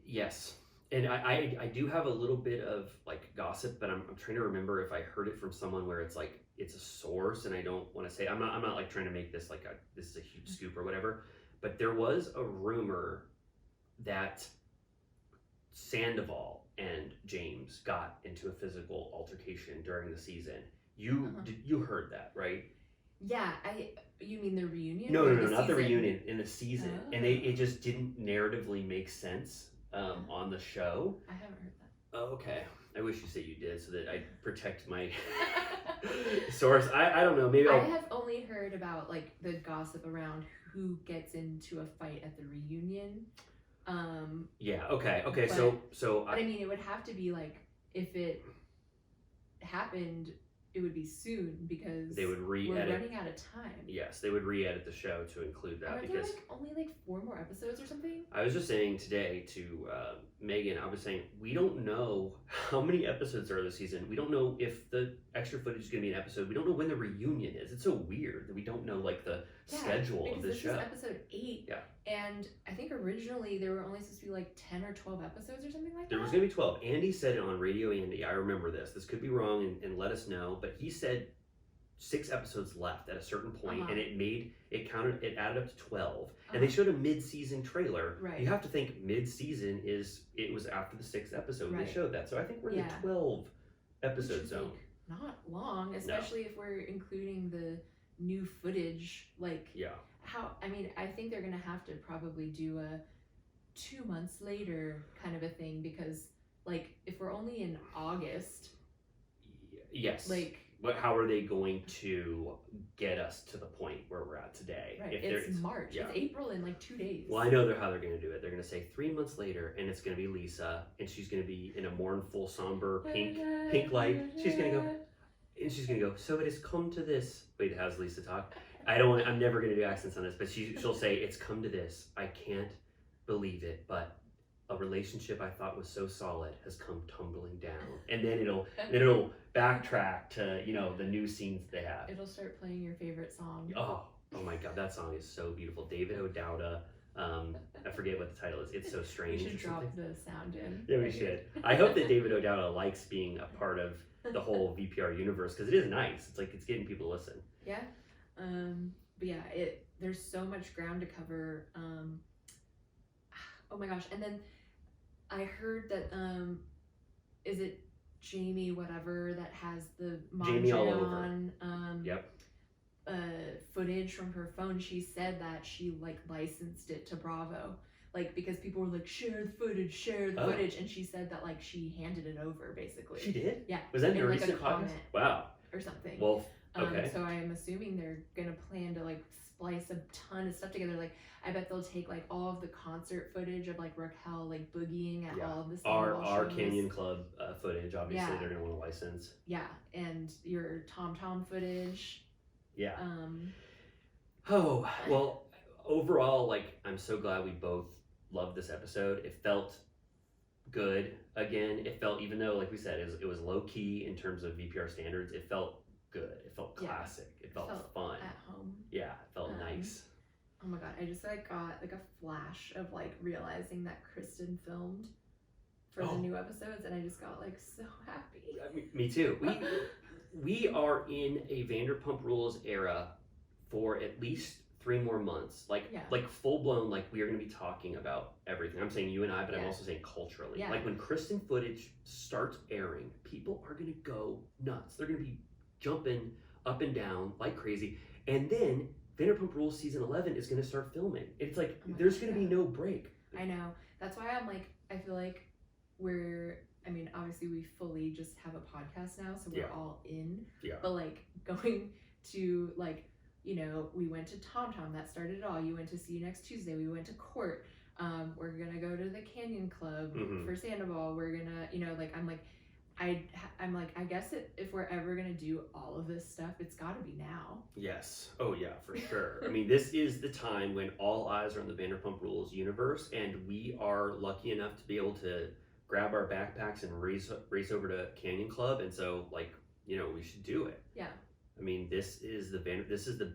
Yes. And I do have a little bit of like gossip, but I'm trying to remember if I heard it from someone where it's like, it's a source, and I don't want to say, I'm not like trying to make this like this is a huge scoop or whatever, but there was a rumor that Sandoval and James got into a physical altercation during the season. You heard that, right? Yeah, you mean the reunion? No, not the reunion, in the season. Oh. And it just didn't narratively make sense on the show. I haven't heard that. Oh, okay. I wish you said you did, so that I protect my source. I don't know. Maybe I have only heard about like the gossip around who gets into a fight at the reunion. Yeah. Okay. But I mean, it would have to be like, if it happened, it would be soon, because they would we're running out of time. Yes, they would re-edit the show to include that. Because there like only like 4 more episodes or something? I was just saying today to Megan, I was saying, we don't know how many episodes there are this season. We don't know if the extra footage is going to be an episode. We don't know when the reunion is. It's so weird that we don't know like the schedule of the show. This is episode 8. Yeah. And I think originally there were only supposed to be like 10 or 12 episodes or something like that. There was going to be 12. Andy said it on Radio Andy. I remember this. This could be wrong, and let us know. But he said 6 episodes left at a certain point, and it added up to 12. And they showed a mid-season trailer. Right. You have to think mid-season it was after the 6th episode they showed that. So I think we're in the 12 episode zone. Not long, especially if we're including the new footage. Like, Yeah. I think they're gonna have to probably do a 2 months later kind of a thing, because like if we're only in August, Yes. like, how are they going to get us to the point where we're at today? right? If It's March. Yeah. It's April in like 2 days. Well, I know how they're going to do it. They're going to say 3 months later, and it's going to be Lisa, and she's going to be in a mournful, somber pink light. She's going to go, and she's going to go, so it has come to this. Wait, how's Lisa talk? I'm never going to do accents on this, but she'll say, it's come to this. I can't believe it, but a relationship I thought was so solid has come tumbling down. And then it'll backtrack to, the new scenes they have. It'll start playing your favorite song. Oh my God, that song is so beautiful. David O'Dowda. I forget what the title is. It's So Strange. We should drop the sound in. Yeah, we should. I hope that David O'Dowda likes being a part of the whole VPR universe, because it is nice. It's like it's getting people to listen. Yeah. But yeah, there's so much ground to cover. Oh my gosh. And then I heard that is it Jamie whatever that has the Jamie all over. Yep. Footage from her phone. She said that she like licensed it to Bravo, like because people were like share the footage, and she said that like she handed it over basically. She did? Yeah. Was that in a like, recent podcast? Wow. Or something. Well, okay. So I am assuming they're gonna plan to like splice a ton of stuff together. Like I bet they'll take like all of the concert footage of like Raquel like boogieing at all of this. Our Canyon Club footage. Obviously, Yeah. they're gonna want to license. Yeah, and your Tom footage. Yeah. Oh well. Overall, like I'm so glad we both loved this episode. It felt good. Again, it felt, even though like we said it was low key in terms of VPR standards, it felt good. It felt classic. It felt fun. At home. Yeah, it felt nice. Oh my God, I just like got like a flash of like realizing that Kristen filmed for the new episodes, and I just got like so happy. Me too. We are in a Vanderpump Rules era for at least 3 more months. Like full blown, like we are going to be talking about everything. I'm saying you and I, but I'm also saying culturally. Yeah. Like when Kristen footage starts airing, people are going to go nuts. They're going to be jumping up and down like crazy. And then Vanderpump Rules season 11 is going to start filming. It's like there's going to be no break. I know. That's why I'm like, I feel like obviously we fully just have a podcast now, so we're all in. Yeah. But like going to like, we went to Tom Tom, that started it all. You went to See You Next Tuesday. We went to Court. We're gonna go to the Canyon Club for Sandoval. We're gonna, I guess if we're ever gonna do all of this stuff, it's got to be now. Yes. Oh yeah, for sure. I mean, this is the time when all eyes are on the Vanderpump Rules universe, and we are lucky enough to be able to grab our backpacks and race over to Canyon Club, and so we should do it. Yeah. I mean, this is the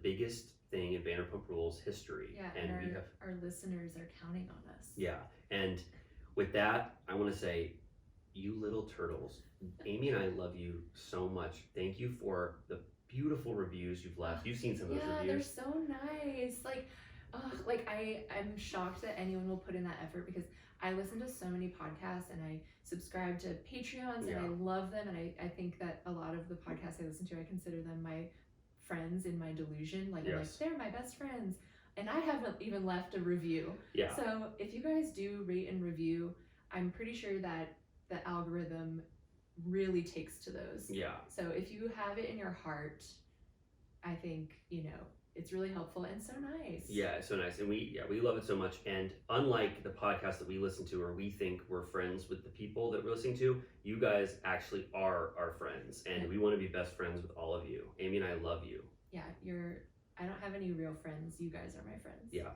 biggest thing in Vanderpump Rules history. Yeah, and our listeners are counting on us. Yeah, and with that, I want to say, you little turtles, Amy and I love you so much. Thank you for the beautiful reviews you've left. You've seen some of those reviews. Yeah, they're so nice. I'm shocked that anyone will put in that effort, because I listen to so many podcasts and I subscribe to Patreons and I love them, and I think that a lot of the podcasts I listen to, I consider them my friends in my delusion. I'm like, they're my best friends, and I haven't even left a review. Yeah. So if you guys do rate and review, I'm pretty sure that the algorithm really takes to those. Yeah. So if you have it in your heart, I think, it's really helpful and so nice. Yeah, it's so nice. And we love it so much. And unlike the podcast that we listen to, or we think we're friends with the people that we're listening to, you guys actually are our friends. And we want to be best friends with all of you. Amy and I love you. Yeah, I don't have any real friends. You guys are my friends. Yeah.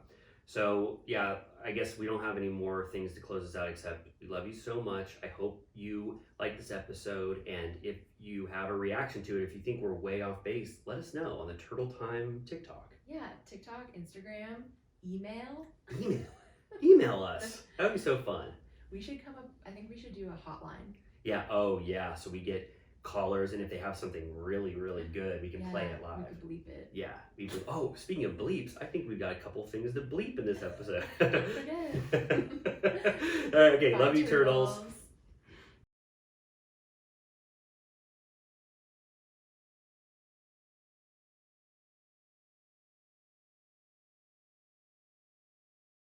So, yeah, I guess we don't have any more things to close this out, except we love you so much. I hope you like this episode, and if you have a reaction to it, if you think we're way off base, let us know on the Turtle Time TikTok. Yeah, TikTok, Instagram, email. Email us. That would be so fun. We should I think we should do a hotline. Yeah, oh yeah, so we get callers, and if they have something really, really good, we can play it live. We could bleep it. Yeah. Oh, speaking of bleeps, I think we've got a couple things to bleep in this episode. Don't forget. All right, okay, Bye, love you, turtles.